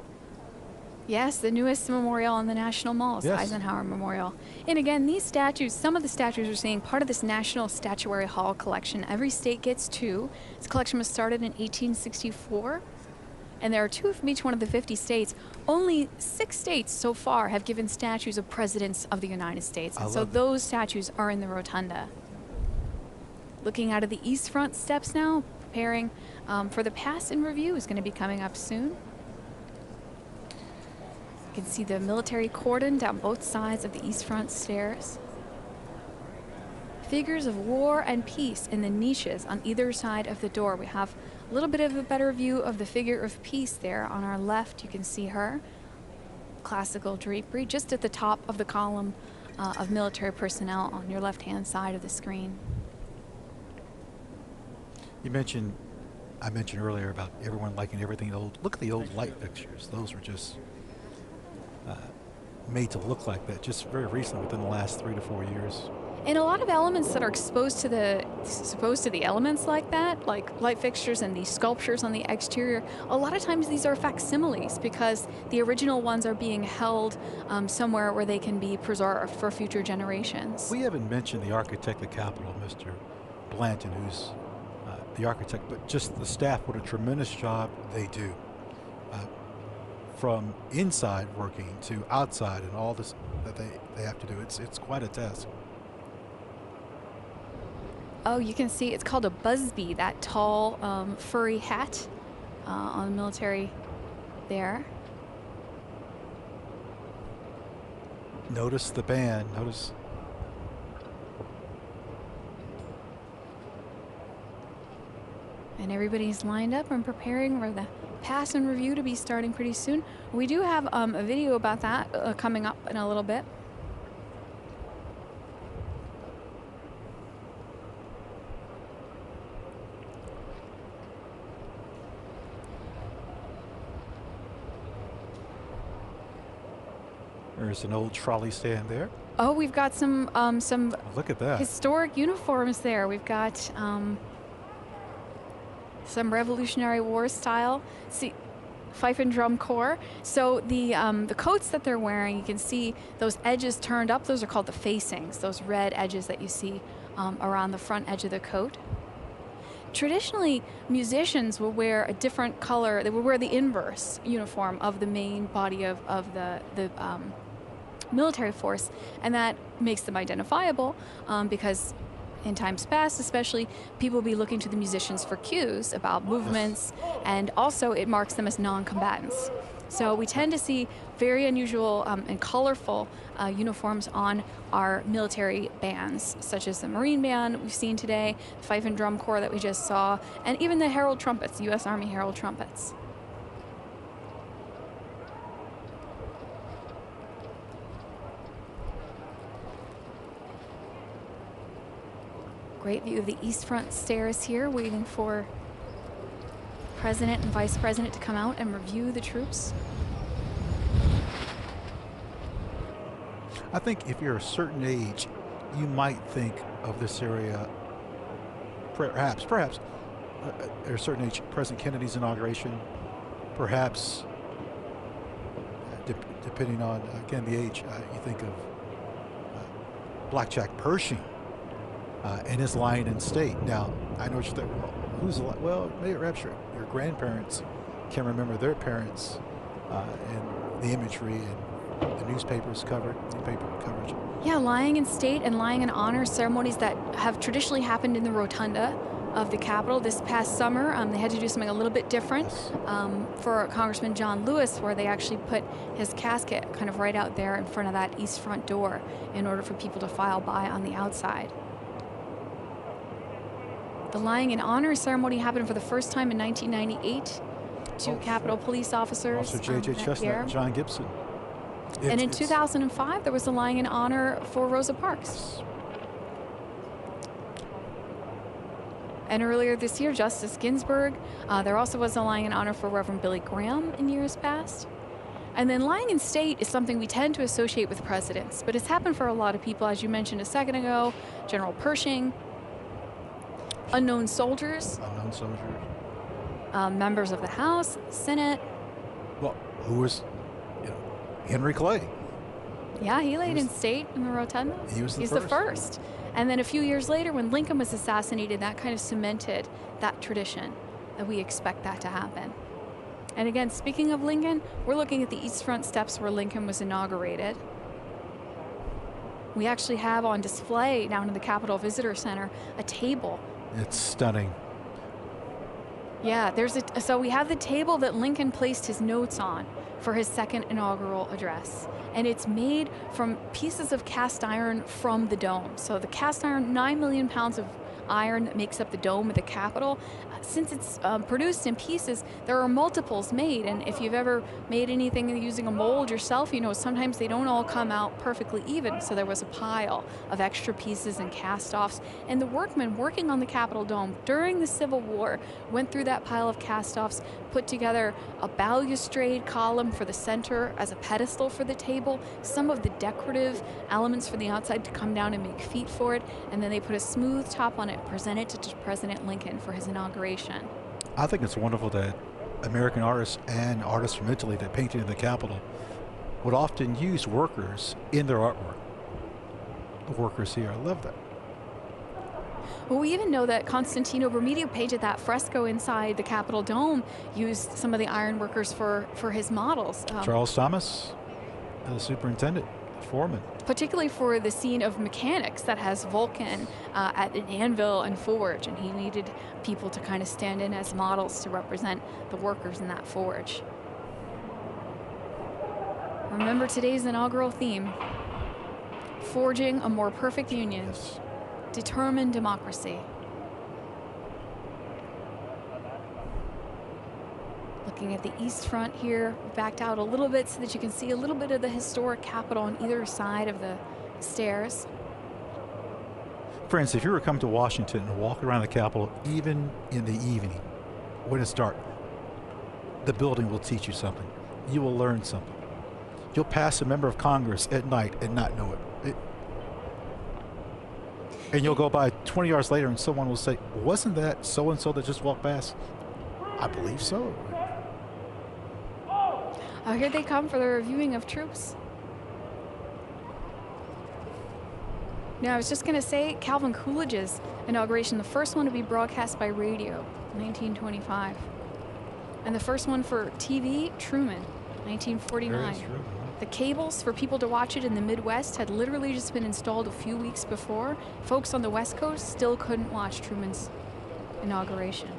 Yes, the newest memorial on the National Mall is Yes. Eisenhower Memorial. And again, these statues, some of the statues we're seeing, part of this National Statuary Hall collection. Every state gets 2. This collection was started in 1864, and there are 2 from each one of the 50 states. Only 6 states so far have given statues of presidents of the United States. And so those statues are in the rotunda. Looking out of the east front steps now, preparing for the pass and review is going to be coming up soon. You can see the military cordon down both sides of the east front stairs. Figures of war and peace in the niches on either side of the door. We have a little bit of a better view of the figure of peace there. On our left, you can see her. Classical drapery just at the top of the column of military personnel on your left-hand side of the screen. You mentioned, I mentioned earlier about everyone liking everything old. Look at the old light fixtures. Those were just made to look like that just very recently, within the last 3 to 4 years. And a lot of elements that are exposed to the elements like that, like light fixtures and these sculptures on the exterior, a lot of times these are facsimiles because the original ones are being held somewhere where they can be preserved for future generations. We haven't mentioned the architect of the Capitol, Mr. Blanton, who's the architect, but just the staff, what a tremendous job they do. From inside working to outside and all this that they have to do. It's quite a task. Oh, you can see it's called a busby, that tall furry hat on the military there. Notice the band. Notice. And everybody's lined up and preparing for the pass and review to be starting pretty soon. We do have a video about that coming up in a little bit. There's an old trolley stand there. Oh, we've got some Look at that. historic uniforms there. We've got some Revolutionary War style, see, fife and drum corps. So the coats that they're wearing, you can see those edges turned up. Those are called the facings, those red edges that you see around the front edge of the coat. Traditionally, musicians will wear a different color. They will wear the inverse uniform of the main body of the military force, and that makes them identifiable because in times past, especially, people will be looking to the musicians for cues about movements, and also it marks them as non-combatants. So we tend to see very unusual and colorful uniforms on our military bands, such as the Marine Band we've seen today, the Fife and Drum Corps that we just saw, and even the Herald Trumpets, U.S. Army Herald Trumpets. Great view of the east front stairs here, waiting for President and Vice President to come out and review the troops. I think if you're a certain age, you might think of this area, perhaps at a certain age, President Kennedy's inauguration, perhaps, depending on, again, the age, you think of Blackjack Pershing and his line in state. Now, I know what you think, well, maybe perhaps your grandparents can remember their parents and the imagery and the newspaper coverage. Yeah, lying in state and lying in honor ceremonies that have traditionally happened in the rotunda of the Capitol. This past summer, they had to do something a little bit different for Congressman John Lewis, where they actually put his casket kind of right out there in front of that east front door in order for people to file by on the outside. The lying in honor ceremony happened for the first time in 1998. Two Capitol police officers Officer J.J. that Chestnut, year. and John Gibson. And in 2005, there was a lying in honor for Rosa Parks. And earlier this year, Justice Ginsburg. There also was a lying in honor for Reverend Billy Graham in years past. And then lying in state is something we tend to associate with presidents, but it's happened for a lot of people, as you mentioned a second ago. General Pershing, unknown soldiers, members of the House, Senate. Well, who was, Henry Clay? Yeah, he laid in state in the rotunda. He's the first. And then a few years later, when Lincoln was assassinated, that kind of cemented that tradition that we expect that to happen. And again, speaking of Lincoln, we're looking at the East Front steps where Lincoln was inaugurated. We actually have on display down in the Capitol Visitor Center a table. It's stunning. Yeah, so we have the table that Lincoln placed his notes on for his second inaugural address. And it's made from pieces of cast iron from the dome. So the cast iron, 9 million pounds of iron that makes up the dome of the Capitol. Since it's produced in pieces, there are multiples made. And if you've ever made anything using a mold yourself, you know sometimes they don't all come out perfectly even. So there was a pile of extra pieces and cast-offs. And the workmen working on the Capitol dome during the Civil War went through that pile of cast-offs, put together a balustrade column for the center as a pedestal for the table, some of the decorative elements for the outside to come down and make feet for it, and then they put a smooth top on it, present it to President Lincoln for his inauguration. I think it's wonderful that American artists and artists from Italy that painted in the Capitol would often use workers in their artwork. The workers here, I love that. Well, we even know that Constantino Brumidi, who painted that fresco inside the Capitol dome, used some of the iron workers for his models. Charles Thomas, the superintendent, foreman. Particularly for the scene of mechanics that has Vulcan at an anvil and forge, and he needed people to kind of stand in as models to represent the workers in that forge. Remember today's inaugural theme: forging a more perfect union. Yes. Determined democracy. Looking at the East Front here, backed out a little bit so that you can see a little bit of the historic Capitol on either side of the stairs. Friends, if you were to come to Washington and walk around the Capitol, even in the evening, when it's dark, the building will teach you something. You will learn something. You'll pass a member of Congress at night and not know it. And you'll go by 20 yards later and someone will say, wasn't that so-and-so that just walked past? I believe so. Oh, here they come for the reviewing of troops. Now, I was just going to say, Calvin Coolidge's inauguration, the first one to be broadcast by radio, 1925. And the first one for TV, Truman, 1949. The cables for people to watch it in the Midwest had literally just been installed a few weeks before. Folks on the West Coast still couldn't watch Truman's inauguration.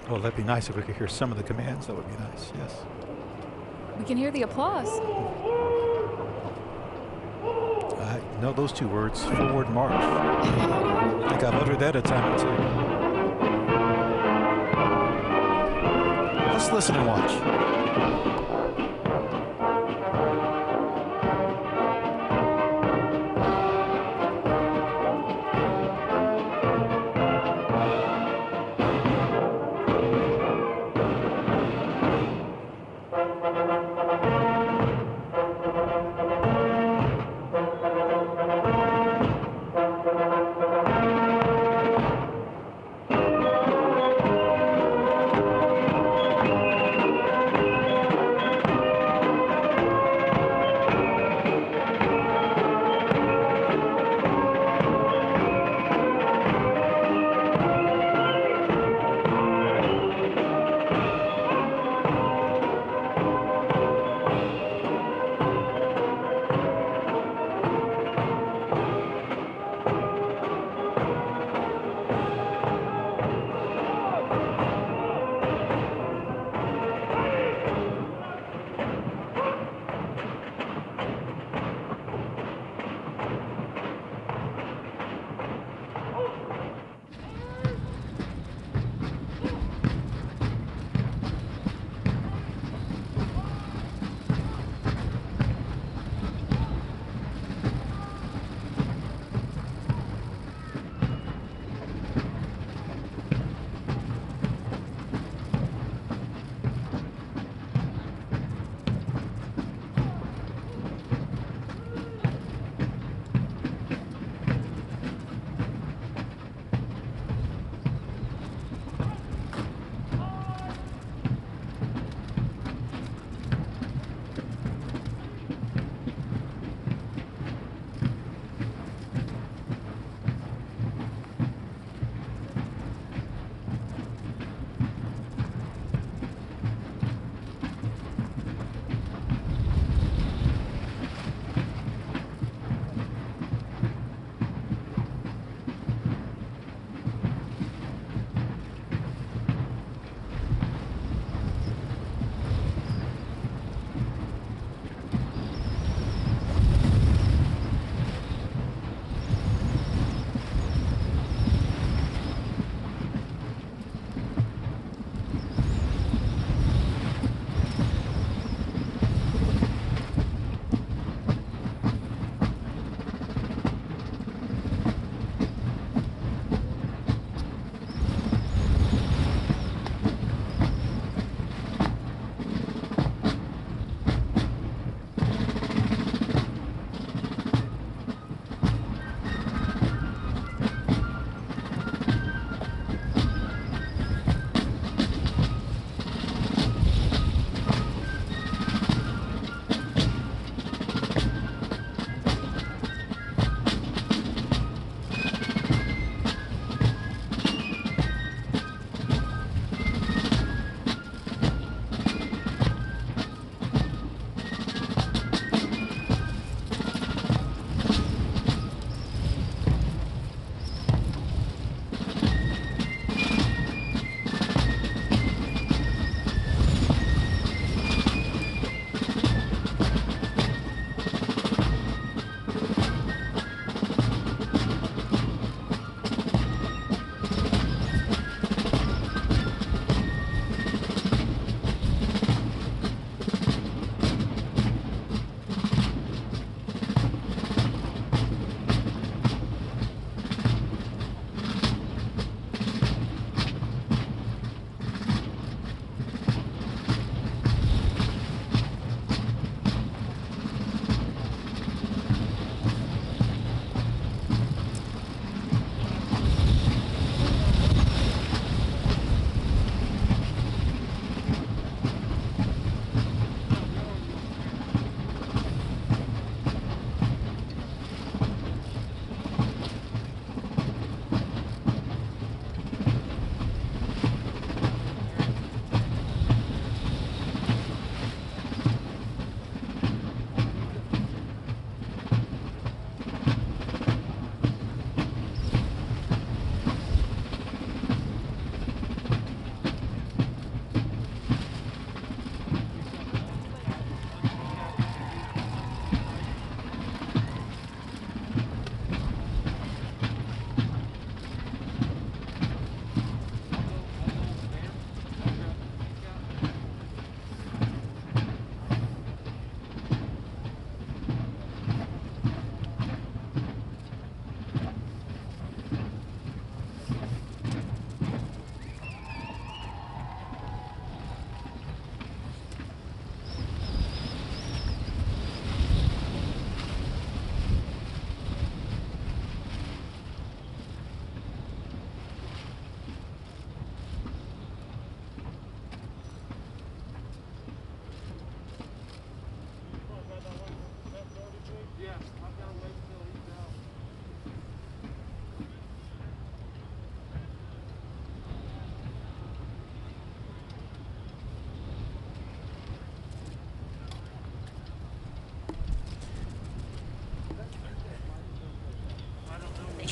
Well, that'd be nice if we could hear some of the commands. That would be nice, yes. We can hear the applause. I know those two words, forward march. I think I've uttered that a time or two. Let's listen and watch.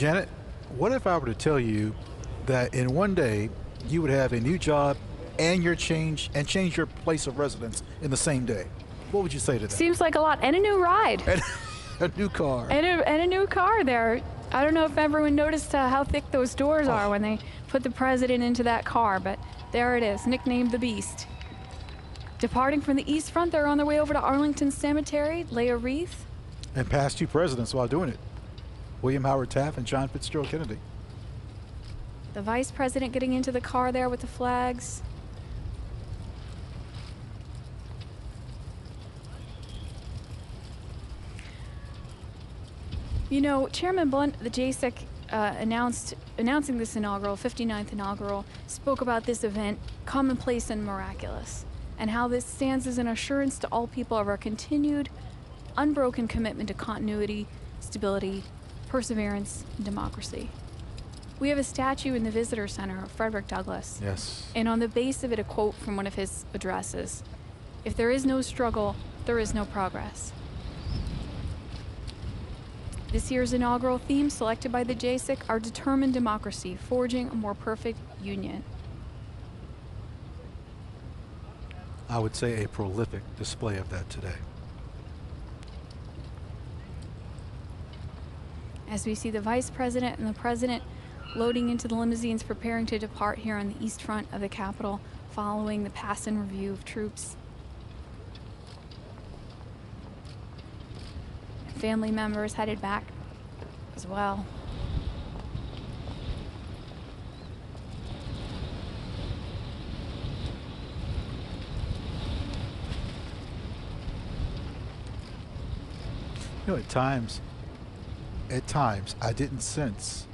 Janet, what if I were to tell you that in one day you would have a new job and change your place of residence in the same day? What would you say to that? Seems like a lot. And a new ride. And a new car. And a new car there. I don't know if everyone noticed how thick those doors are when they put the president into that car, but there it is, nicknamed the Beast. Departing from the East Front, they're on their way over to Arlington Cemetery, lay a wreath. And past two presidents while doing it. William Howard Taft and John Fitzgerald Kennedy. The vice president getting into the car there with the flags. You know, Chairman Blunt, the JASIC, announcing this 59th inaugural, spoke about this event, commonplace and miraculous, and how this stands as an assurance to all people of our continued, unbroken commitment to continuity, stability, perseverance, and democracy. We have a statue in the Visitor Center of Frederick Douglass. Yes. And on the base of it, a quote from one of his addresses. "If there is no struggle, there is no progress." This year's inaugural theme, selected by the JASIC, Our Determined Democracy, Forging a More Perfect Union. I would say a prolific display of that today. As we see the vice president and the president loading into the limousines, preparing to depart here on the east front of the Capitol, following the pass and review of troops. Family members headed back as well. You know, at times, I didn't sense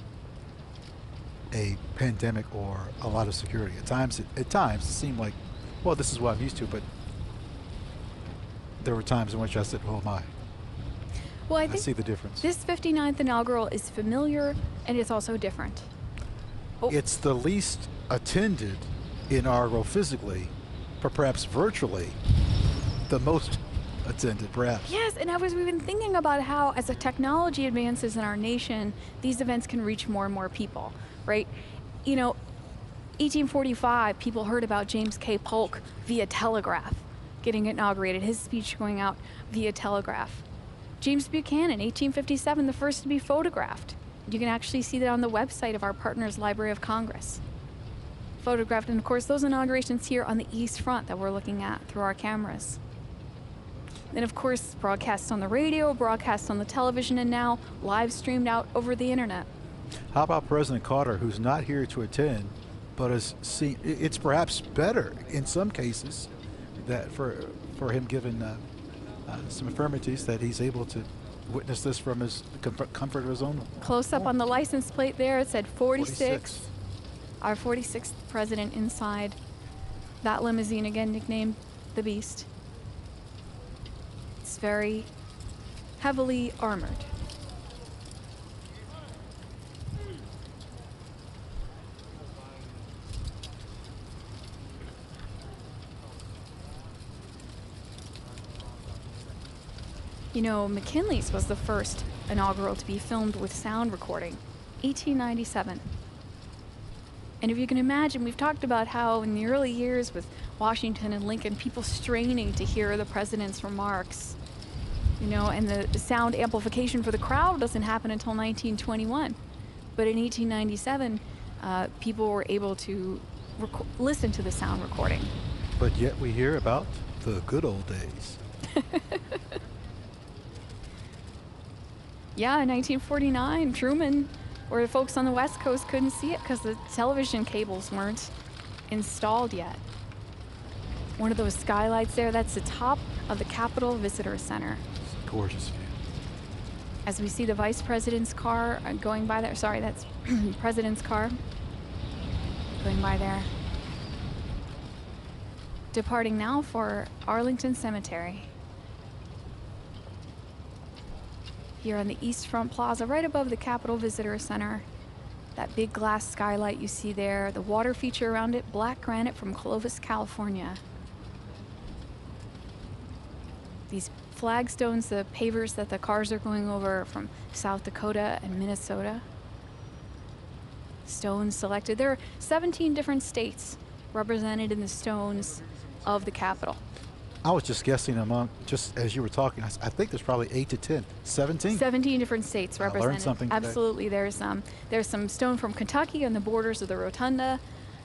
a pandemic or a lot of security. At times it seemed like, well, this is what I'm used to, but there were times in which I said, oh my. Well, I think see the difference. This 59th inaugural is familiar and it's also different. Oh. It's the least attended inaugural physically, but perhaps virtually the most attended, perhaps. Yes, and we've been thinking about how, as the technology advances in our nation, these events can reach more and more people, right? You know, 1845, people heard about James K. Polk via telegraph getting inaugurated, his speech going out via telegraph. James Buchanan, 1857, the first to be photographed. You can actually see that on the website of our partners, Library of Congress. Photographed, and of course, those inaugurations here on the East Front that we're looking at through our cameras. Then, of course, broadcast on the radio, broadcast on the television, and now live streamed out over the internet. How about President Carter, who's not here to attend, but has seen, it's perhaps better in some cases that for him given some infirmities that he's able to witness this from his comfort of his own. Close up on the license plate there, it said 46. Our 46th president inside that limousine, again nicknamed the Beast. It's very heavily armored. You know, McKinley's was the first inaugural to be filmed with sound recording, 1897. And if you can imagine, we've talked about how in the early years with Washington and Lincoln, people straining to hear the president's remarks, you know, and the sound amplification for the crowd doesn't happen until 1921. But in 1897, people were able to listen to the sound recording. But yet we hear about the good old days. Yeah, in 1949, Truman, or the folks on the West Coast couldn't see it because the television cables weren't installed yet. One of those skylights there, that's the top of the Capitol Visitor Center. It's a gorgeous view. As we see the vice president's car going by there, sorry, that's president's car going by there. Departing now for Arlington Cemetery. Here on the East Front Plaza, right above the Capitol Visitor Center. That big glass skylight you see there, the water feature around it, black granite from Clovis, California. These flagstones, the pavers that the cars are going over from South Dakota and Minnesota. stones selected. There are 17 different states represented in the stones of the Capitol. I was just guessing among, just as you were talking, I think there's probably 8 to 10, 17? 17 different states represented. I learned something today. Absolutely. There's some stone from Kentucky on the borders of the rotunda.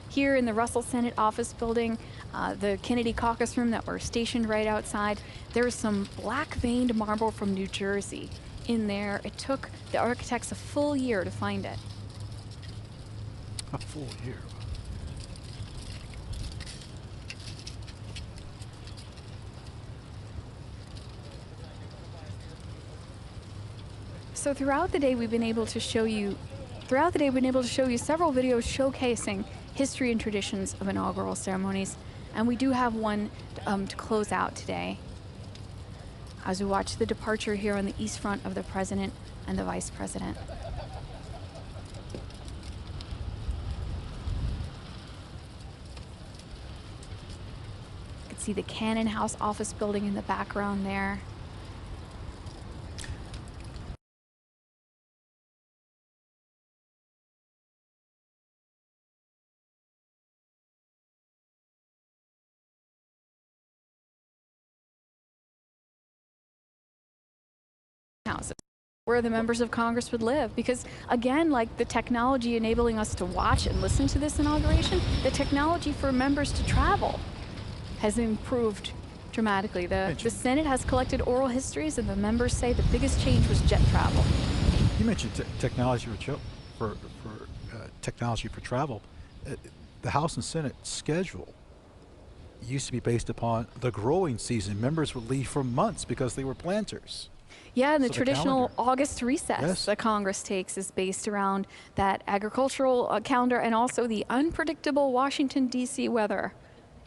Here in the Russell Senate office building, the Kennedy caucus room that we're stationed right outside, there's some black-veined marble from New Jersey in there. It took the architects a full year to find it. A full year. So throughout the day, we've been able to show you several videos showcasing history and traditions of inaugural ceremonies, and we do have one to close out today as we watch the departure here on the east front of the President and the Vice President. You can see the Cannon House office building in the background there. Houses where the members of Congress would live, because again, like the technology enabling us to watch and listen to this inauguration, the technology for members to travel has improved dramatically. The Senate has collected oral histories, and the members say the biggest change was jet travel. You mentioned technology for technology for travel. The House and Senate schedule used to be based upon the growing season. Members would leave for months because they were planters. Yeah, and the traditional August recess that Congress takes is based around that agricultural calendar, and also the unpredictable Washington, D.C. weather,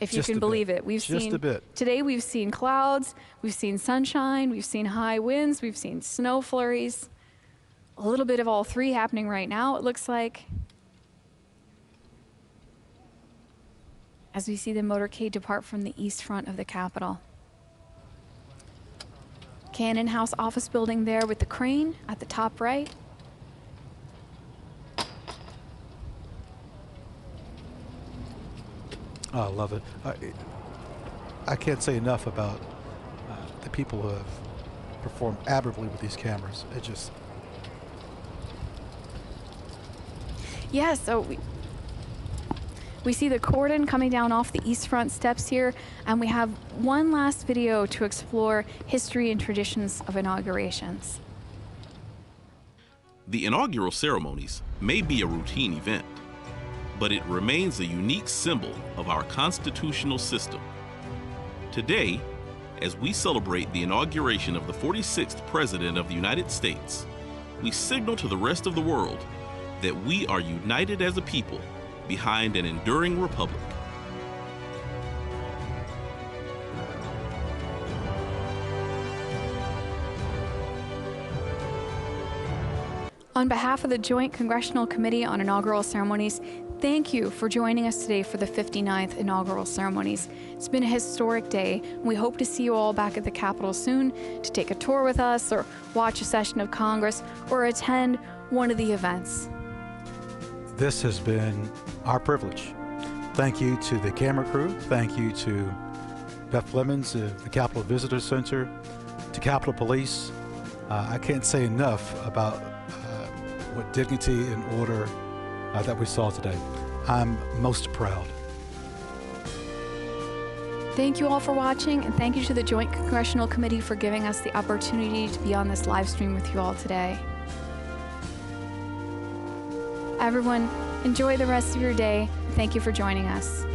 if you can believe it. We've seen today, we've seen clouds, we've seen sunshine, we've seen high winds, we've seen snow flurries. A little bit of all three happening right now, it looks like. As we see the motorcade depart from the east front of the Capitol. Cannon House office building there with the crane at the top right. Oh, I love it. I can't say enough about the people who have performed admirably with these cameras. It just... Yeah, so we see the cordon coming down off the east front steps here, and we have one last video to explore history and traditions of inaugurations. The inaugural ceremonies may be a routine event, but it remains a unique symbol of our constitutional system. Today, as we celebrate the inauguration of the 46th President of the United States, we signal to the rest of the world that we are united as a people behind an enduring republic. On behalf of the Joint Congressional Committee on Inaugural Ceremonies, thank you for joining us today for the 59th inaugural ceremonies. It's been a historic day, and we hope to see you all back at the Capitol soon to take a tour with us, or watch a session of Congress, or attend one of the events. This has been our privilege. Thank you to the camera crew. Thank you to Beth Flemons of the Capitol Visitor Center, to Capitol Police. I can't say enough about what dignity and order that we saw today. I'm most proud. Thank you all for watching, and thank you to the Joint Congressional Committee for giving us the opportunity to be on this live stream with you all today. Everyone, enjoy the rest of your day. Thank you for joining us.